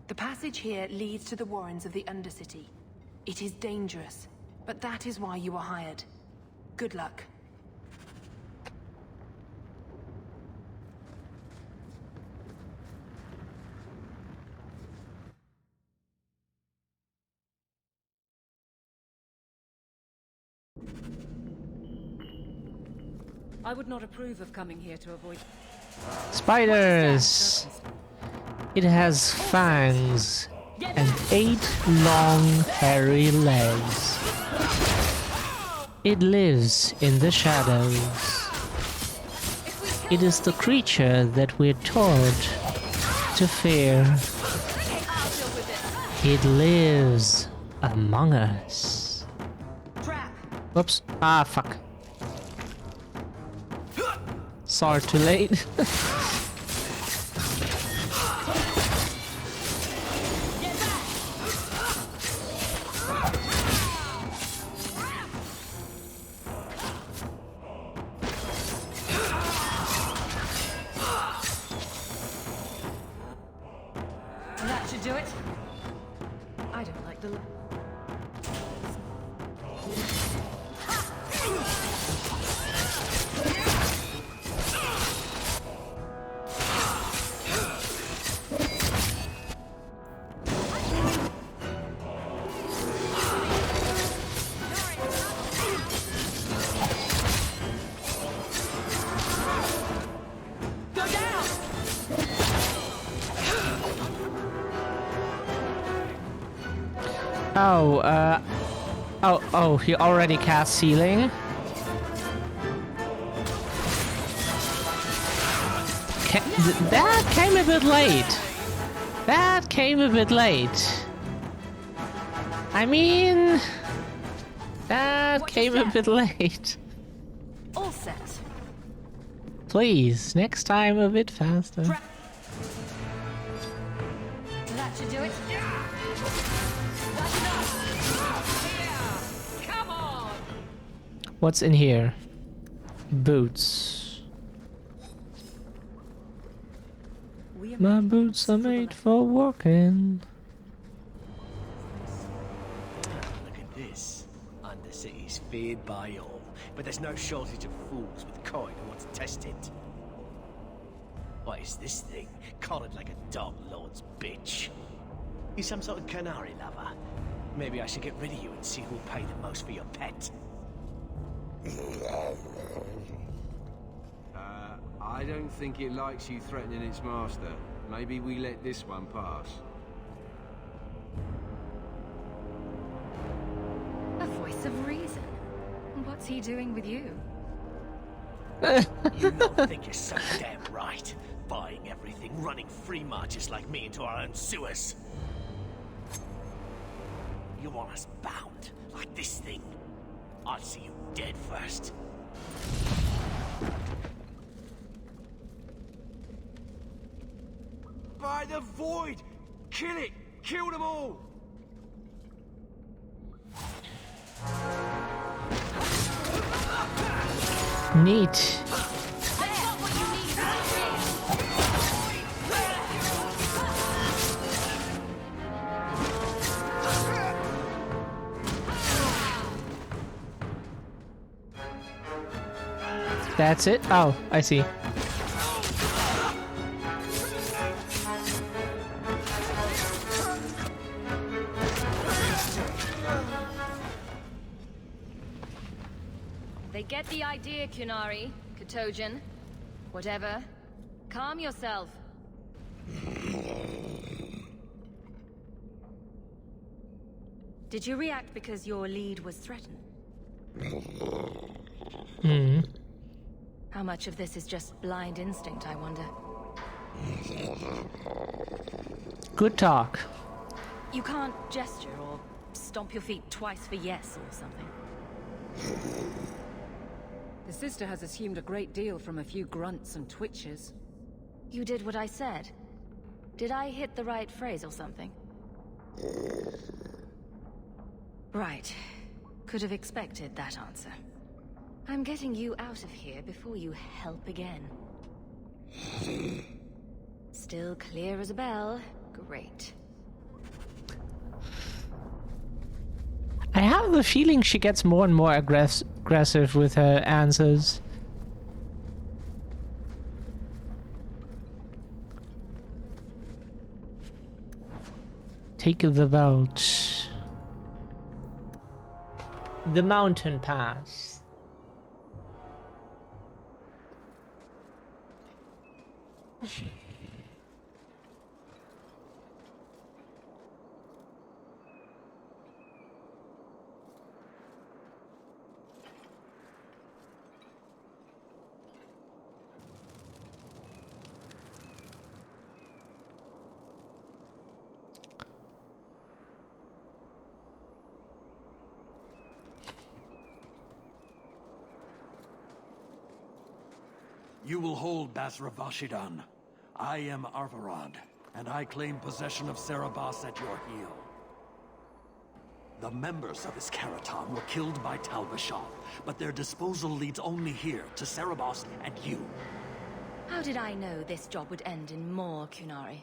The passage here leads to the warrens of the Undercity. It is dangerous, but that is why you are hired. Good luck. I would not approve of coming here to avoid... Spiders! It has fangs and 8 long, hairy legs. It lives in the shadows. It is the creature that we're taught to fear. It lives among us. Whoops. Ah, fuck. Sorry, too late. That should do it. I don't like the... Oh, he already cast Sealing. That came a bit late. That came a bit late. I mean... That came a bit late. All set. Please, next time a bit faster. That should do it. Come on! What's in here? Boots. My boots are made for walking. Look at this. Undercity's feared by all, but there's no shortage of fools with coin who want to test it. What is this thing? Collared like a dog lord's bitch. You some sort of canary lover? Maybe I should get rid of you and see who'll pay the most for your pet. I don't think it likes you threatening its master. Maybe we let this one pass. A voice of reason. What's he doing with you? You don't think you're so damn right. Buying everything, running free marches like me into our own sewers. You want us bound, like this thing? I'll see you dead first. By the void! Kill it! Kill them all! Neat. That's it? Oh, I see. They get the idea, Kunari, Katojan. Whatever. Calm yourself. Did you react because your lead was threatened? Hmm. How much of this is just blind instinct, I wonder? Good talk. You can't gesture or stomp your feet twice for yes or something. The sister has assumed a great deal from a few grunts and twitches. You did what I said. Did I hit the right phrase or something? Right. Could have expected that answer. I'm getting you out of here before you help again. Still clear as a bell. Great. I have the feeling she gets more and more aggressive with her answers. Take the belt. The mountain pass. You will hold Basravashidan. I am Arvarad, and I claim possession of Cerebos at your heel. The members of his Karatam were killed by Talbashov, but their disposal leads only here, to Cerebos and you. How did I know this job would end in more, Kunari?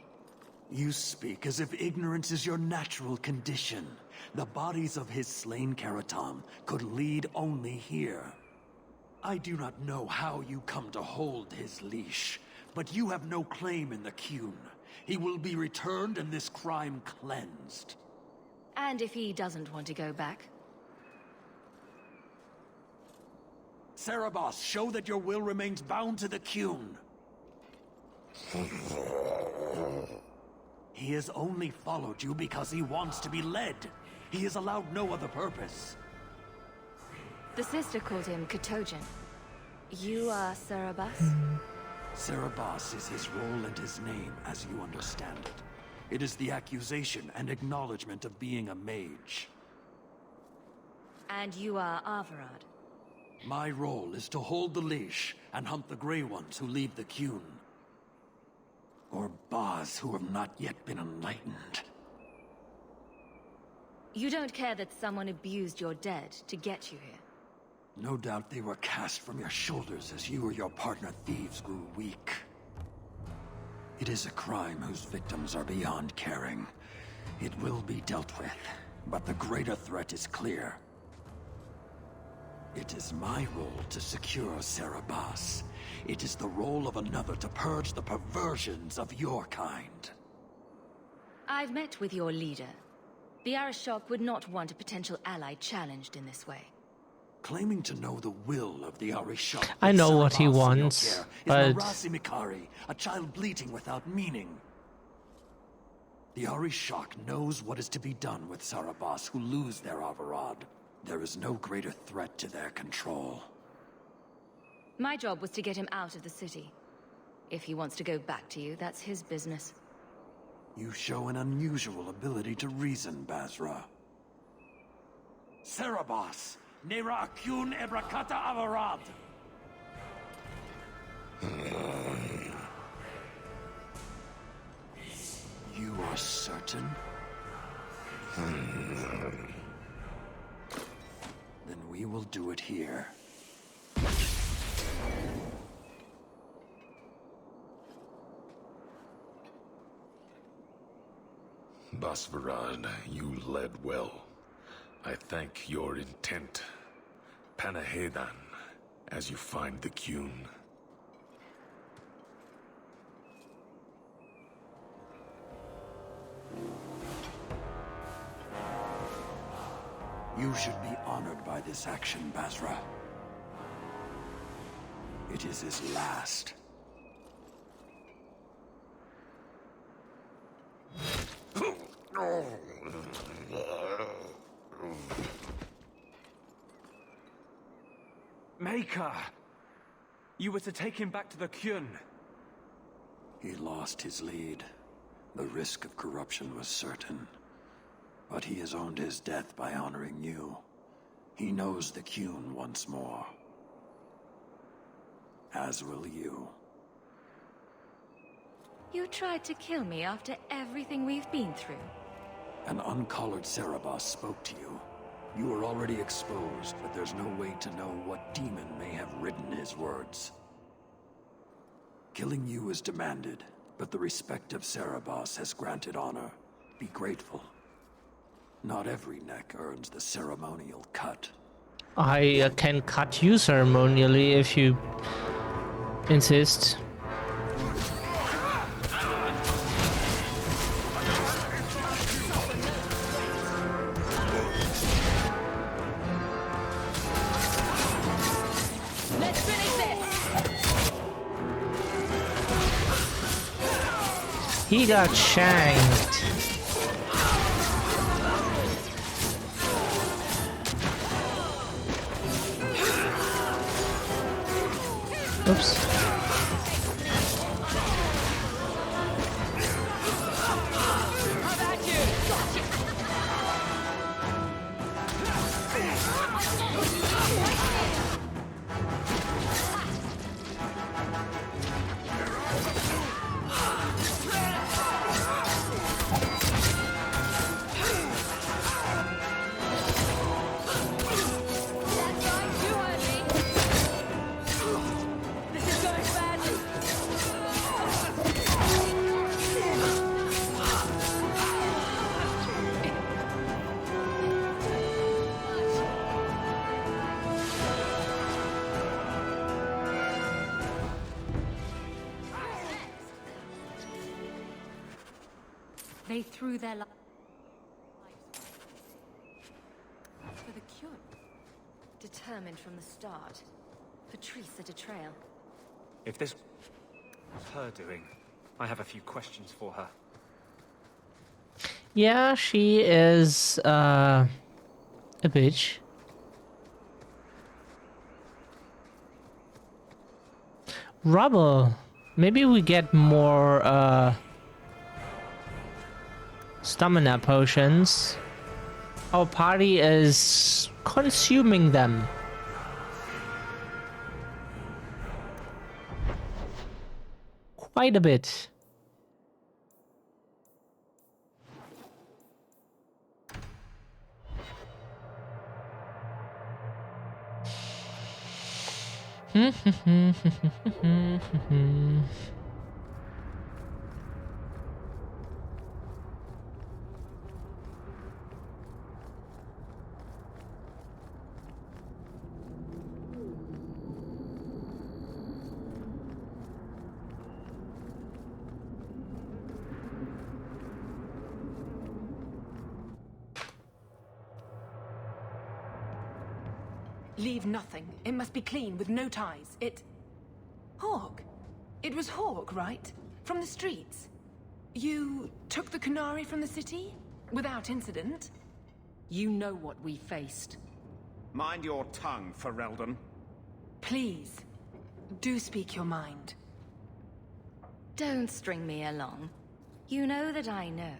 You speak as if ignorance is your natural condition. The bodies of his slain Karatam could lead only here. I do not know how you come to hold his leash, but you have no claim in the Qun. He will be returned and this crime cleansed. And if he doesn't want to go back? Cerebos, show that your will remains bound to the Qun. He has only followed you because he wants to be led. He is allowed no other purpose. The sister called him Katojan. You are Cerebus? Cerebus is his role and his name, as you understand it. It is the accusation and acknowledgement of being a mage. And you are Averard? My role is to hold the leash and hunt the Grey Ones who leave the Qun. Or Baz who have not yet been enlightened. You don't care that someone abused your dead to get you here? No doubt they were cast from your shoulders as you or your partner thieves grew weak. It is a crime whose victims are beyond caring. It will be dealt with, but the greater threat is clear. It is my role to secure Cerebus. It is the role of another to purge the perversions of your kind. I've met with your leader. The Arishok would not want a potential ally challenged in this way. Claiming to know the will of the Arishok. I know what he wants, but... Marasi Mikari, a child bleating without meaning. The Arishok knows what is to be done with Cerebus who lose their Averad. There is no greater threat to their control. My job was to get him out of the city. If he wants to go back to you, that's his business. You show an unusual ability to reason, Basra. Cerebus! Nera Akun Ebrakata Avarad! You are certain? Then we will do it here. Basvarad, you led well. I thank your intent. Panahedan, as you find the Qun. You should be honored by this action, Basra. It is his last. Maker! You were to take him back to the Qun. He lost his lead. The risk of corruption was certain. But he has owned his death by honoring you. He knows the Qun once more. As will you. You tried to kill me after everything we've been through. An uncollared Cerebus spoke to you. You were already exposed, but there's no way to know what demon may have written his words. Killing you is demanded, but the respect of Cerebus has granted honor. Be grateful. Not every neck earns the ceremonial cut. I can cut you ceremonially if you insist. Let's finish this! He got shanked. Oops. They threw their lives for the Qun. Determined from the start. Patrice, a betrayal. If this was her doing, I have a few questions for her. Yeah, she is a bitch. Rubble. Maybe we get more stamina potions. Our party is consuming them. Quite a bit. Leave nothing. It must be clean, with no ties. Hawk. It was Hawk, right? From the streets. You took the Kunari from the city? Without incident? You know what we faced. Mind your tongue, Ferelden. Please, do speak your mind. Don't string me along. You know that I know.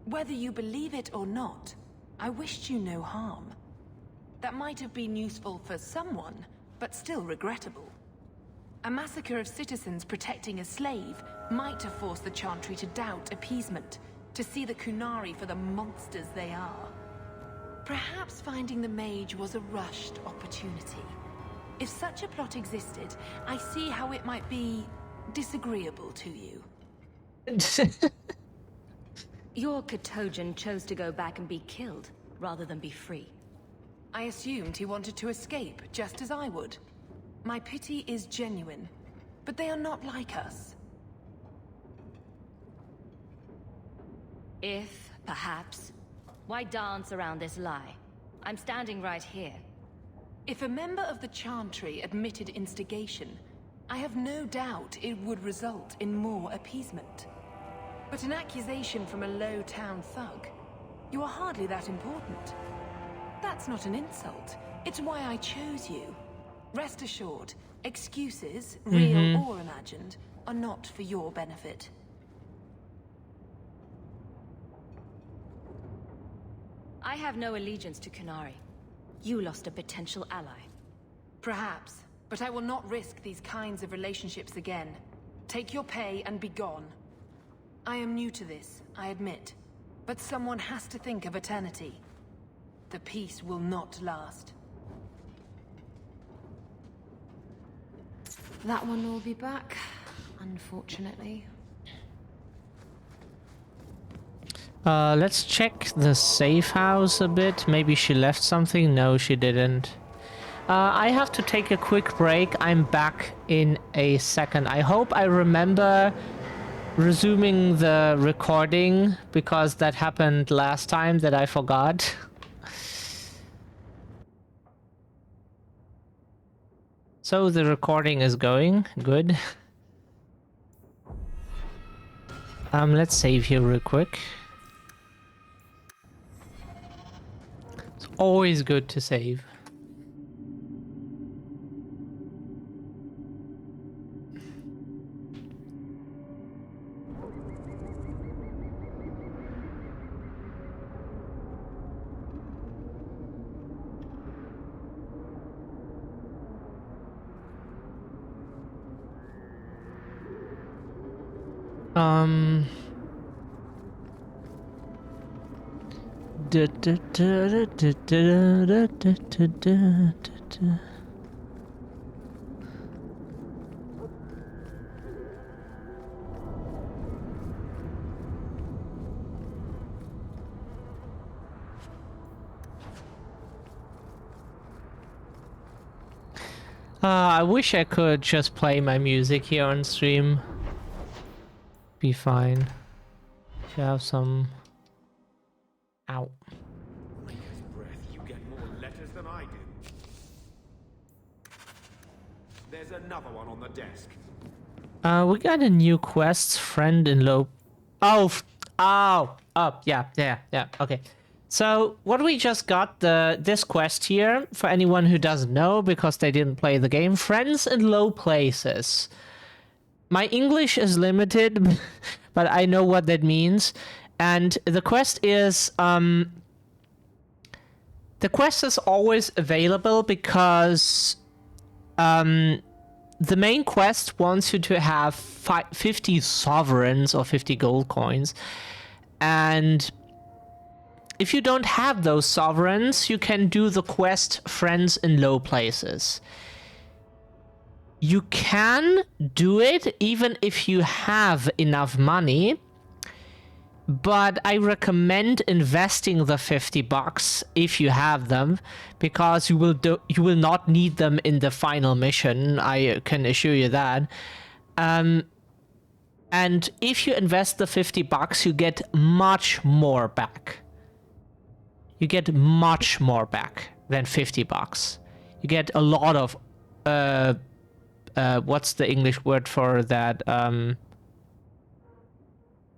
Whether you believe it or not, I wished you no harm. That might have been useful for someone, but still regrettable. A massacre of citizens protecting a slave might have forced the Chantry to doubt appeasement, to see the Kunari for the monsters they are. Perhaps finding the mage was a rushed opportunity. If such a plot existed, I see how it might be disagreeable to you. Your Katojan chose to go back and be killed, rather than be free. I assumed he wanted to escape, just as I would. My pity is genuine, but they are not like us. If, perhaps, why dance around this lie? I'm standing right here. If a member of the Chantry admitted instigation, I have no doubt it would result in more appeasement. But an accusation from a low-town thug? You are hardly that important. That's not an insult. It's why I chose you. Rest assured, excuses, real or imagined, are not for your benefit. I have no allegiance to Kunari. You lost a potential ally. Perhaps, but I will not risk these kinds of relationships again. Take your pay and be gone. I am new to this, I admit, but someone has to think of eternity. The peace will not last. That one will be back, unfortunately. Let's check the safe house a bit. Maybe she left something. No, she didn't. I have to take a quick break. I'm back in a second. I hope I remember resuming the recording, because that happened last time that I forgot. So the recording is going. Good. Let's save here real quick. It's always good to save. I wish I could just play my music here on stream. Be fine. To have some. Ow. Breath, you get more letters than I do. There's another one on the desk. We got a new quest, friend in low. Oh, Oh, yeah. Okay. So what we just got, this quest here, for anyone who doesn't know because they didn't play the game, Friends in Low Places. My English is limited, but I know what that means. And the quest is always available because the main quest wants you to have 50 sovereigns or 50 gold coins. And if you don't have those sovereigns, you can do the quest Friends in Low Places. You can do it even if you have enough money, but I recommend investing the $50 if you have them, because you will not need them in the final mission. I can assure you that. And if you invest the $50, you get much more back. You get much more back than $50. You get a lot of what's the English word for that?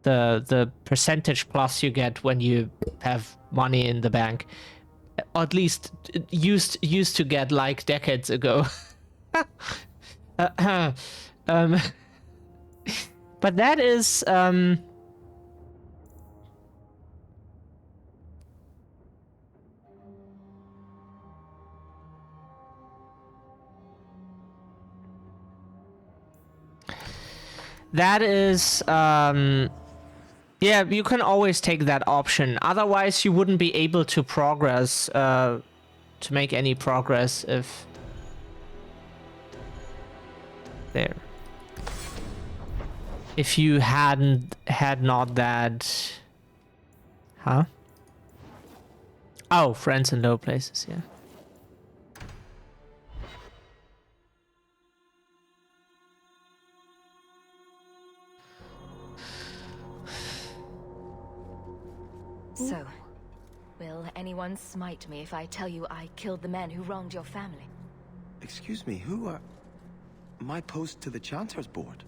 The percentage plus you get when you have money in the bank, or at least used to get like decades ago. But that is yeah, you can always take that option. Otherwise, you wouldn't be able to progress, to make any progress if... There. If you had not that... Huh? Oh, Friends in Low Places, yeah. So, will anyone smite me if I tell you I killed the men who wronged your family? Excuse me, who are... My post to the Chanter's board?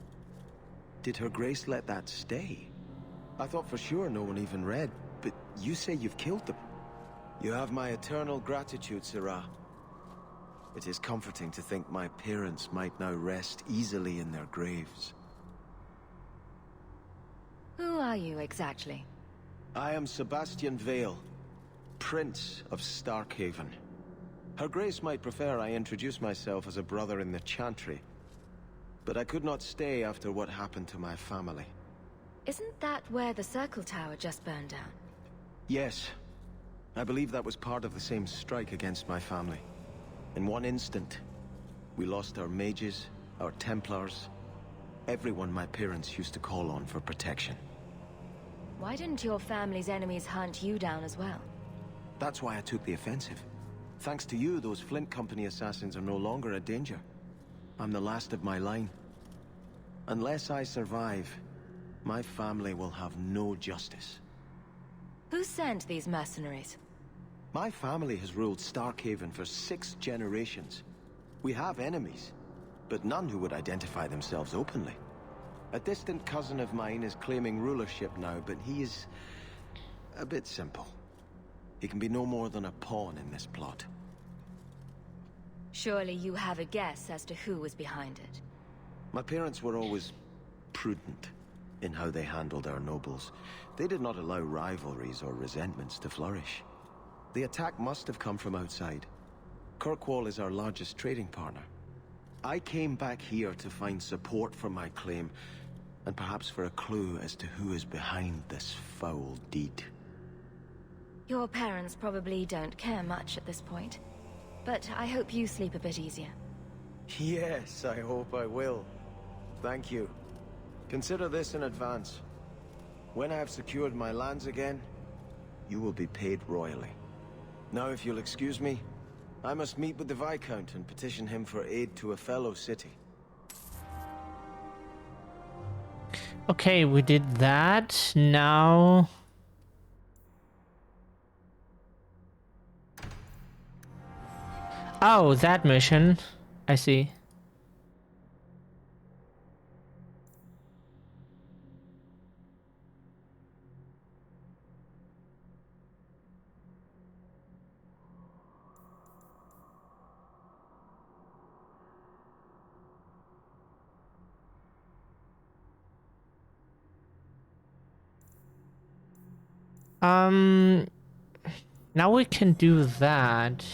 Did Her Grace let that stay? I thought for sure no one even read, but you say you've killed them. You have my eternal gratitude, Sirrah. It is comforting to think my parents might now rest easily in their graves. Who are you exactly? I am Sebastian Vale, Prince of Starkhaven. Her Grace might prefer I introduce myself as a brother in the Chantry, but I could not stay after what happened to my family. Isn't that where the Circle Tower just burned down? Yes. I believe that was part of the same strike against my family. In one instant, we lost our mages, our Templars, everyone my parents used to call on for protection. Why didn't your family's enemies hunt you down as well? That's why I took the offensive. Thanks to you, those Flint Company assassins are no longer a danger. I'm the last of my line. Unless I survive, my family will have no justice. Who sent these mercenaries? My family has ruled Starkhaven for 6 generations. We have enemies, but none who would identify themselves openly. A distant cousin of mine is claiming rulership now, but he is a bit simple. He can be no more than a pawn in this plot. Surely you have a guess as to who was behind it. My parents were always prudent in how they handled our nobles. They did not allow rivalries or resentments to flourish. The attack must have come from outside. Kirkwall is our largest trading partner. I came back here to find support for my claim, and perhaps for a clue as to who is behind this foul deed. Your parents probably don't care much at this point, but I hope you sleep a bit easier. Yes, I hope I will. Thank you. Consider this in advance. When I have secured my lands again, you will be paid royally. Now, if you'll excuse me, I must meet with the Viscount and petition him for aid to a fellow city. Okay, we did that. Now... Oh, that mission. I see. Now we can do that.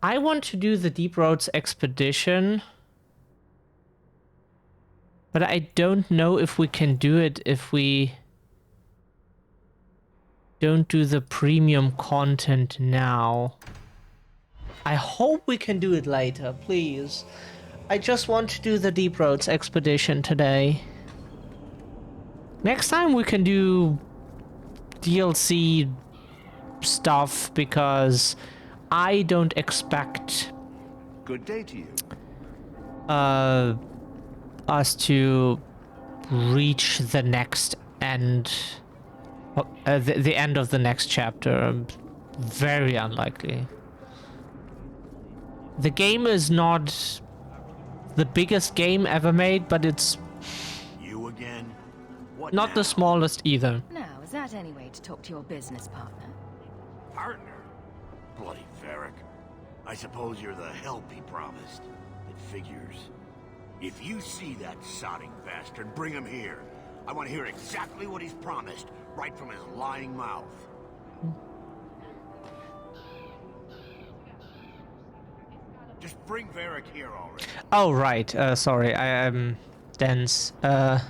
I want to do the Deep Roads expedition. But I don't know if we can do it if we don't do the premium content now. I hope we can do it later, please. I just want to do the Deep Roads expedition today. Next time we can do DLC stuff because I don't expect Good day to you. us to reach the next end, the end of the next chapter. Very unlikely. The game is not the biggest game ever made, but it's You again? What not now? the smallest either. Now, is that any way to talk to your business partner? Partner? Bloody Varric. I suppose you're the help he promised. It figures. If you see that sodding bastard, bring him here. I want to hear exactly what he's promised, right from his lying mouth. Just bring Varric here already. Oh right, sorry, I am dense. I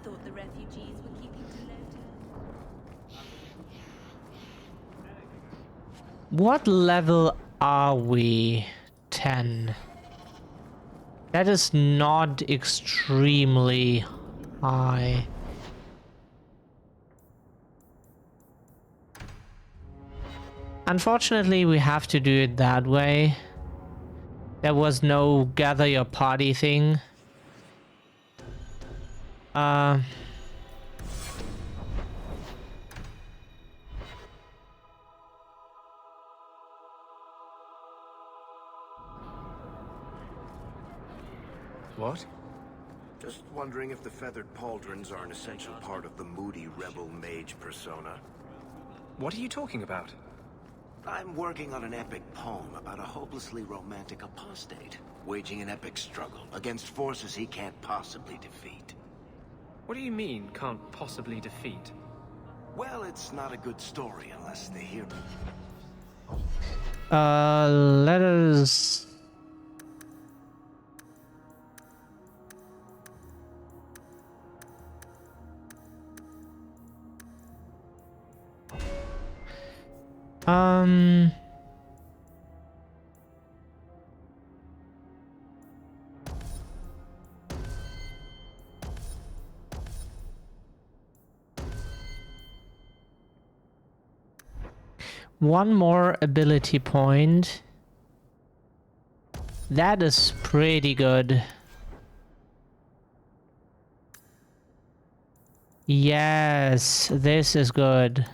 thought the refugees were keeping to Lota. What level are we? 10. That is not extremely high. Unfortunately, we have to do it that way. There was no gather your party thing. What? Just wondering if the feathered pauldrons are an essential part of the moody rebel mage persona. What are you talking about? I'm working on an epic poem about a hopelessly romantic apostate, waging an epic struggle against forces he can't possibly defeat. What do you mean, can't possibly defeat? Well, it's not a good story unless they hear me. Let us... One more ability point. That is pretty good. Yes, this is good.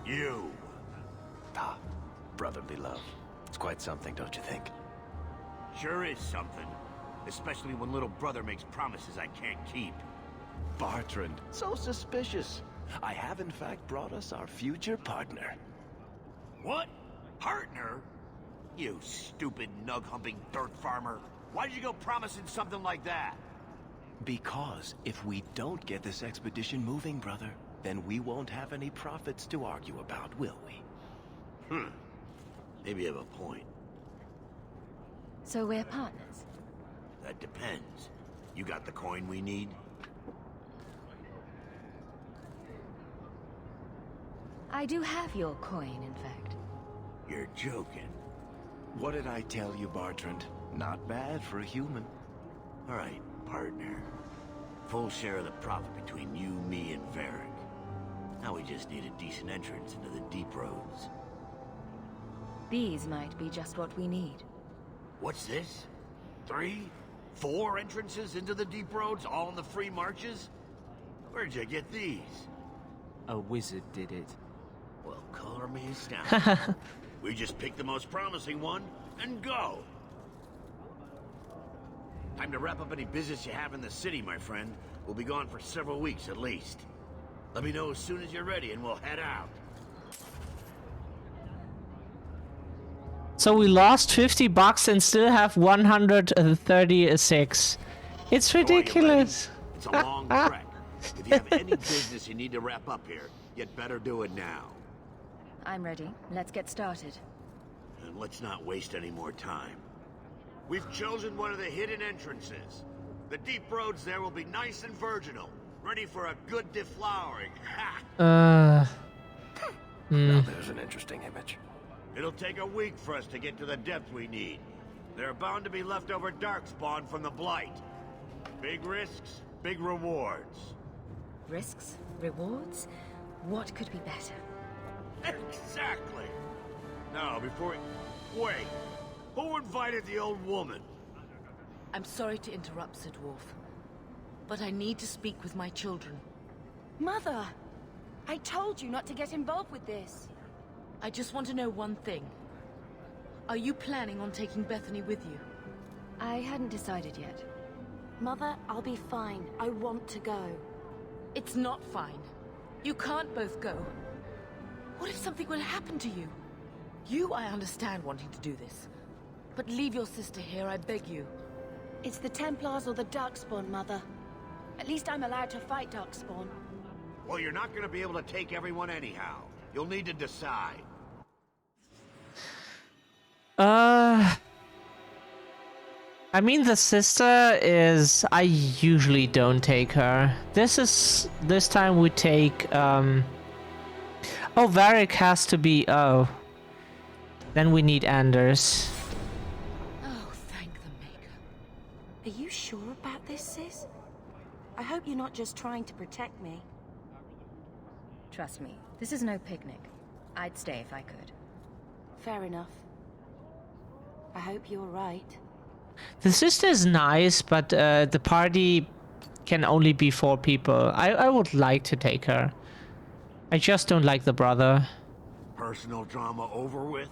You! Ah, brotherly love. It's quite something, don't you think? Sure is something. Especially when little brother makes promises I can't keep. Bartrand, so suspicious. I have in fact brought us our future partner. What? Partner? You stupid nug-humping dirt farmer. Why did you go promising something like that? Because if we don't get this expedition moving, brother, then we won't have any profits to argue about, will we? Maybe you have a point. So we're partners? That depends. You got the coin we need? I do have your coin, in fact. You're joking. What did I tell you, Bartrand? Not bad for a human. All right, partner. Full share of the profit between you, me, and Varric. Now we just need a decent entrance into the deep roads. These might be just what we need. What's this? 3? 4 entrances into the deep roads, all in the free marches? Where'd you get these? A wizard did it. Well, color me astounded. We just pick the most promising one and go. Time to wrap up any business you have in the city, my friend. We'll be gone for several weeks at least. Let me know as soon as you're ready and we'll head out. So we lost $50 and still have 136. It's ridiculous. It's a long trek. If you have any business you need to wrap up here, you'd better do it now. I'm ready. Let's get started. And let's not waste any more time. We've chosen one of the hidden entrances. The deep roads there will be nice and virginal, ready for a good deflowering. Now there's an interesting image. It'll take a week for us to get to the depth we need. There are bound to be leftover darkspawn from the Blight. Big risks, big rewards. Risks? Rewards? What could be better? Exactly! Now, before we... Wait! Who invited the old woman? I'm sorry to interrupt, Sir Dwarf, but I need to speak with my children. Mother! I told you not to get involved with this. I just want to know one thing. Are you planning on taking Bethany with you? I hadn't decided yet. Mother, I'll be fine. I want to go. It's not fine. You can't both go. What if something will happen to you? You, I understand wanting to do this. But leave your sister here, I beg you. It's the Templars or the Darkspawn, Mother. At least I'm allowed to fight Darkspawn. Well, you're not gonna be able to take everyone anyhow. You'll need to decide. I mean, the sister is... I usually don't take her. This time we take, Oh, Varric has to be... Oh. Then we need Anders. Oh, thank the Maker. Are you sure about this, sis? I hope you're not just trying to protect me. Trust me, this is no picnic. I'd stay if I could. Fair enough. I hope you're right. The sister is nice, but the party can only be 4 people. I would like to take her. I just don't like the brother. Personal drama over with?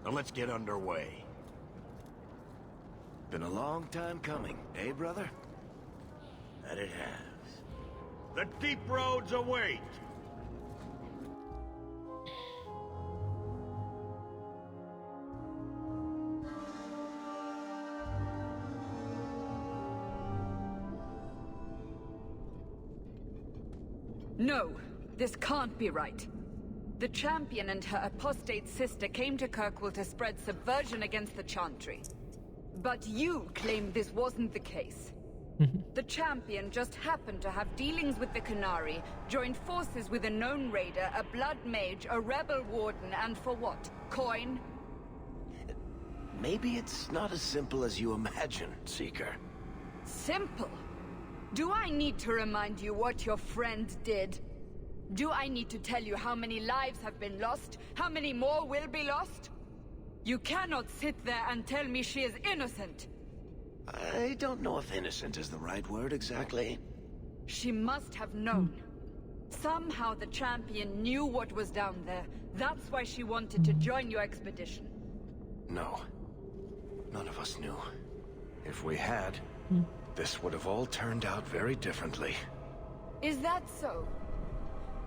Now let's get underway. Been a long time coming, eh, brother? That it has. The deep roads await! No, this can't be right. The Champion and her apostate sister came to Kirkwall to spread subversion against the Chantry. But you claim this wasn't the case. The Champion just happened to have dealings with the Canary, joined forces with a known raider, a blood mage, a rebel warden, and for what? Coin? Maybe it's not as simple as you imagine, Seeker. Simple? Do I need to remind you what your friend did? Do I need to tell you how many lives have been lost? How many more will be lost? You cannot sit there and tell me she is innocent. I don't know if innocent is the right word exactly. She must have known. Somehow the Champion knew what was down there. That's why she wanted to join your expedition. No. None of us knew. If we had, this would have all turned out very differently. Is that so?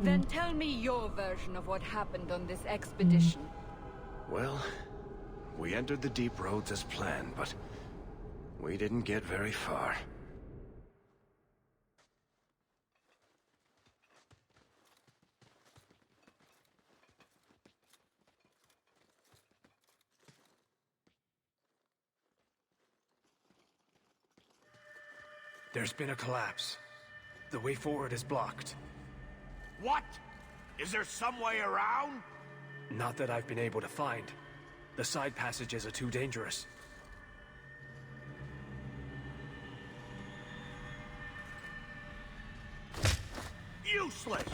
Then tell me your version of what happened on this expedition. Well, we entered the deep roads as planned, but we didn't get very far. There's been a collapse. The way forward is blocked. What? Is there some way around? Not that I've been able to find. The side passages are too dangerous. Useless!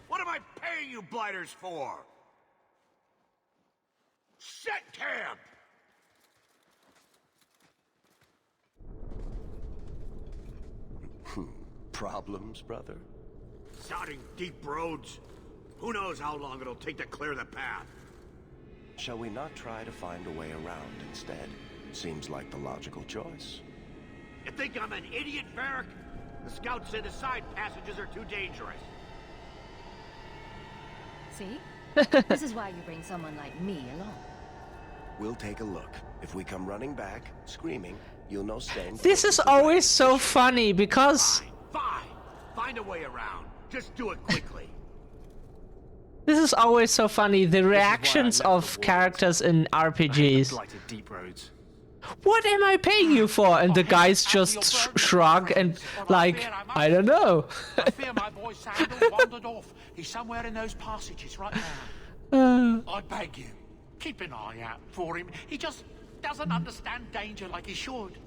What am I paying you blighters for? Set camp! Problems, brother? Sounding deep roads. Who knows how long it'll take to clear the path? Shall we not try to find a way around instead? Seems like the logical choice. You think I'm an idiot, Varric? The scouts say the side passages are too dangerous. See? This is why you bring someone like me along. We'll take a look. If we come running back, screaming, you'll know staying. This is always so funny because Fine. Find a way around. Just do it quickly. this is always so funny. The reactions of characters in RPGs. Blighted deep roads. What am I paying you for? And the guys just shrug and like, I don't know. I fear my boy Sandal wandered off. He's somewhere in those passages right now. I beg you, keep an eye out for him. He just doesn't understand danger like he should.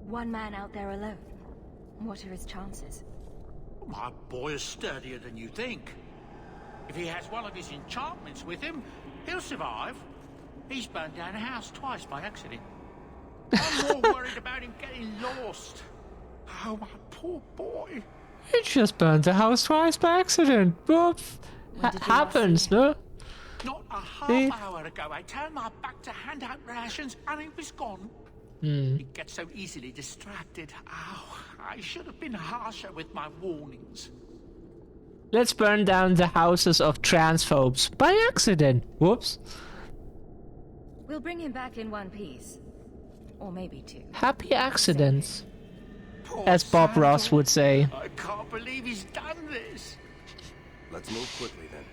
One man out there alone. What are his chances? My boy is sturdier than you think. If he has one of his enchantments with him, he'll survive. He's burned down a house twice by accident. I'm more worried about him getting lost. Oh, my poor boy. He just burned the house twice by accident. Whoops. Happens, no? Not a half hour ago, I turned my back to hand out rations and he was gone. He gets so easily distracted. Oh, I should have been harsher with my warnings. Let's burn down the houses of transphobes by accident. Whoops. We'll bring him back in one piece. Or maybe two. Happy accidents. As Bob Ross would say. I can't believe he's done this. Let's move quickly then.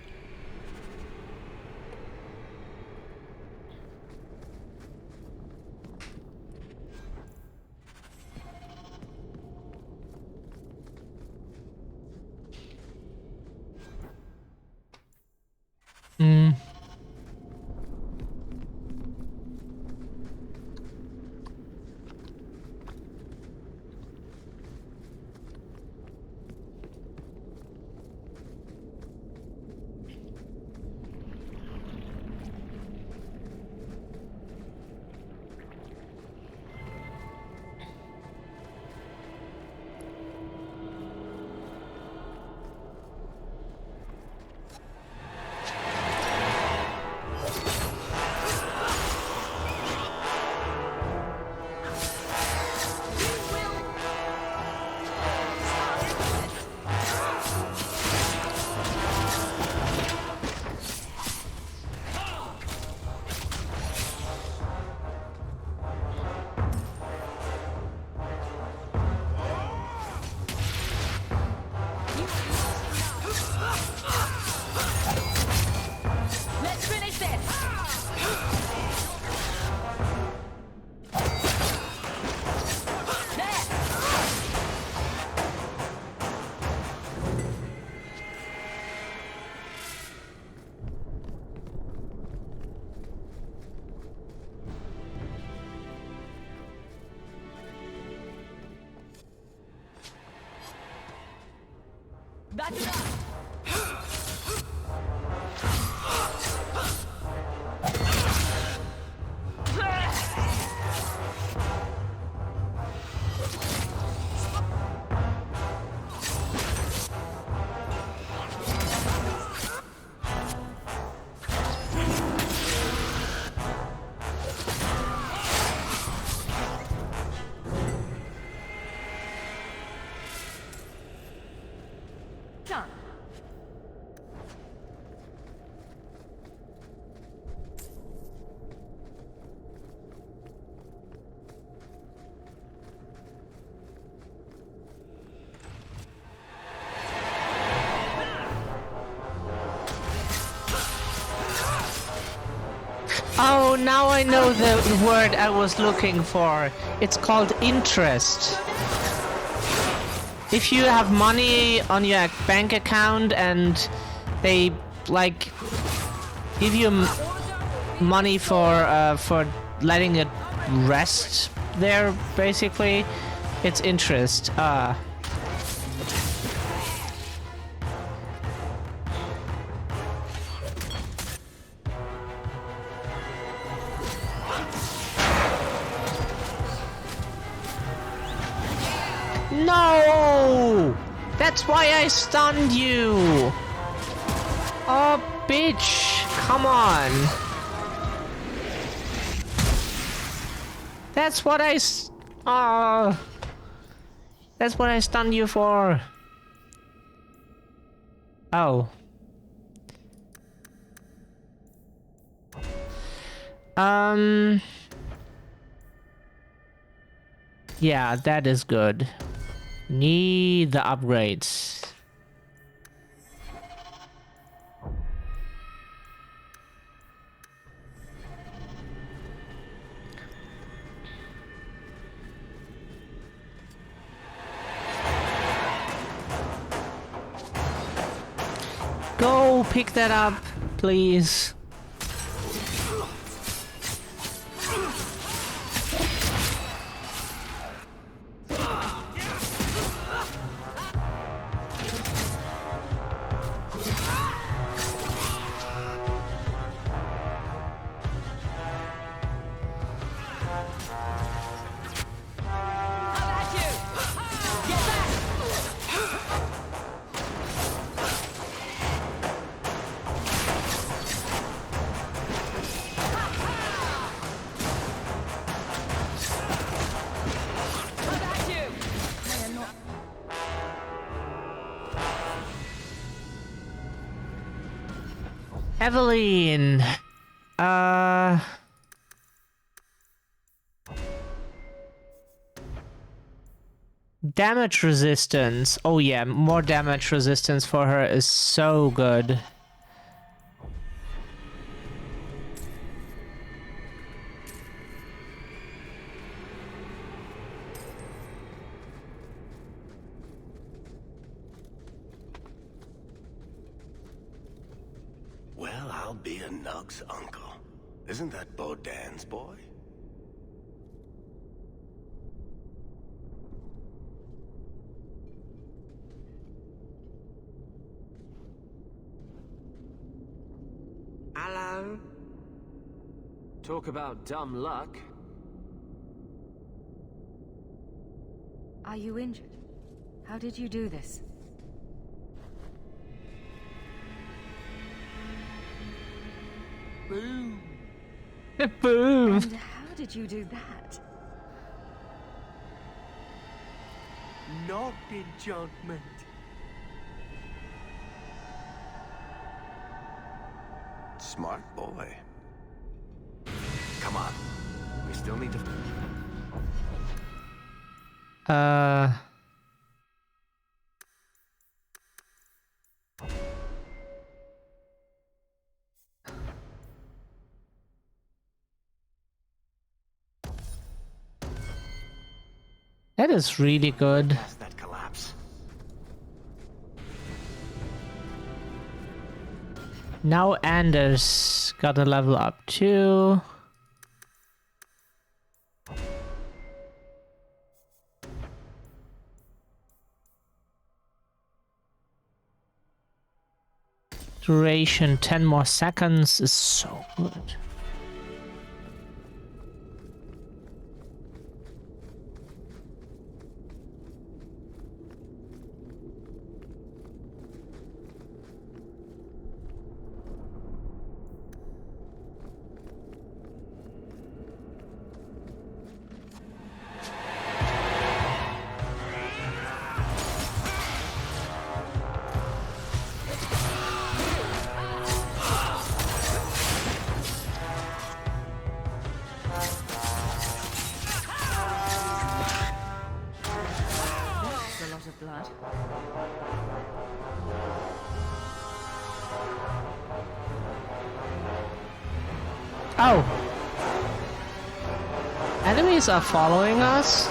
That's enough! Done. Oh, now I know the word I was looking for. It's called interest. If you have money on your bank account and they like give you money for letting it rest there, basically, it's interest. No! That's why I stunned you! Oh, bitch! Come on! That's what oh. That's what I stunned you for. Oh. Yeah, that is good. Need the upgrades. Go pick that up, please. Evelyn. Damage resistance. Oh yeah, more damage resistance for her is so good. Well, I'll be a Nug's uncle. Isn't that Bodan's boy? Hello? Talk about dumb luck. Are you injured? How did you do this? Boom. Boom. And how did you do that? Not enchantment. Smart boy. Come on. We still need to... That is really good. Past that collapse. Now Anders got a level up too. Duration 10 more seconds is so good. Blood. Oh! Enemies are following us?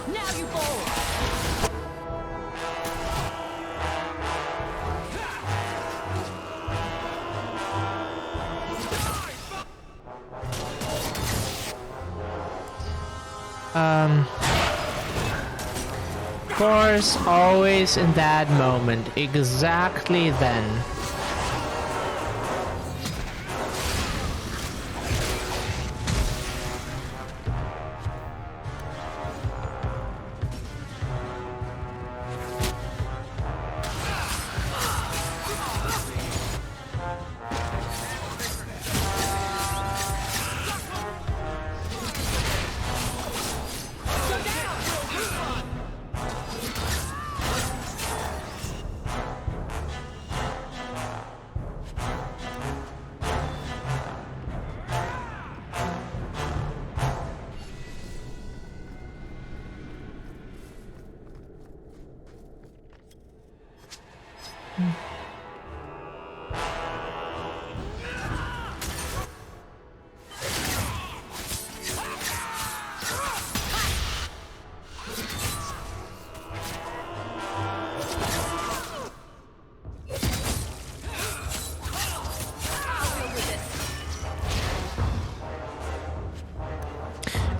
Now you fall! Of course, always in that moment, exactly then.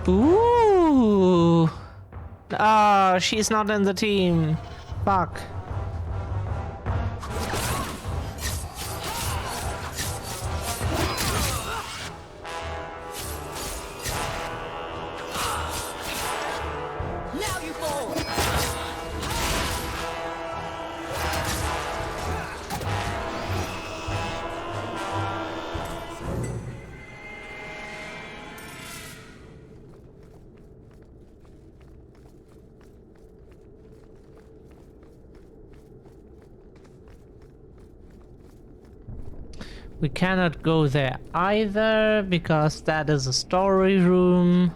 Ooh. Ah, she's not in the team. Fuck. Now you fall. We cannot go there either because that is a story room.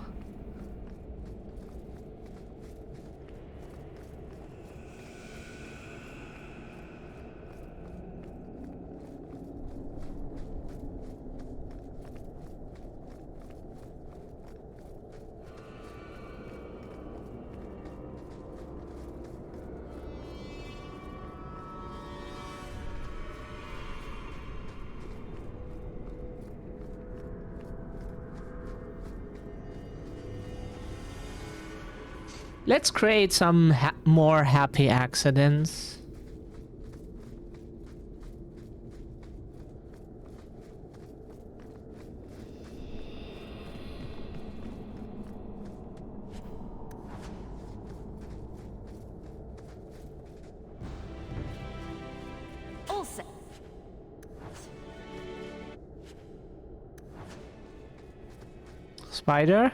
Let's create some more happy accidents. All set. Spider.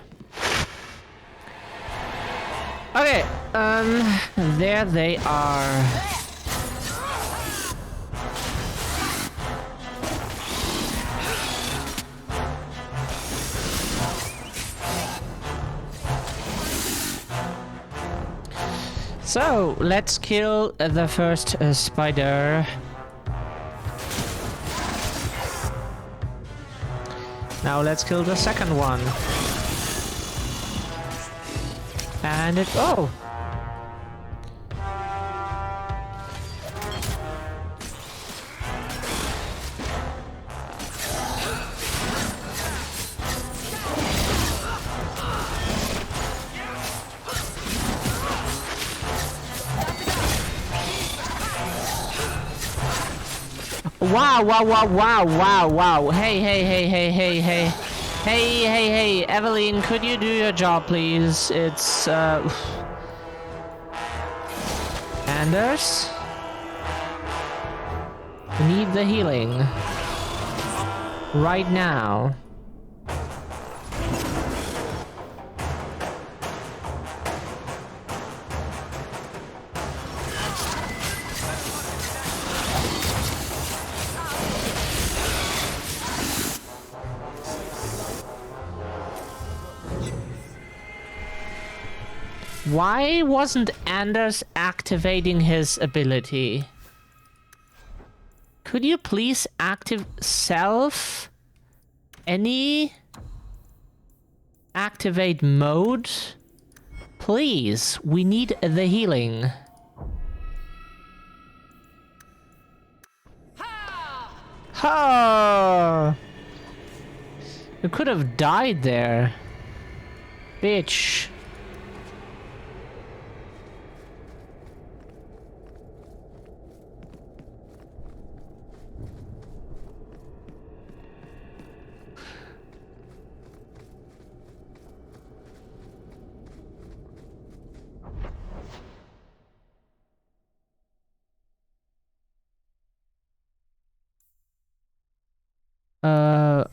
Okay, there they are. So, let's kill the first spider. Now let's kill the second one. And it... oh! Wow, wow, wow, wow, wow, wow. Hey, hey, hey, hey, hey, hey. Hey, hey, hey, Evelyn, could you do your job, please? It's, Anders? We need the healing. Right now. Why wasn't Anders activating his ability? Could you please self any activate mode? Please, we need the healing. Ha! You could have died there. Bitch.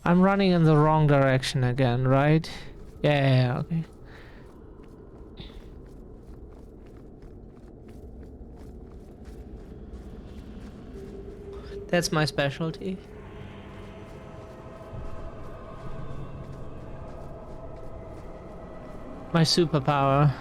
I'm running in the wrong direction again, right? Yeah, okay. That's my specialty. My superpower.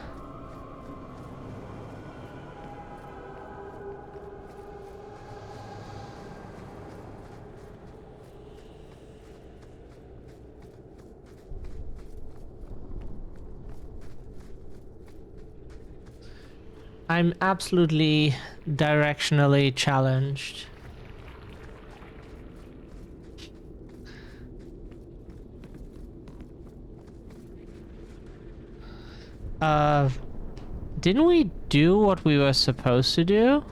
I'm absolutely directionally challenged. Didn't we do what we were supposed to do?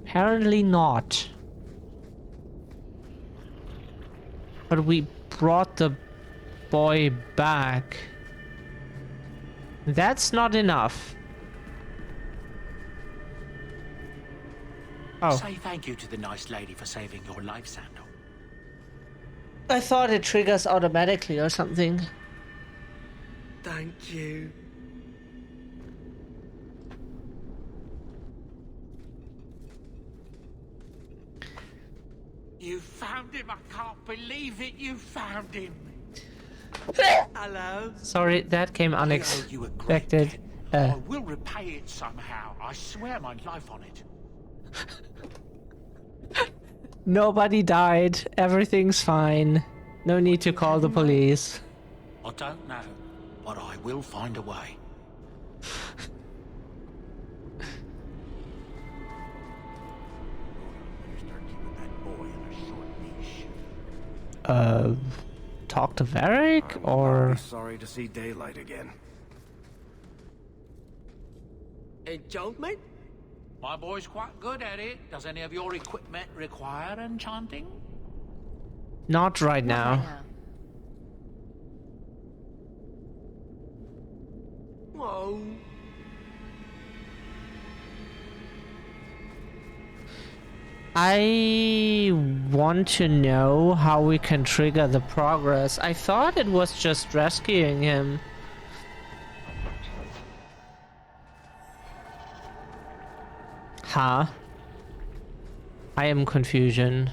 Apparently not. But we brought the boy back. That's not enough. Oh. Say thank you to the nice lady for saving your life, Sandal. I thought it triggers automatically or something. Thank you. You found him! I can't believe it! You found him! Hello? Sorry, that came unexpected. I will repay it somehow. I swear my life on it. Nobody died. Everything's fine. No need to call the police. I don't know, but I will find a way. Talk to Varric, or... I'll be sorry to see daylight again. Enchantment? My boy's quite good at it. Does any of your equipment require enchanting? Not right now. Whoa. I want to know how we can trigger the progress. I thought it was just rescuing him. Huh? I am confusion.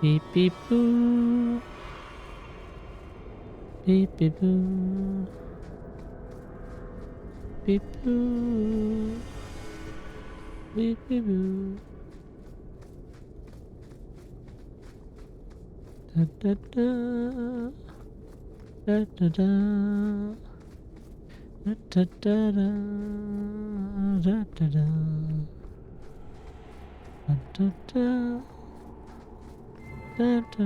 Beep beep boo. Beep beep boo. Beep boo. Beep beep boo. Da da da. Da da da. Da da da da. Da da da. Da da da. Da da da.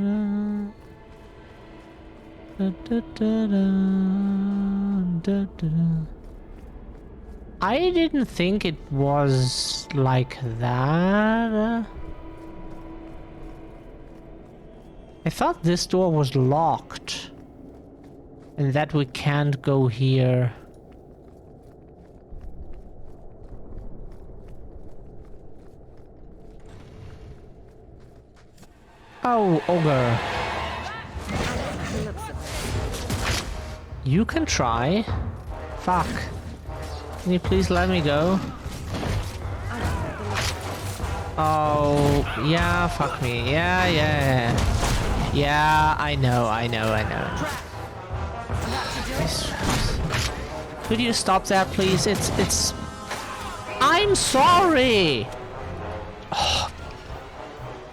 Da da da da da da. I didn't think it was like that. I thought this door was locked and that we can't go here. Oh, ogre. You can try. Fuck. Can you please let me go? Oh, yeah, fuck me. Yeah. Yeah, I know. Could you stop that, please? It's... I'm sorry!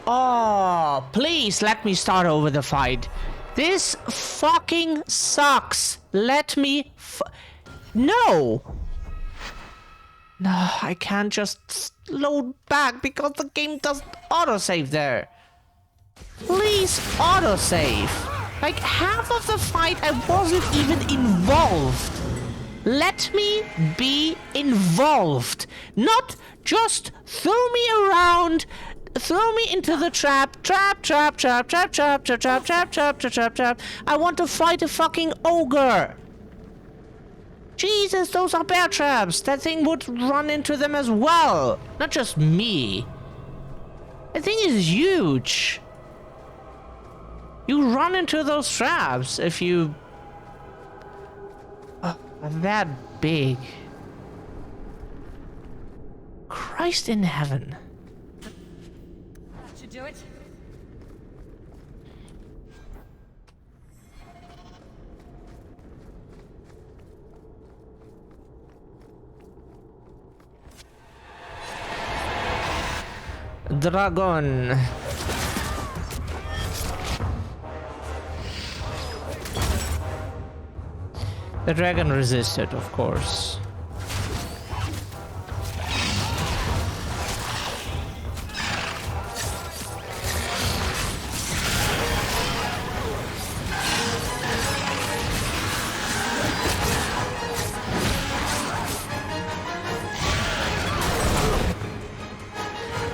Oh, please let me start over the fight. This fucking sucks. Let me No! No, I can't just load back because the game doesn't autosave there. Please autosave. Like half of the fight I wasn't even involved. Let me be involved. Not just throw me around. Throw me into the trap. Trap. I want to fight a fucking ogre. Jesus, those are bear traps. That thing would run into them as well. Not just me. That thing is huge. You run into those traps if you... are that big. Christ in heaven. That should do it. dragon. The dragon resisted, of course.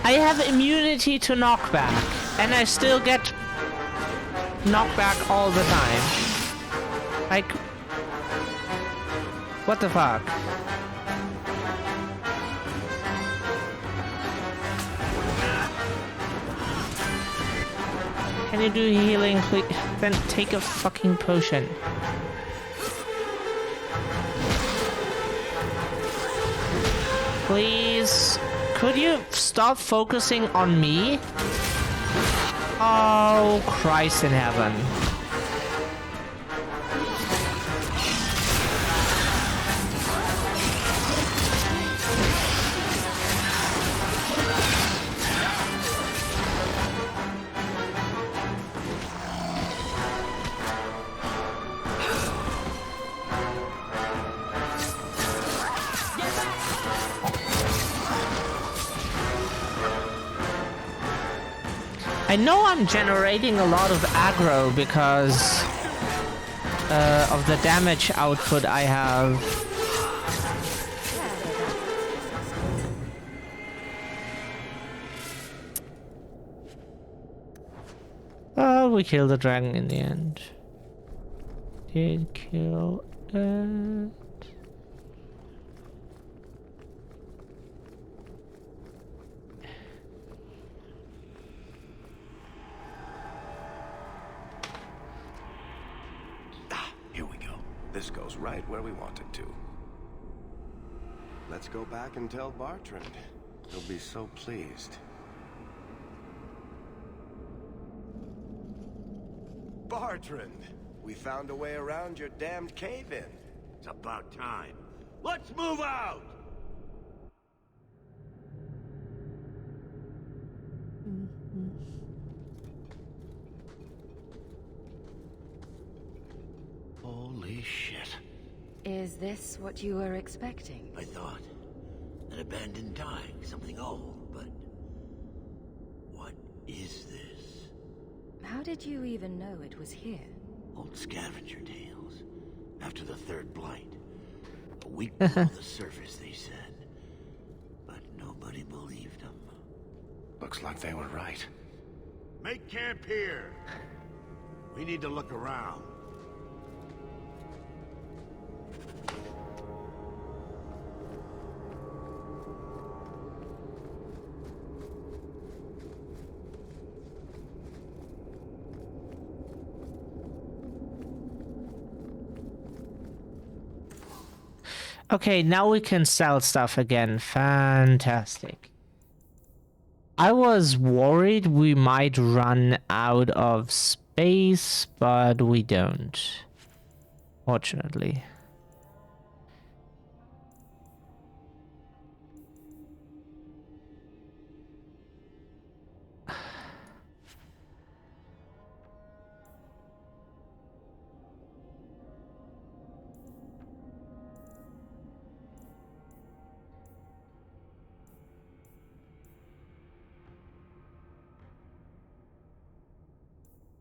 I have immunity to knockback, and I still get knockback all the time. Like, what the fuck? Can you do healing, please? Then take a fucking potion. Please, could you stop focusing on me? Oh, Christ in heaven. I know I'm generating a lot of aggro because of the damage output I have. Oh, we killed the dragon in the end. Did kill it. This goes right where we want it to. Let's go back and tell Bartrand. He'll be so pleased. Bartrand! We found a way around your damned cave-in. It's about time. Let's move out! Holy shit. Is this what you were expecting? I thought. An abandoned dike, something old, but... what is this? How did you even know it was here? Old scavenger tales. After the third blight. A week below the surface, they said. But nobody believed them. Looks like they were right. Make camp here! We need to look around. Okay, now we can sell stuff again. Fantastic. I was worried we might run out of space, but we don't. Fortunately.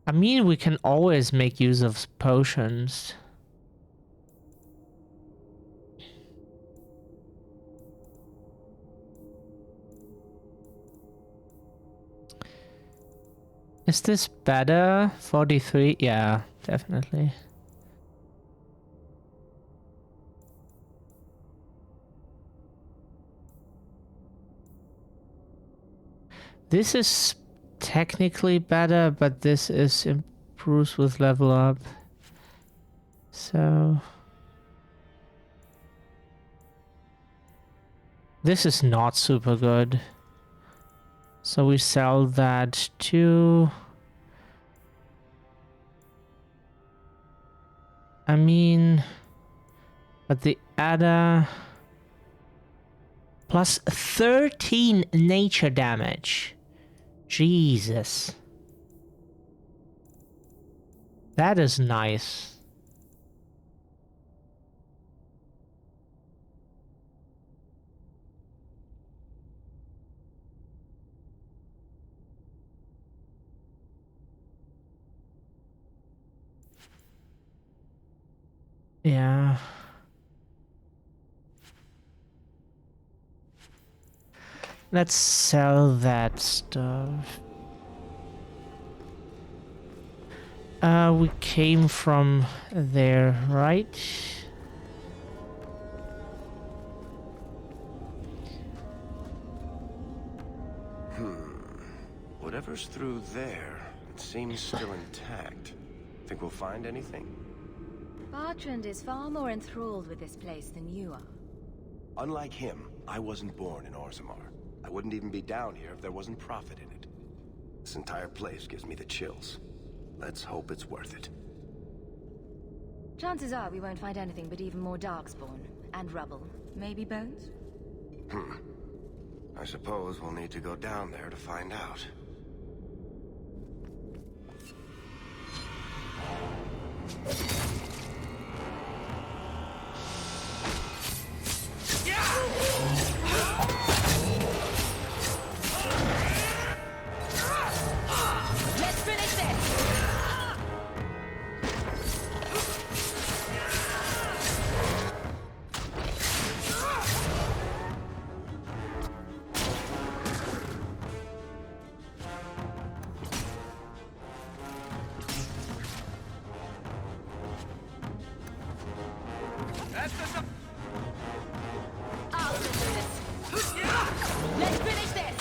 I mean, we can always make use of potions. Is this better? 43? Yeah, definitely. This is technically better, but this is improves with level up. So this is not super good. So we sell that too. I mean, but the adder plus 13 nature damage. Jesus. That is nice. Yeah. Let's sell that stuff. We came from there, right? Whatever's through there, it seems still intact. Think we'll find anything? Bertrand is far more enthralled with this place than you are. Unlike him, I wasn't born in Orzammar. I wouldn't even be down here if there wasn't profit in it. This entire place gives me the chills. Let's hope it's worth it. Chances are we won't find anything but even more darkspawn. And rubble. Maybe bones? I suppose we'll need to go down there to find out. Let's finish this! I'll do this. Let's finish this!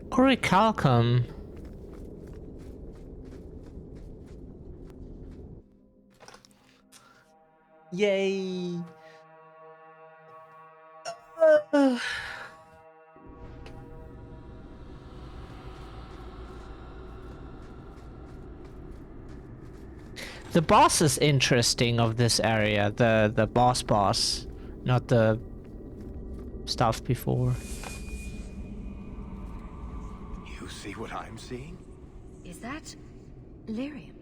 Orichalcum. Yay. The boss is interesting of this area, the boss, not the stuff before. You see what I'm seeing? Is that lyrium?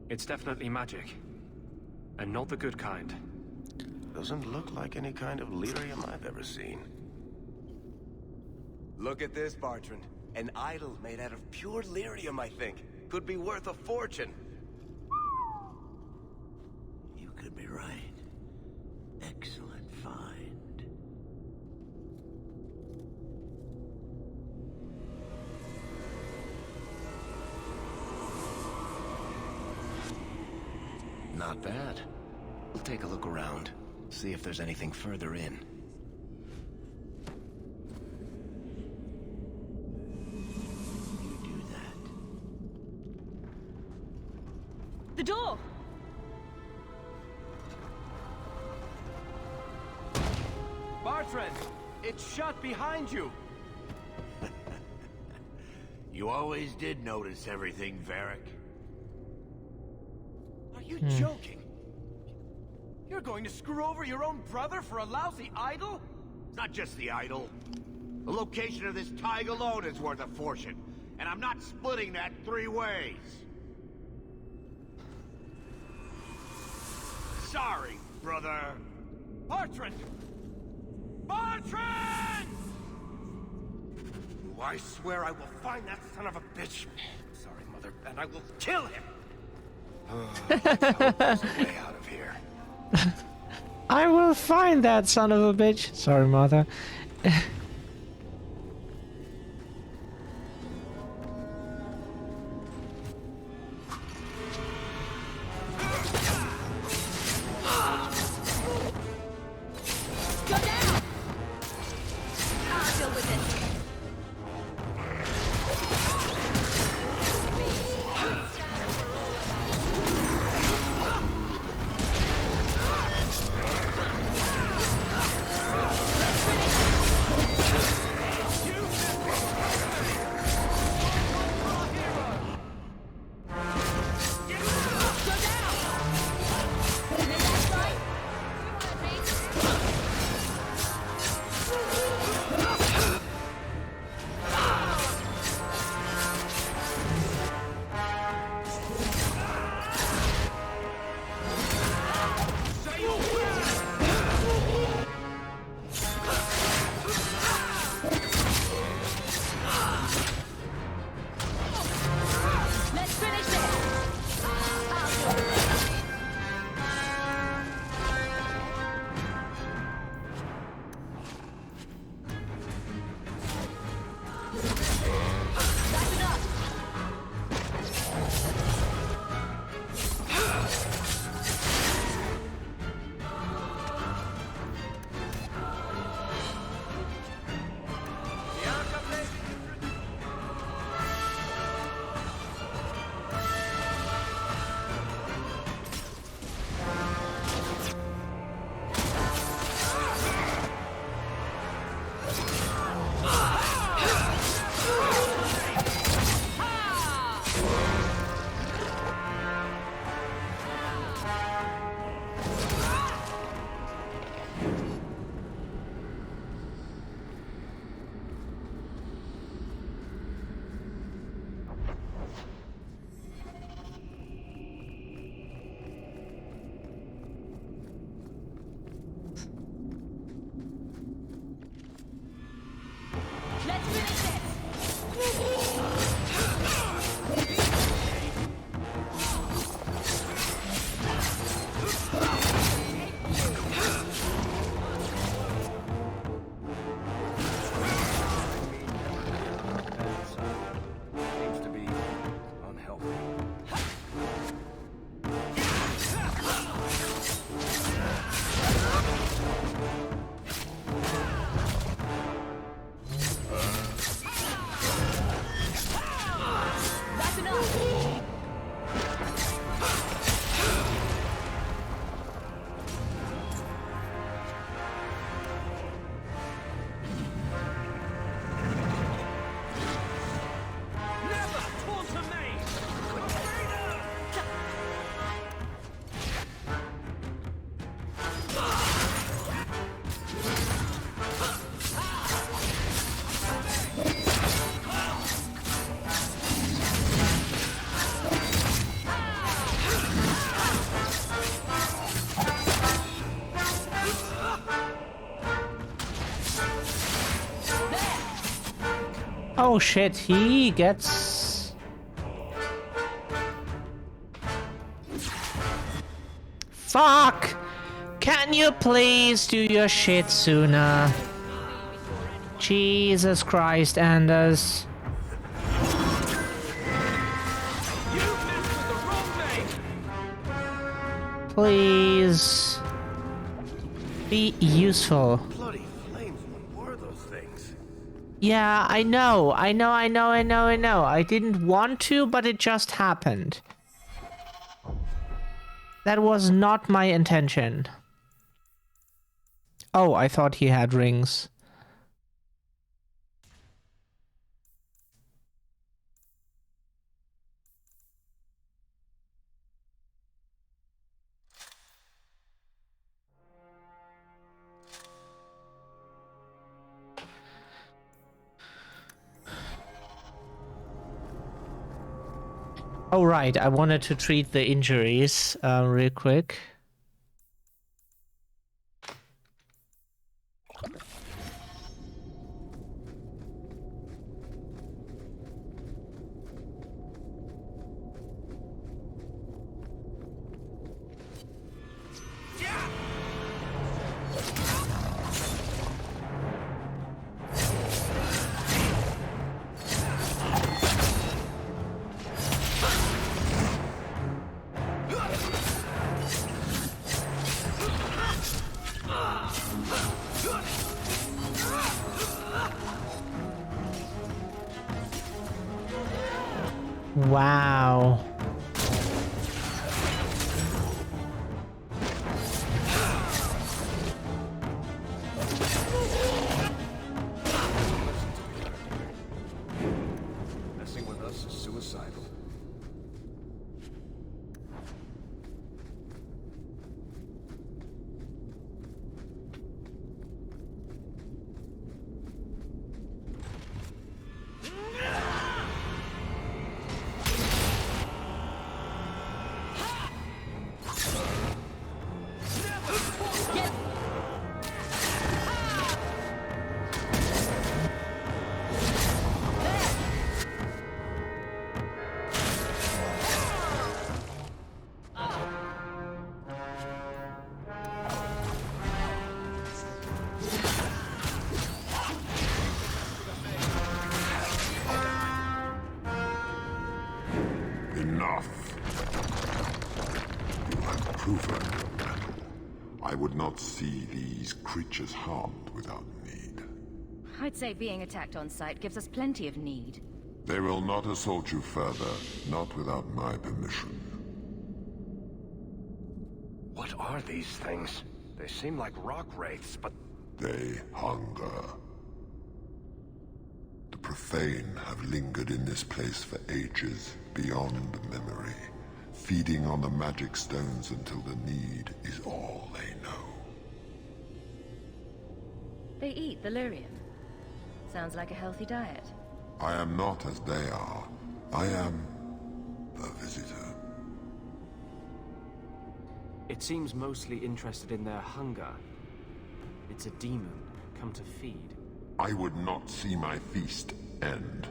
It's definitely magic. And not the good kind. Doesn't look like any kind of lyrium I've ever seen. Look at this, Bertrand. An idol made out of pure lyrium, I think. Could be worth a fortune. You could be right. Excellent find. Not bad. We'll take a look around. See if there's anything further in. You do that. The door! Bertrand! It's shut behind you! You always did notice everything, Varric. Are you joking? You're going to screw over your own brother for a lousy idol? It's not just the idol. The location of this tag alone is worth a fortune, and I'm not splitting that 3 ways. Sorry, brother. Bertrand! Bertrand! I swear I will find that son of a bitch. Sorry, Mother, and I will kill him. Let's hope there's a way out of here. I will find that son of a bitch. Sorry, Mother. Seems to be unhealthy. That's enough! Oh shit, he gets... Fuck! Can you please do your shit sooner? Jesus Christ, Anders. Please be useful. Bloody flames, what were those things? Yeah, I know. I didn't want to, but it just happened. That was not my intention. Oh, I thought he had rings. Oh, right. I wanted to treat the injuries real quick. Wow. Messing with us is suicidal. Enough. You have proven your mettle. I would not see these creatures harmed without need. I'd say being attacked on sight gives us plenty of need. They will not assault you further, not without my permission. What are these things? They seem like rock wraiths, but... They hunger. The profane have lingered in this place for ages, beyond memory, feeding on the magic stones until the need is all they know. They eat the lyrium. Sounds like a healthy diet. I am not as they are. I am a visitor. It seems mostly interested in their hunger. It's a demon, come to feed. I would not see my feast end.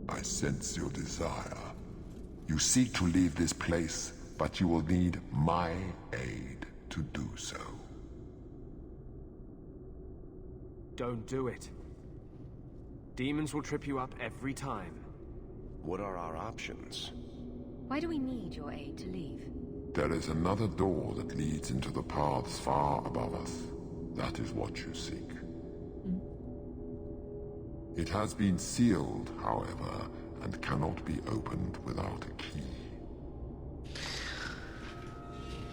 I sense your desire. You seek to leave this place, but you will need my aid to do so. Don't do it. Demons will trip you up every time. What are our options? Why do we need your aid to leave? There is another door that leads into the paths far above us. That is what you seek. It has been sealed, however, and cannot be opened without a key.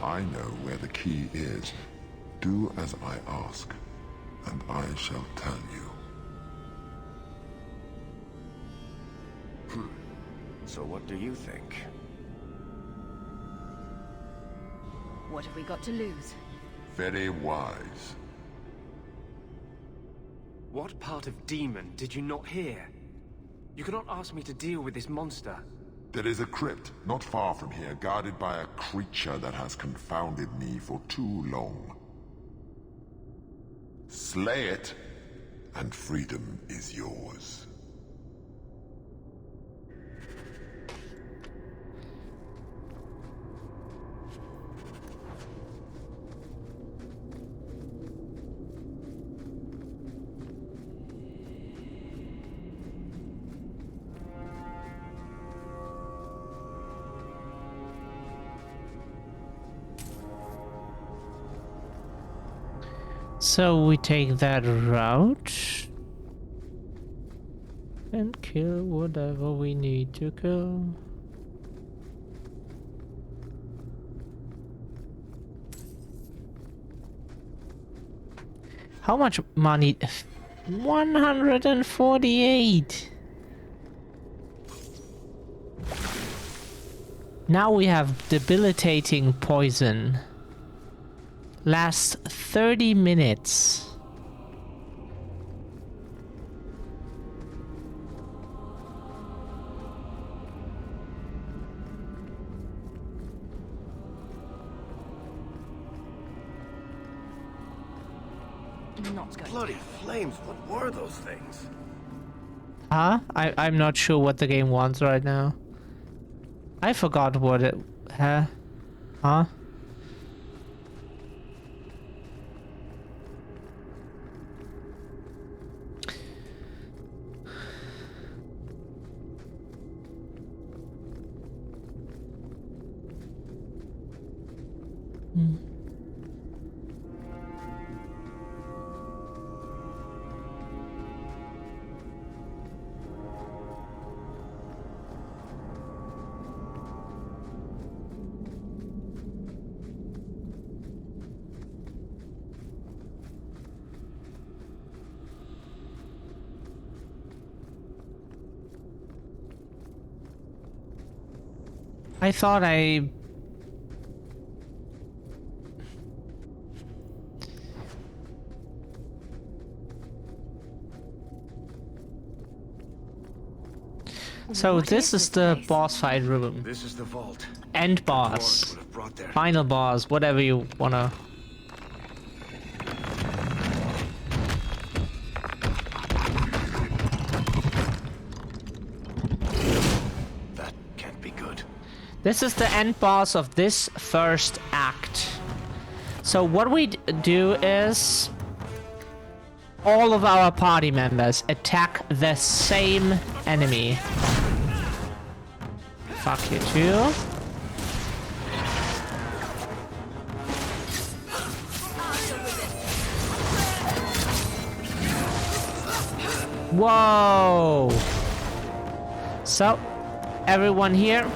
I know where the key is. Do as I ask, and I shall tell you. So what do you think? What have we got to lose? Very wise. What part of demon did you not hear? You cannot ask me to deal with this monster. There is a crypt not far from here, guarded by a creature that has confounded me for too long. Slay it, and freedom is yours. So we take that route and kill whatever we need to kill. How much money? 148. Now we have debilitating poison. Lasts 30 minutes. Not going Bloody flames, what were those things? Huh? I'm not sure what the game wants right now. I forgot what it... Huh? I thought I... So this is the boss fight room. This is the vault. End boss. Final boss, whatever you wanna... This is the end boss of this first act. So what we do is all of our party members attack the same enemy. Fuck you too. Whoa! So, everyone here.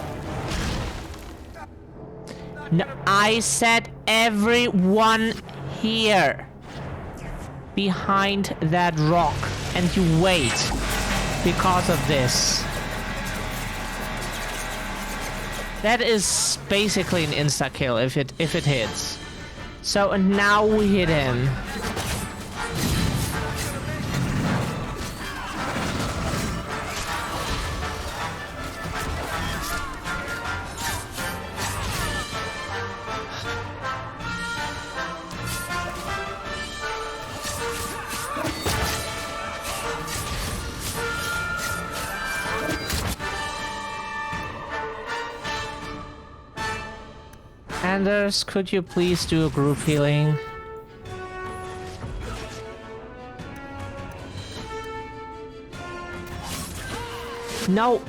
No, I said everyone here behind that rock, and you wait because of this. That is basically an insta kill if it hits. So and now we hit him. Anders, could you please do a group healing? No.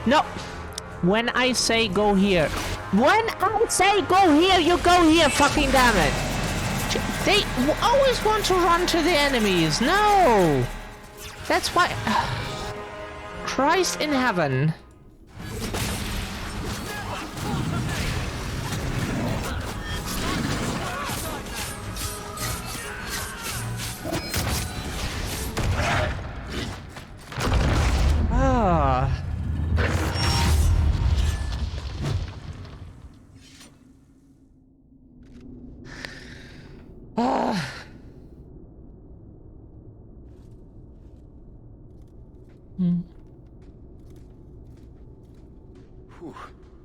No! When I say go here. When I say go here, you go here, fucking damn it! They always want to run to the enemies. No! That's why... Christ in heaven. Ah... Whew.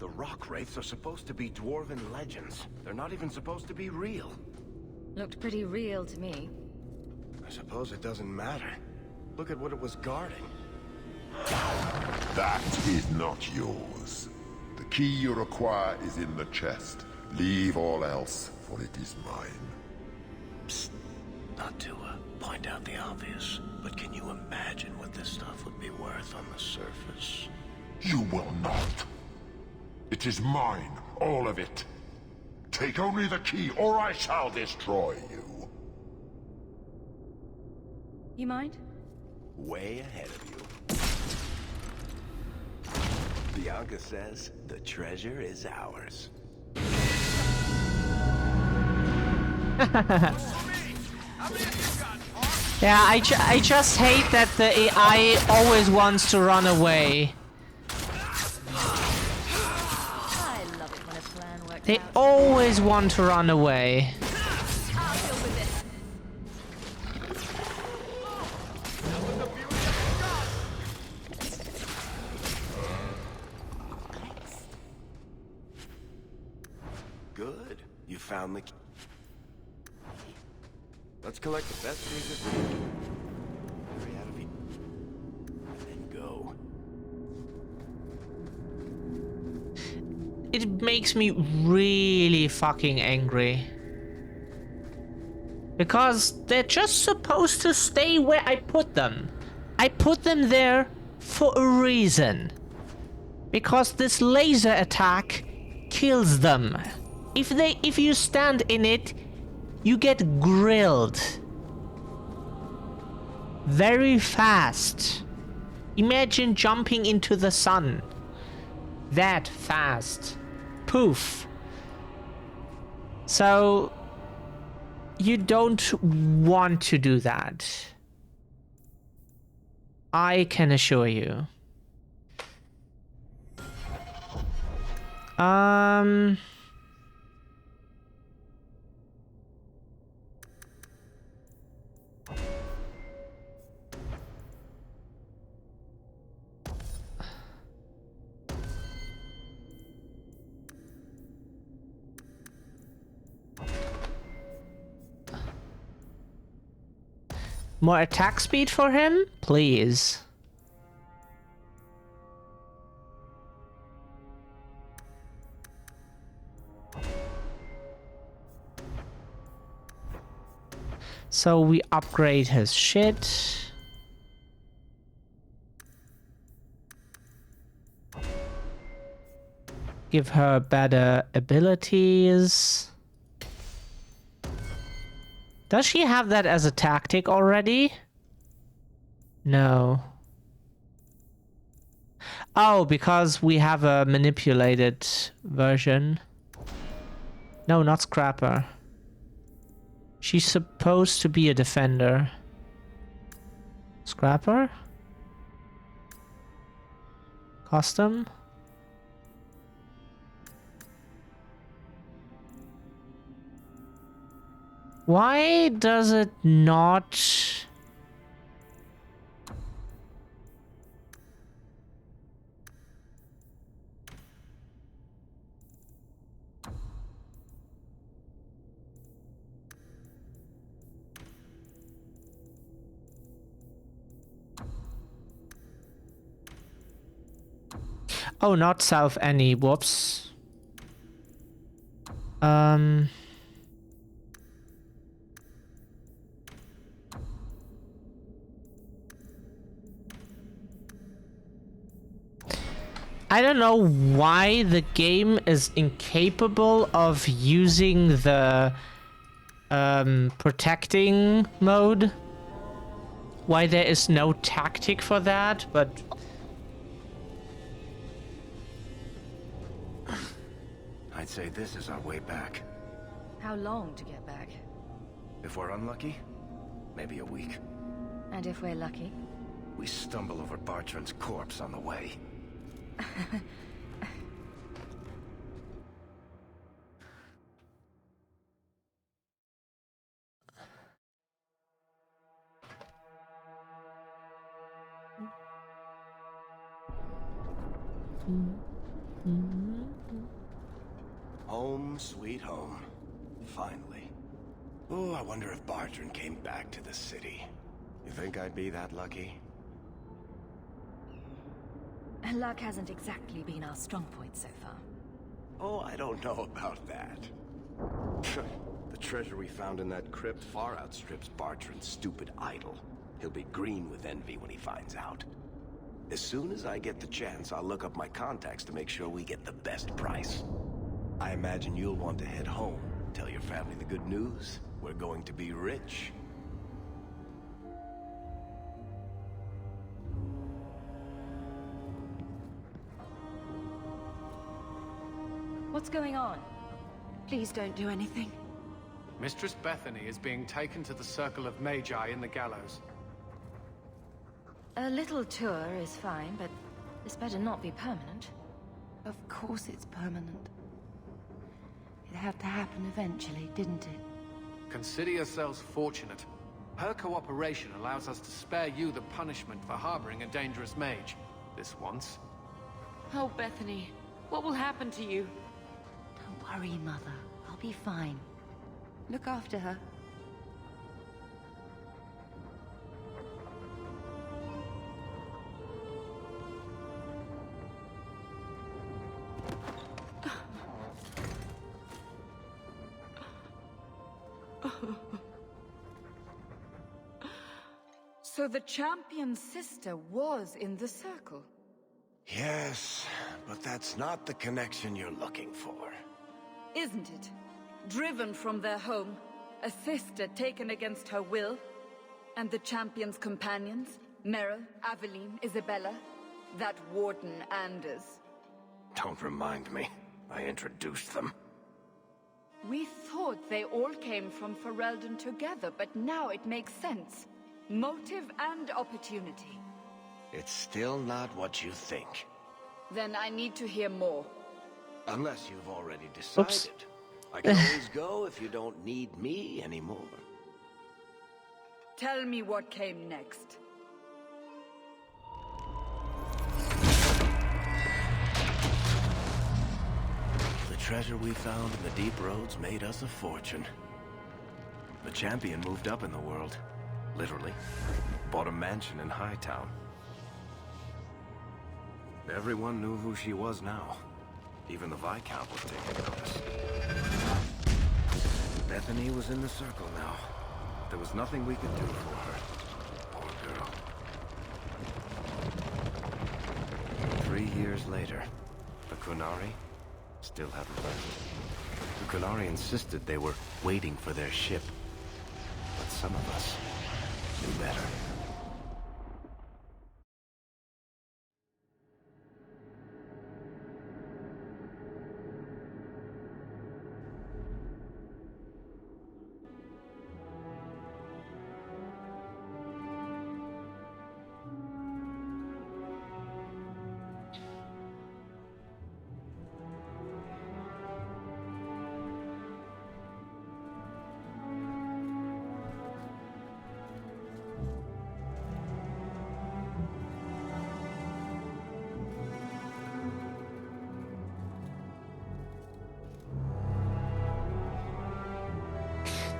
The rock wraiths are supposed to be dwarven legends. They're not even supposed to be real. Looked pretty real to me. I suppose it doesn't matter. Look at what it was guarding. That is not yours. The key you require is in the chest. Leave all else, for it is mine. Psst. Not to point out the obvious, but can you imagine what this stuff would be worth on the surface? You will not. It is mine, all of it. Take only the key, or I shall destroy you. You mind? Way ahead of you. Bianca says the treasure is ours. Yeah, I just hate that the AI always wants to run away. They always want to run away. Good. You found the key. Let's collect the best pieces we can. Hurry out of here. And then go. It makes me really fucking angry. Because they're just supposed to stay where I put them. I put them there for a reason. Because this laser attack kills them. If you stand in it, you get grilled. Very fast. Imagine jumping into the sun. That fast. Poof. So you don't want to do that. I can assure you. More attack speed for him, please. So we upgrade his shit. Give her better abilities. Does she have that as a tactic already? No. Oh, because we have a manipulated version. No, not Scrapper. She's supposed to be a defender. Scrapper? Custom? Why does it not... Oh, not South any. Whoops. I don't know why the game is incapable of using the protecting mode. Why there is no tactic for that, but I'd say this is our way back. How long to get back? If we're unlucky, maybe a week. And if we're lucky? We stumble over Bartrand's corpse on the way. Home, sweet home. Finally. Oh, I wonder if Bartrand came back to the city. You think I'd be that lucky? Luck hasn't exactly been our strong point so far. Oh, I don't know about that. The treasure we found in that crypt far outstrips Bartrand's stupid idol. He'll be green with envy when he finds out. As soon as I get the chance, I'll look up my contacts to make sure we get the best price. I imagine you'll want to head home. Tell your family the good news. We're going to be rich. What's going on? Please don't do anything. Mistress Bethany is being taken to the Circle of Magi in the Gallows. A little tour is fine, but this better not be permanent. Of course it's permanent. It had to happen eventually, didn't it? Consider yourselves fortunate. Her cooperation allows us to spare you the punishment for harboring a dangerous mage. This once. Oh, Bethany, what will happen to you? Don't worry, Mother. I'll be fine. Look after her. So the champion's sister was in the circle? Yes, but that's not the connection you're looking for. Isn't it? Driven from their home, a sister taken against her will, and the champion's companions, Merrill, Aveline, Isabella, that warden Anders. Don't remind me. I introduced them. We thought they all came from Ferelden together, but now it makes sense. Motive and opportunity. It's still not what you think. Then I need to hear more. Unless you've already decided. Oops. I can always go if you don't need me anymore. Tell me what came next. The treasure we found in the deep roads made us a fortune. The champion moved up in the world. Literally. Bought a mansion in Hightown. Everyone knew who she was now. Even the Viscount was taking notice. Bethany was in the circle now. There was nothing we could do for her. Poor girl. 3 years later, the Kunari still haven't left. The Kunari insisted they were waiting for their ship. But some of us knew better.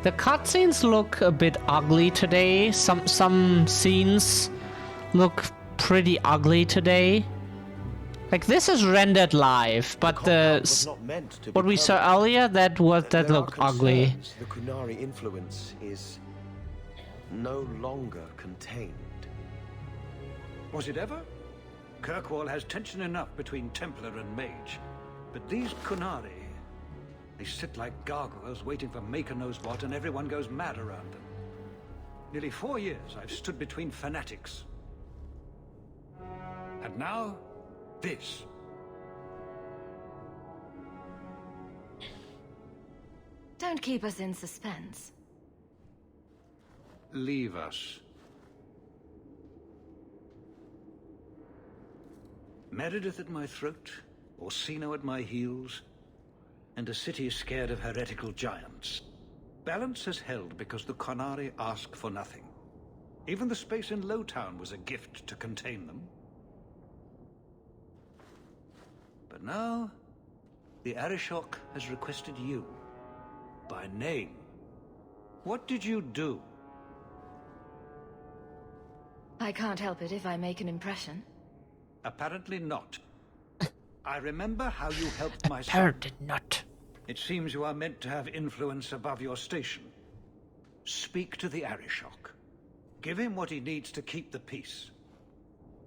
The cutscenes look a bit ugly today. Some scenes look pretty ugly today. Like this is rendered live, but what we saw earlier that looked ugly. The Kunari influence is no longer contained. Was it ever? Kirkwall has tension enough between Templar and Mage. But these Kunari, they sit like gargoyles waiting for Maker knows what, and everyone goes mad around them. Nearly 4 years I've stood between fanatics. And now, this. Don't keep us in suspense. Leave us. Meredith at my throat, Orsino at my heels, and a city scared of heretical giants. Balance has held because the Qunari ask for nothing. Even the space in Lowtown was a gift to contain them. But now, the Arishok has requested you, by name. What did you do? I can't help it if I make an impression. Apparently not. I remember how you helped my son. Apparently not. It seems you are meant to have influence above your station. Speak to the Arishok. Give him what he needs to keep the peace.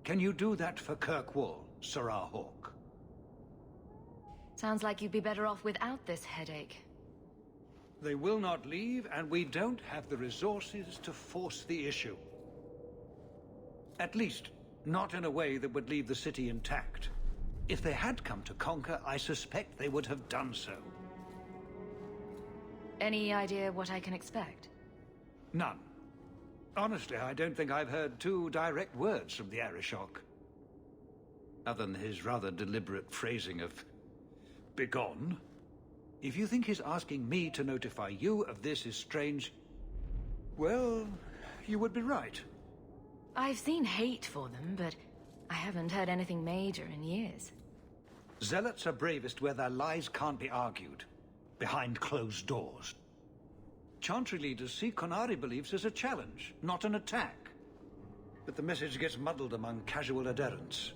Can you do that for Kirkwall, Sarah Hawk? Sounds like you'd be better off without this headache. They will not leave, and we don't have the resources to force the issue. At least, not in a way that would leave the city intact. If they had come to conquer, I suspect they would have done so. Any idea what I can expect? None. Honestly, I don't think I've heard 2 direct words from the Arishok. Other than his rather deliberate phrasing of begone. If you think his asking me to notify you of this is strange, well, you would be right. I've seen hate for them, but I haven't heard anything major in years. Zealots are bravest where their lies can't be argued, behind closed doors. Chantry leaders see Qunari beliefs as a challenge, not an attack. But the message gets muddled among casual adherents.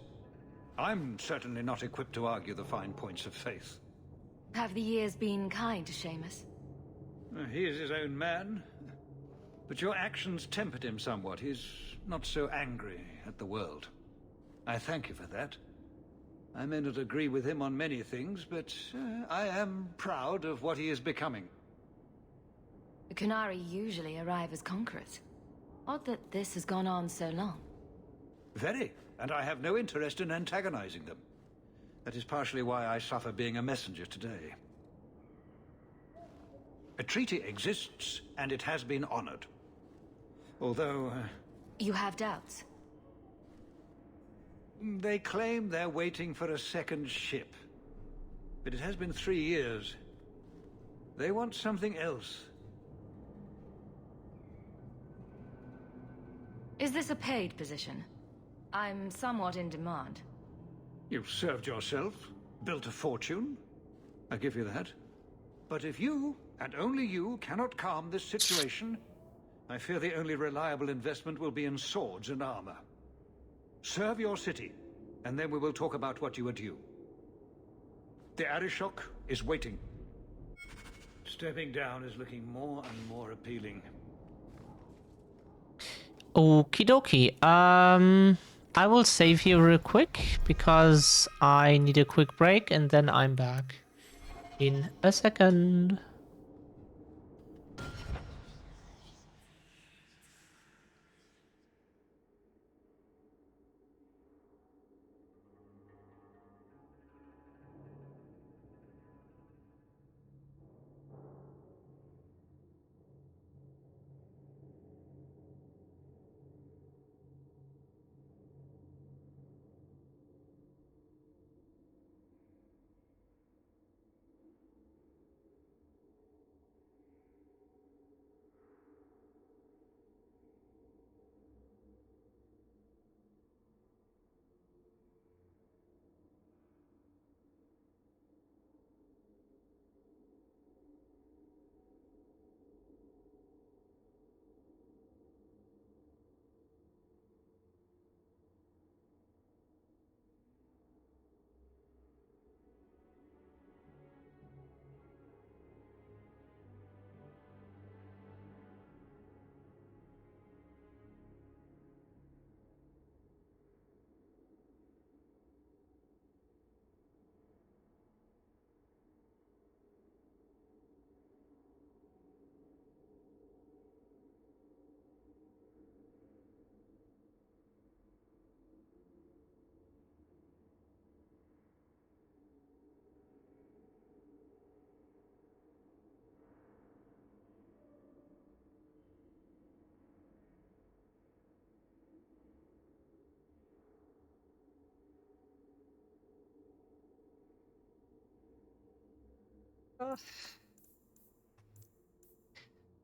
I'm certainly not equipped to argue the fine points of faith. Have the years been kind to Seamus? He is his own man. But your actions tempered him somewhat. He's not so angry at the world. I thank you for that. I may not agree with him on many things, but I am proud of what he is becoming. The Qunari usually arrive as conquerors. Odd that this has gone on so long. Very, and I have no interest in antagonizing them. That is partially why I suffer being a messenger today. A treaty exists, and it has been honored. Although... You have doubts? They claim they're waiting for a second ship. But it has been 3 years. They want something else. Is this a paid position? I'm somewhat in demand. You've served yourself, built a fortune. I give you that. But if you, and only you, cannot calm this situation, I fear the only reliable investment will be in swords and armor. Serve your city, and then we will talk about what you are due. The Arishok is waiting. Stepping down is looking more and more appealing. Okie dokie. I will save here real quick because I need a quick break and then I'm back in a second.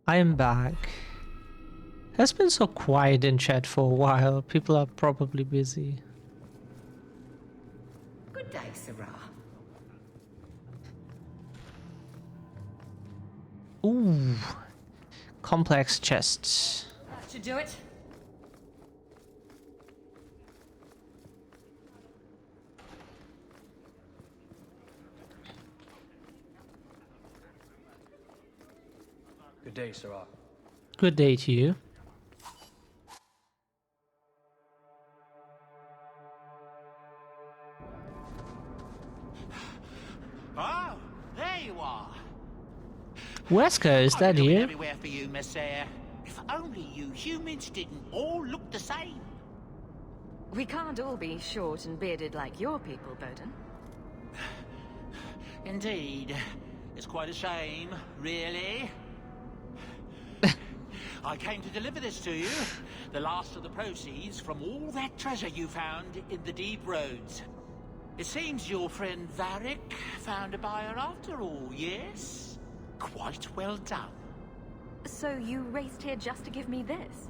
I am back. Has been so quiet in chat for a while. People are probably busy. Good day, Sarah. Ooh. Complex chests. That should do it. Good day, Sarah. Good day to you. Oh, there you are. Wesker, is that you? Everywhere for you, Messiah. If only you humans didn't all look the same. We can't all be short and bearded like your people, Bowden. Indeed. It's quite a shame, really. I came to deliver this to you. The last of the proceeds from all that treasure you found in the deep roads. It seems your friend Varric found a buyer after all, yes? Quite well done. So you raced here just to give me this?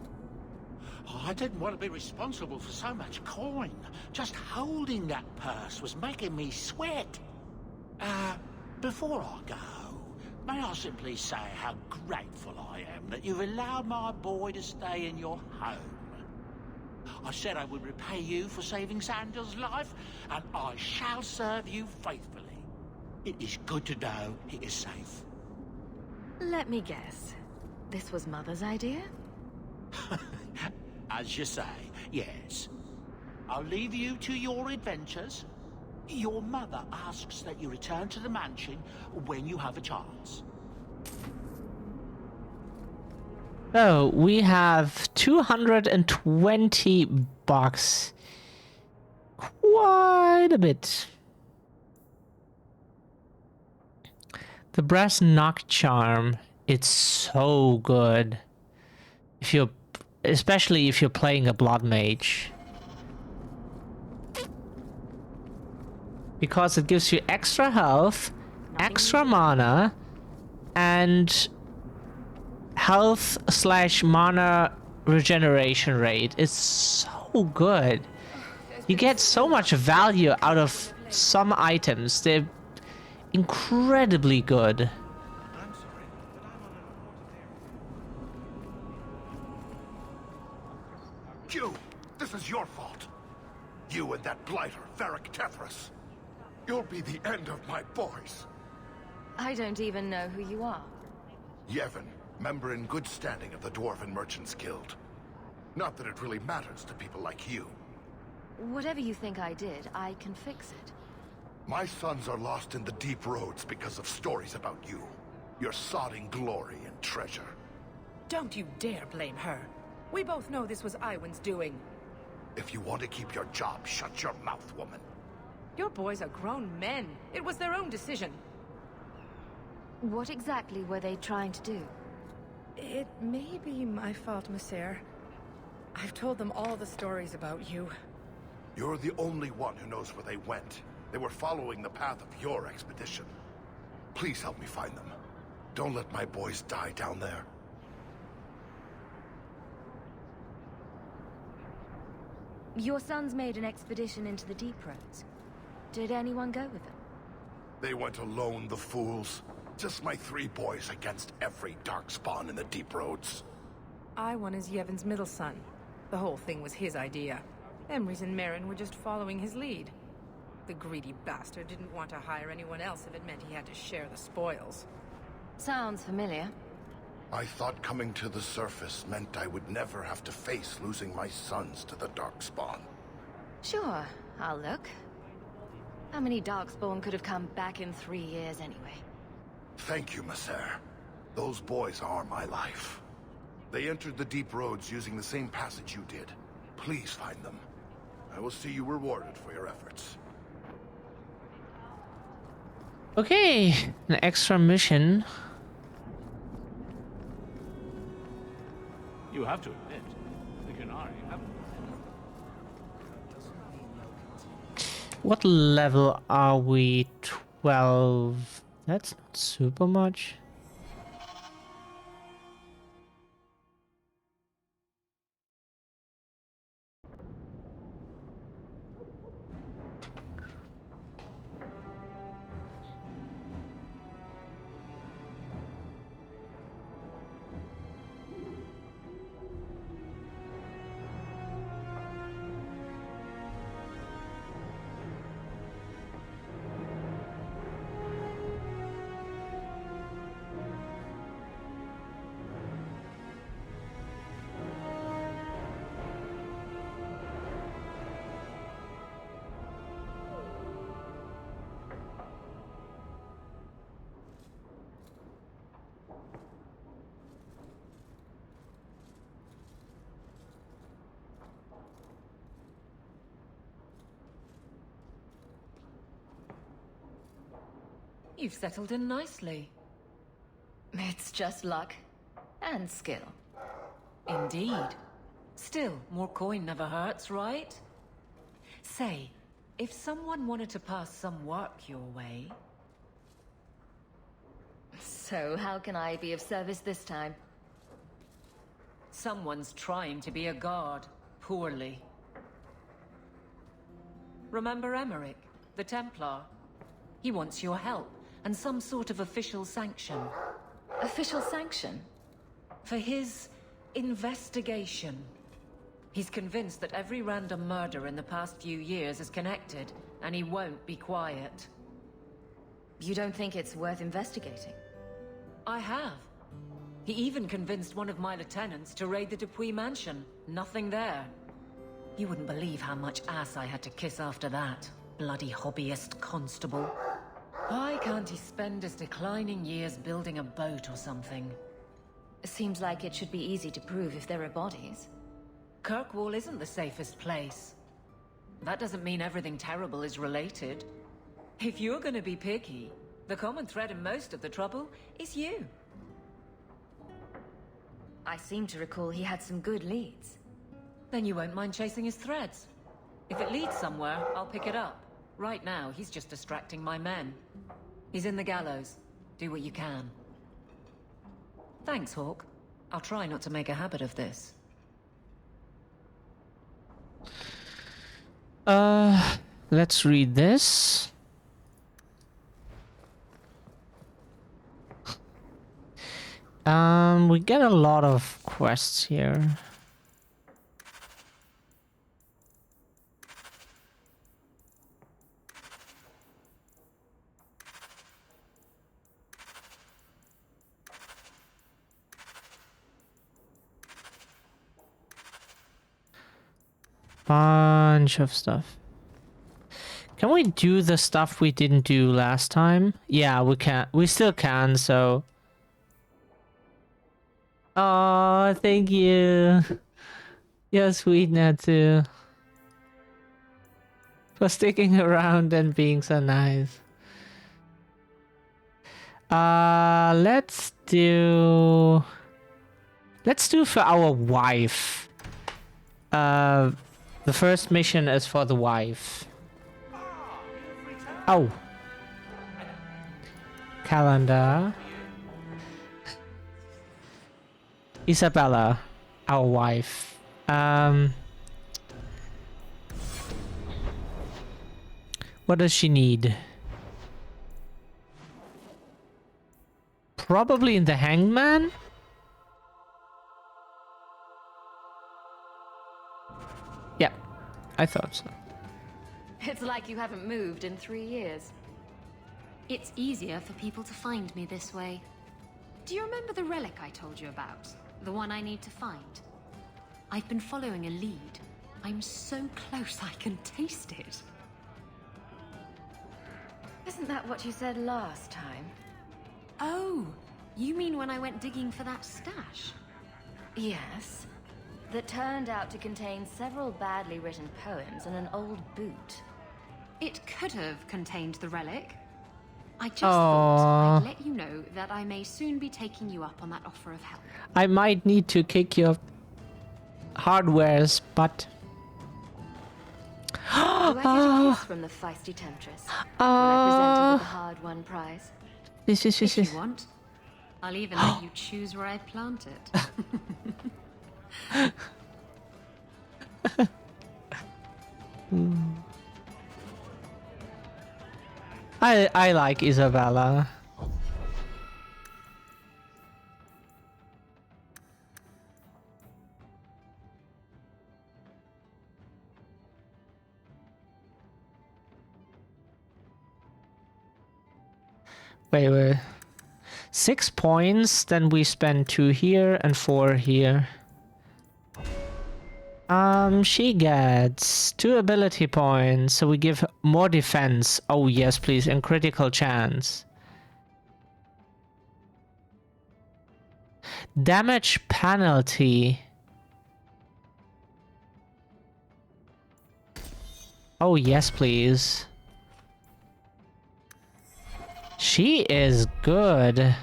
Oh, I didn't want to be responsible for so much coin. Just holding that purse was making me sweat. Before I go, may I simply say how grateful I am that you've allowed my boy to stay in your home. I said I would repay you for saving Sandel's life, and I shall serve you faithfully. It is good to know he is safe. Let me guess. This was Mother's idea? As you say, yes. I'll leave you to your adventures. Your mother asks that you return to the mansion when you have a chance. So we have 220 bucks. Quite a bit. The brass knock charm, it's so good. If you're, especially if you're playing a blood mage. Because it gives you extra health, extra mana, and health / mana regeneration rate. It's so good. You get so much value out of some items. They're incredibly good. You! This is your fault. You and that blighter, Varric Tethras. You'll be the end of my boys. I don't even know who you are. Yevon, member in good standing of the Dwarven Merchants Guild. Not that it really matters to people like you. Whatever you think I did, I can fix it. My sons are lost in the deep roads because of stories about you. Your sodding glory and treasure. Don't you dare blame her. We both know this was Iwan's doing. If you want to keep your job, shut your mouth, woman. Your boys are grown men. It was their own decision. What exactly were they trying to do? It may be my fault, Monsieur. I've told them all the stories about you. You're the only one who knows where they went. They were following the path of your expedition. Please help me find them. Don't let my boys die down there. Your sons made an expedition into the deep roads. Did anyone go with them? They went alone, the fools. Just my 3 boys against every darkspawn in the deep roads. Iwan is Yevon's middle son. The whole thing was his idea. Emrys and Merrin were just following his lead. The greedy bastard didn't want to hire anyone else if it meant he had to share the spoils. Sounds familiar. I thought coming to the surface meant I would never have to face losing my sons to the darkspawn. Sure, I'll look. How many darkspawn could have come back in 3 years anyway? Thank you, Messer. Those boys are my life. They entered the deep roads using the same passage you did. Please find them. I will see you rewarded for your efforts. Okay, an extra mission. You have to admit, the Canary haven't. What level are we? 12. That's not super much. You've settled in nicely. It's just luck. And skill. Indeed. Still, more coin never hurts, right? Say, if someone wanted to pass some work your way... So, how can I be of service this time? Someone's trying to be a guard. Poorly. Remember Emmerich, the Templar? He wants your help, and some sort of official sanction. Official sanction? For his investigation. He's convinced that every random murder in the past few years is connected, and he won't be quiet. You don't think it's worth investigating? I have. He even convinced one of my lieutenants to raid the Dupuis mansion. Nothing there. You wouldn't believe how much ass I had to kiss after that. Bloody hobbyist constable. Why can't he spend his declining years building a boat or something? Seems like it should be easy to prove if there are bodies. Kirkwall isn't the safest place. That doesn't mean everything terrible is related. If you're gonna be picky, the common thread in most of the trouble is you. I seem to recall he had some good leads. Then you won't mind chasing his threads. If it leads somewhere, I'll pick it up. Right now, he's just distracting my men. He's in the gallows. Do what you can. Thanks, Hawk. I'll try not to make a habit of this. Let's read this. We get a lot of quests here. Bunch of stuff. Can we do the stuff we didn't do last time? Yeah, we can. We still can, so... Oh, thank you. You're sweet, Natsu. For sticking around and being so nice. Let's do for our wife. The first mission is for the wife. Oh. Calendar. Isabella, our wife. What does she need? Probably in the hangman? Yeah, I thought so. It's like you haven't moved in 3 years. It's easier for people to find me this way. Do you remember the relic I told you about? The one I need to find? I've been following a lead. I'm so close I can taste it. Isn't that what you said last time? Oh, you mean when I went digging for that stash? Yes. That turned out to contain several badly written poems and an old boot. It could have contained the relic. I just thought I'd let you know that I may soon be taking you up on that offer of help. I might need to kick your hardware's butt. Do I get a kiss from the feisty temptress when I present her with the hard-won prize? Yes, yes, yes, If yes. you want, I'll even let you choose where I plant it. I like Isabella. Wait. 6 points, then we spend 2 here and 4 here. She gets 2 ability points, so we give more defense. Oh yes, please, and critical chance. Damage penalty. Oh yes, please. She is good.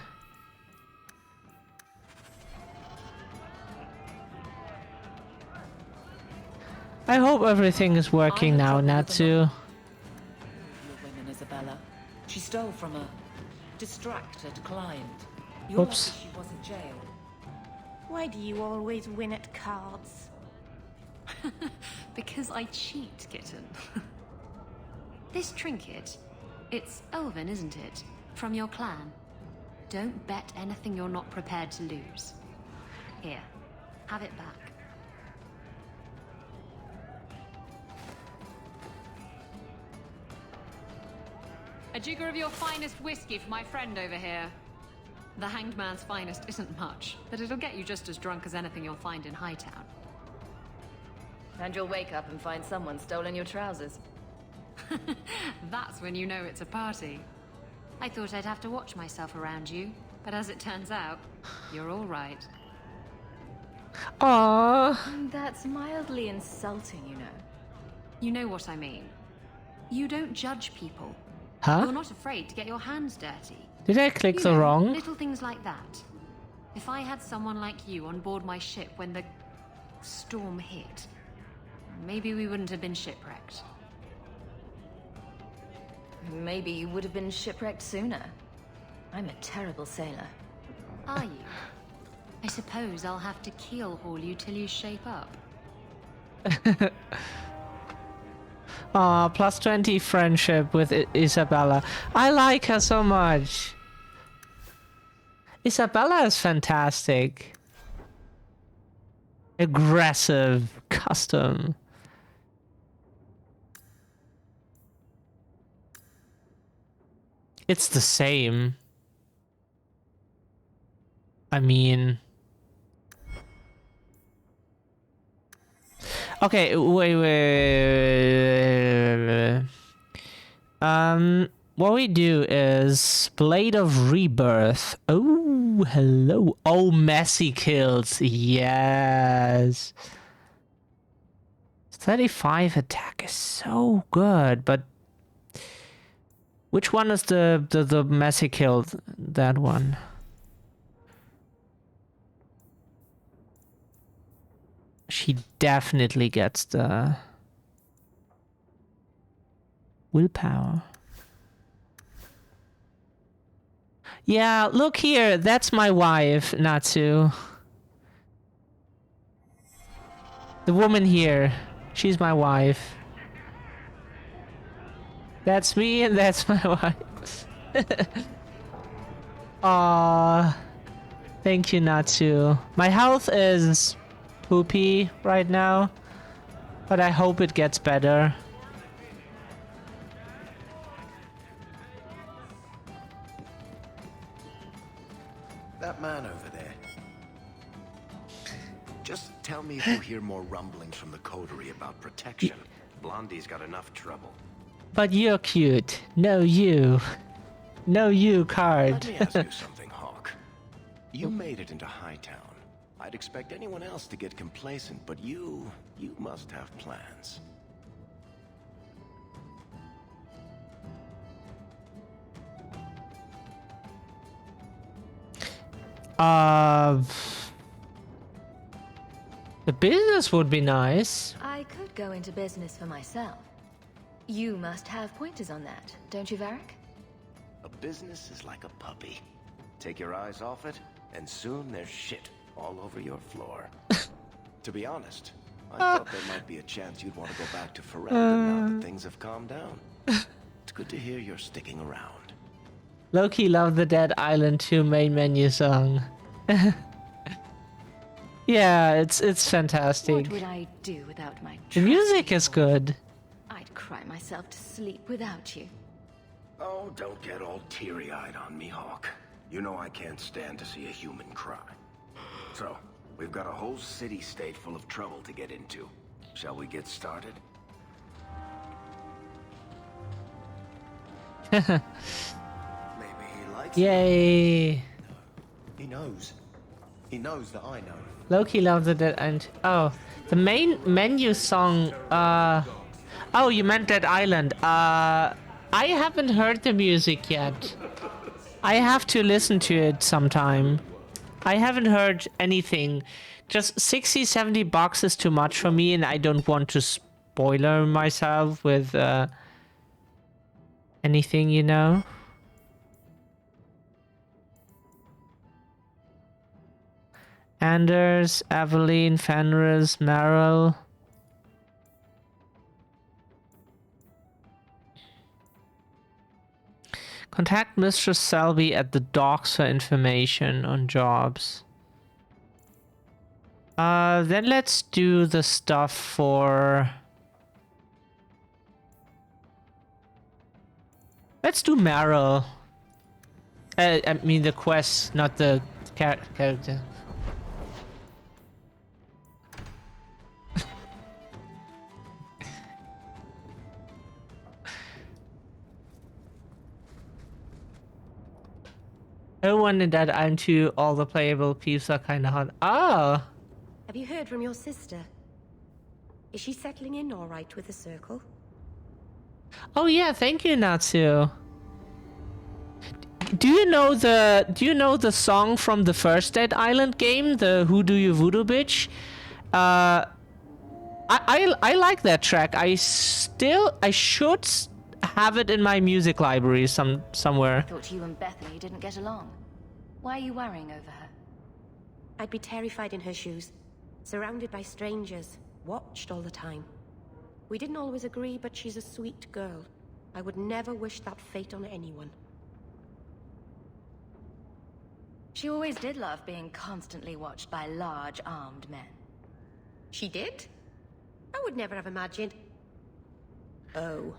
I hope everything is working now, Natsu. Your women, Isabella. She stole from a distracted client. You're Oops. lucky she wasn't jailed. Why do you always win at cards? Because I cheat, kitten. This trinket, it's elven, isn't it? From your clan. Don't bet anything you're not prepared to lose. Here, have it back. A jigger of your finest whiskey for my friend over here. The Hanged Man's finest isn't much, but it'll get you just as drunk as anything you'll find in Hightown. And you'll wake up and find someone stolen your trousers. That's when you know it's a party. I thought I'd have to watch myself around you, but as it turns out, you're all right. Aww. That's mildly insulting, you know. You know what I mean. You don't judge people. Huh? You're not afraid to get your hands dirty. Did I click You the know, wrong? Little things like that. If I had someone like you on board my ship when the storm hit, maybe we wouldn't have been shipwrecked. Maybe you would have been shipwrecked sooner. I'm a terrible sailor. Are you? I suppose I'll have to keel haul you till you shape up. Aw, plus 20 friendship with Isabella. I like her so much. Isabella is fantastic. Aggressive custom. It's the same. I mean... Okay, wait. What we do is Blade of Rebirth. Oh, hello. Oh, messy kills. Yes. 35 attack is so good, but which one is the messy kill? That one. She definitely gets the willpower. Yeah, look here. That's my wife, Natsu. The woman here. She's my wife. That's me and that's my wife. Aww. Thank you, Natsu. My health is poopy right now, but I hope it gets better. That man over there. Just tell me if you hear more rumblings from the coterie about protection. Blondie's got enough trouble. But you're cute. No, you. No, you card. Let me ask you something, Hawk. You made it into Hightown. I'd expect anyone else to get complacent, but you must have plans. The business would be nice. I could go into business for myself. You must have pointers on that, don't you, Varric? A business is like a puppy. Take your eyes off it, and soon there's shit all over your floor. To be honest, I thought there might be a chance you'd want to go back to Ferelden now that things have calmed down. It's good to hear you're sticking around. Loki loved the Dead Island 2 main menu song. Yeah, it's fantastic. What would I do without my The music is good. I'd cry myself to sleep without you. Oh, don't get all teary-eyed on me, Hawk. You know I can't stand to see a human cry. So, we've got a whole city-state full of trouble to get into. Shall we get started? Maybe he likes Yay! He knows. He knows that I know. Loki loves the Dead Island. Oh, the main menu song. Oh, you meant Dead Island. I haven't heard the music yet. I have to listen to it sometime. I haven't heard anything. Just 60, 70 bucks is too much for me, and I don't want to spoiler myself with anything, you know? Anders, Aveline, Fenris, Meryl. Contact Mistress Selby at the docks for information on jobs. Then let's do the stuff for... Let's do Meryl. I mean the quest, not the character. No one in that I'm too. All the playable peeps are kind of hot. Oh! Have you heard from your sister? Is she settling in all right with the circle? Oh yeah, thank you, Natsu. Do you know the song from the first Dead Island game, the Who Do You Voodoo Bitch? I like that track. I should have it in my music library somewhere. I thought you and Bethany didn't get along. Why are you worrying over her? I'd be terrified in her shoes. Surrounded by strangers. Watched all the time. We didn't always agree, but she's a sweet girl. I would never wish that fate on anyone. She always did love being constantly watched by large, armed men. She did? I would never have imagined. Oh.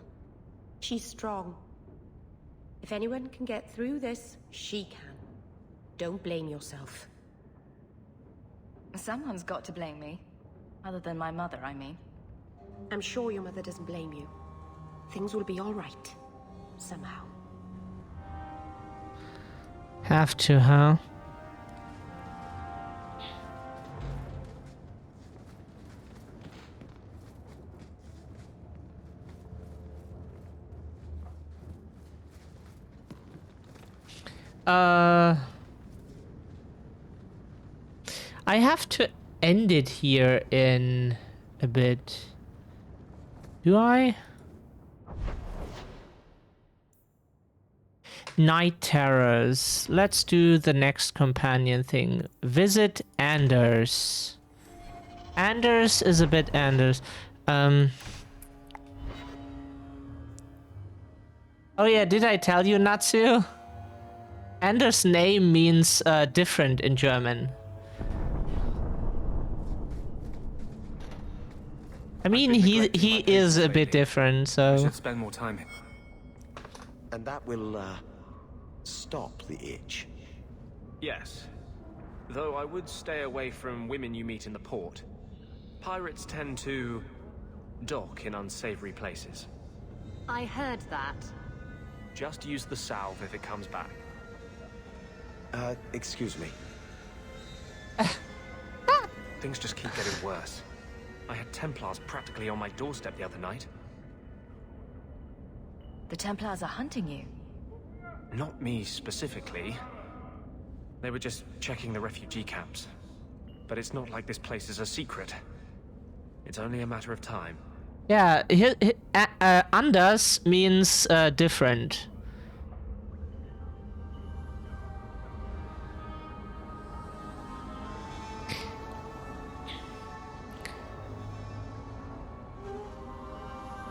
She's strong. If anyone can get through this, she can. Don't blame yourself. Someone's got to blame me. Other than my mother, I mean. I'm sure your mother doesn't blame you. Things will be all right. Somehow. Have to, huh? I have to end it here in a bit. Do I? Night Terrors. Let's do the next companion thing. Visit Anders. Anders is a bit Anders. Oh yeah, did I tell you, Natsu? Anders' name means different in German. I mean, he is a bit different, so... I should spend more time here. And that will, stop the itch. Yes. Though I would stay away from women you meet in the port. Pirates tend to dock in unsavory places. I heard that. Just use the salve if it comes back. Excuse me. Things just keep getting worse. I had Templars practically on my doorstep the other night. The Templars are hunting you. Not me specifically. They were just checking the refugee camps. But it's not like this place is a secret. It's only a matter of time. Yeah, Anders means different.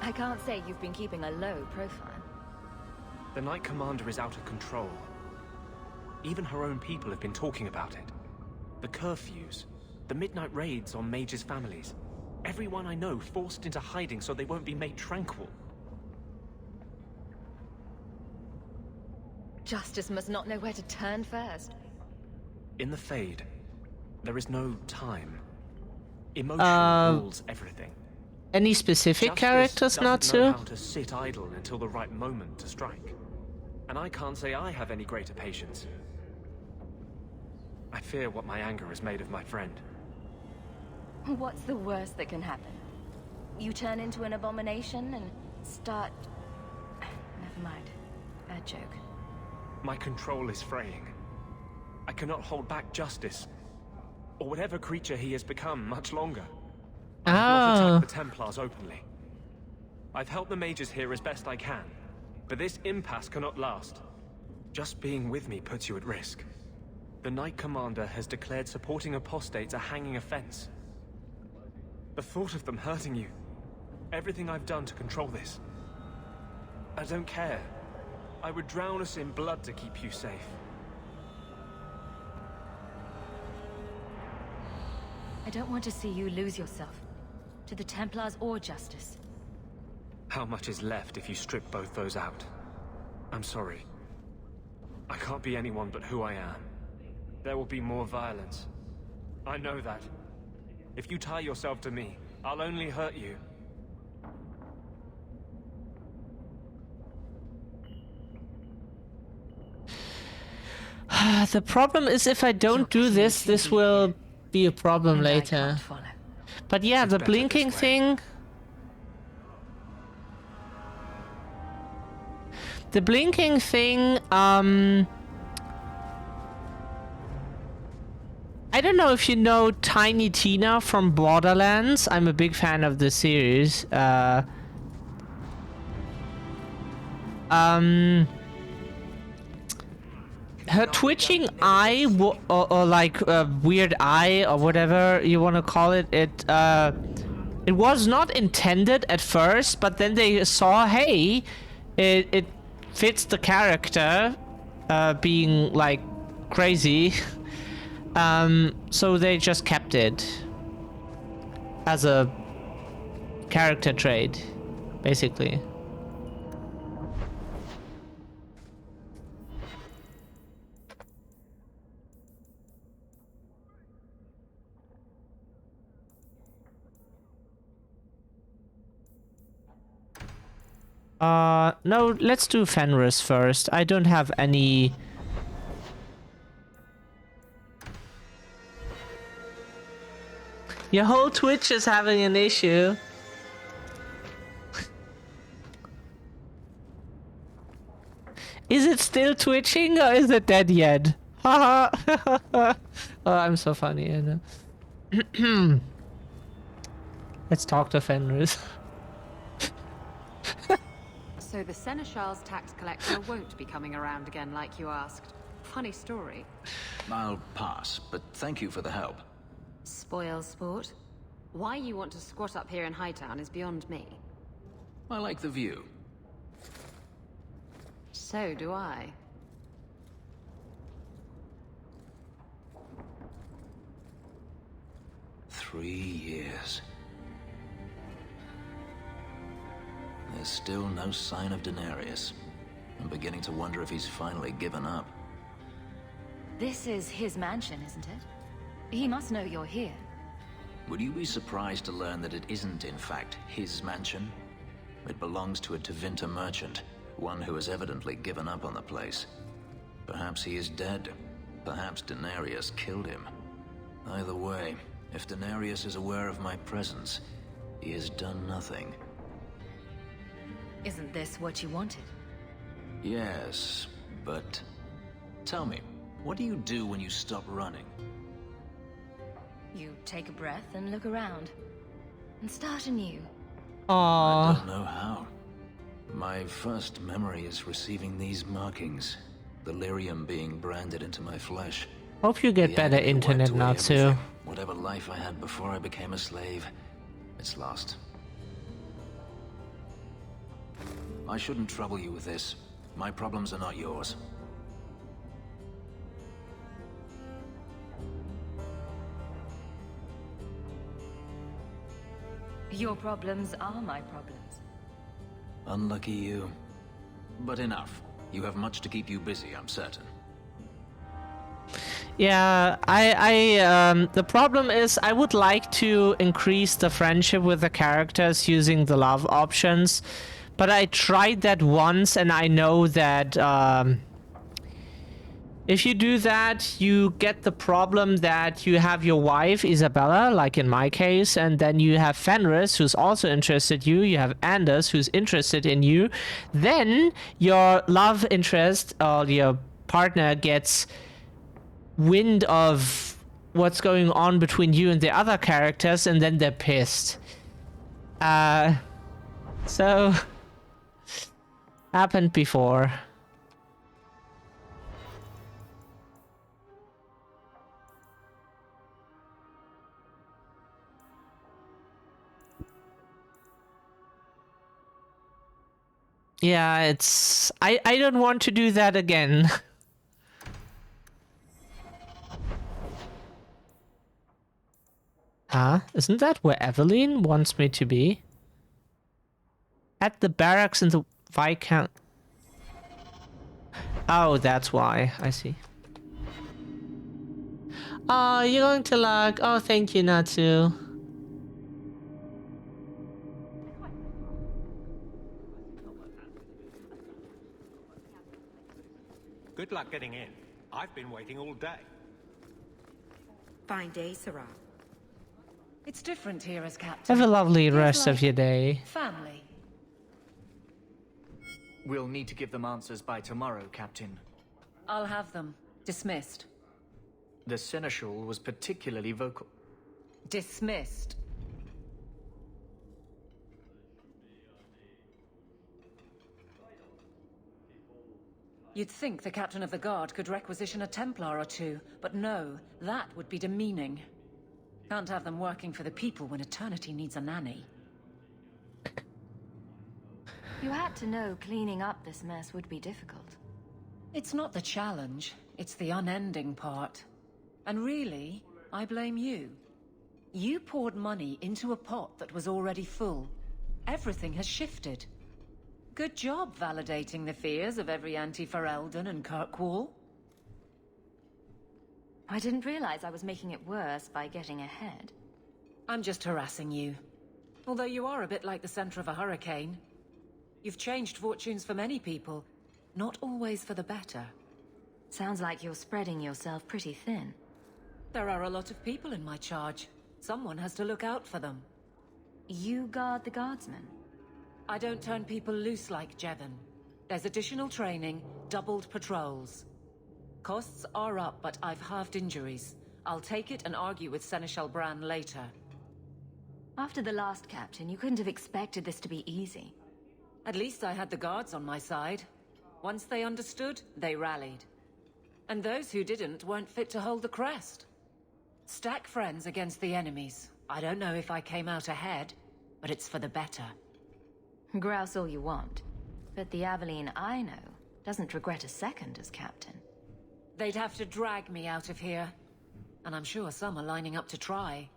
I can't say you've been keeping a low profile. The Knight Commander is out of control. Even her own people have been talking about it. The curfews, the midnight raids on mages' families. Everyone I know forced into hiding so they won't be made tranquil. Justice must not know where to turn first. In the Fade, there is no time. Emotion rules everything. Any specific Justice characters doesn't not know to? how to sit idle until the right moment to strike. And I can't say I have any greater patience. I fear what my anger has made of my friend. What's the worst that can happen? You turn into an abomination and start... Never mind. Bad joke. My control is fraying. I cannot hold back justice, or whatever creature he has become, much longer. I have not attacked the Templars openly. I've helped the mages here as best I can, but this impasse cannot last. Just being with me puts you at risk. The Knight Commander has declared supporting apostates a hanging offense. The thought of them hurting you, everything I've done to control this. I don't care. I would drown us in blood to keep you safe. I don't want to see you lose yourself. To the Templars or Justice. How much is left if you strip both those out? I'm sorry. I can't be anyone but who I am. There will be more violence. I know that. If you tie yourself to me, I'll only hurt you. The problem is if I don't do this, this will be a problem later. But yeah, the blinking thing... The blinking thing, I don't know if you know Tiny Tina from Borderlands. I'm a big fan of the series. Her twitching eye, or like weird eye, or whatever you want to call it, it was not intended at first, but then they saw, hey, it fits the character being like crazy, so they just kept it as a character trait, basically. No, let's do Fenris first. I don't have any... Your whole Twitch is having an issue. Is it still twitching or is it dead yet? Haha. Oh, I'm so funny, I know. Let's talk to Fenris. So the Seneschal's tax collector won't be coming around again like you asked. Funny story. I'll pass, but thank you for the help. Spoil sport. Why you want to squat up here in Hightown is beyond me. I like the view. So do I. Three years. There's still no sign of Denarius. I'm beginning to wonder if he's finally given up. This is his mansion, isn't it? He must know you're here. Would you be surprised to learn that it isn't, in fact, his mansion? It belongs to a Tevinter merchant, one who has evidently given up on the place. Perhaps he is dead. Perhaps Denarius killed him. Either way, if Denarius is aware of my presence, he has done nothing. Isn't this what you wanted? Yes, but... Tell me, what do you do when you stop running? You take a breath and look around. And start anew. I don't know how. My first memory is receiving these markings. The lyrium being branded into my flesh. Hope you get better internet now too. Whatever life I had before I became a slave, it's lost. I shouldn't trouble you with this. My problems are not yours. Your problems are my problems. Unlucky you. But enough. You have much to keep you busy, I'm certain. Yeah, the problem is I would like to increase the friendship with the characters using the love options, but I tried that once and I know that if you do that, you get the problem that you have your wife, Isabella, like in my case, and then you have Fenris, who's also interested in you, you have Anders, who's interested in you, then your love interest, or your partner gets wind of what's going on between you and the other characters, and then they're pissed. So happened before. Yeah, it's I don't want to do that again. Huh? Isn't that where Evelyn wants me to be? At the barracks in the Viscount. Oh, that's why. I see. Oh, you're going to luck. Oh, thank you, Natsu. Good luck getting in. I've been waiting all day. Fine day, Sarah. It's different here as captain. Have a lovely Feels rest like of your day. family. We'll need to give them answers by tomorrow, Captain. I'll have them. Dismissed. The Seneschal was particularly vocal. Dismissed. You'd think the captain of the guard could requisition a Templar or two, but no, that would be demeaning. Can't have them working for the people when eternity needs a nanny. You had to know cleaning up this mess would be difficult. It's not the challenge, it's the unending part. And really, I blame you. You poured money into a pot that was already full. Everything has shifted. Good job validating the fears of every anti-Ferelden and Kirkwall. I didn't realize I was making it worse by getting ahead. I'm just harassing you. Although you are a bit like the center of a hurricane. You've changed fortunes for many people, not always for the better. Sounds like you're spreading yourself pretty thin. There are a lot of people in my charge. Someone has to look out for them. You guard the guardsmen? I don't turn people loose like Jevon. There's additional training, doubled patrols. Costs are up, but I've halved injuries. I'll take it and argue with Seneschal Bran later. After the last captain, you couldn't have expected this to be easy. At least I had the guards on my side. Once they understood, they rallied. And those who didn't weren't fit to hold the crest. Stack friends against the enemies. I don't know if I came out ahead, but it's for the better. Grouse all you want, but the Aveline I know doesn't regret a second as captain. They'd have to drag me out of here. And I'm sure some are lining up to try.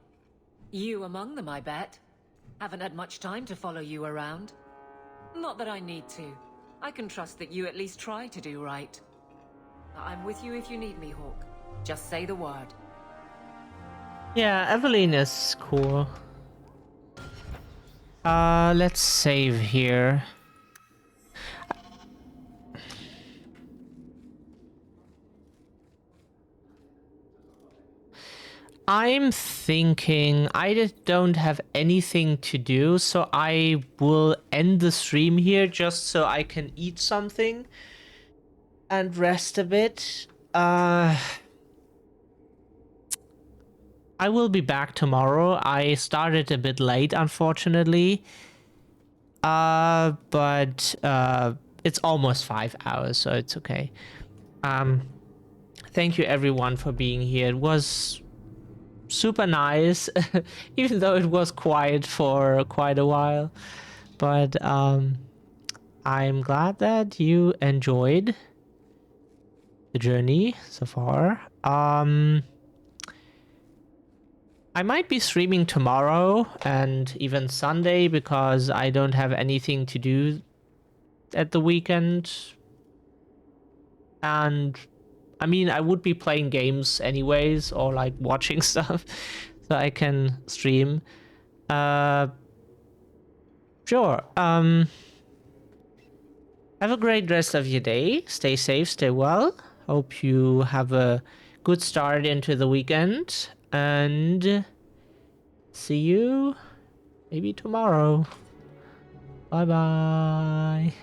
You among them, I bet. Haven't had much time to follow you around. Not that I need to. I can trust that you at least try to do right. I'm with you if you need me, Hawk. Just say the word. Yeah, Evelyn is cool. Let's save here. I'm thinking I just don't have anything to do, so I will end the stream here just so I can eat something and rest a bit. I will be back tomorrow. I started a bit late, unfortunately. But it's almost 5 hours, so it's okay. Thank you everyone for being here. It was super nice, even though it was quiet for quite a while. But I'm glad that you enjoyed the journey so far. I might be streaming tomorrow and even Sunday because I don't have anything to do at the weekend. And I mean, I would be playing games anyways or like watching stuff so I can stream. Sure. Have a great rest of your day. Stay safe, stay well. Hope you have a good start into the weekend. And see you maybe tomorrow. Bye-bye.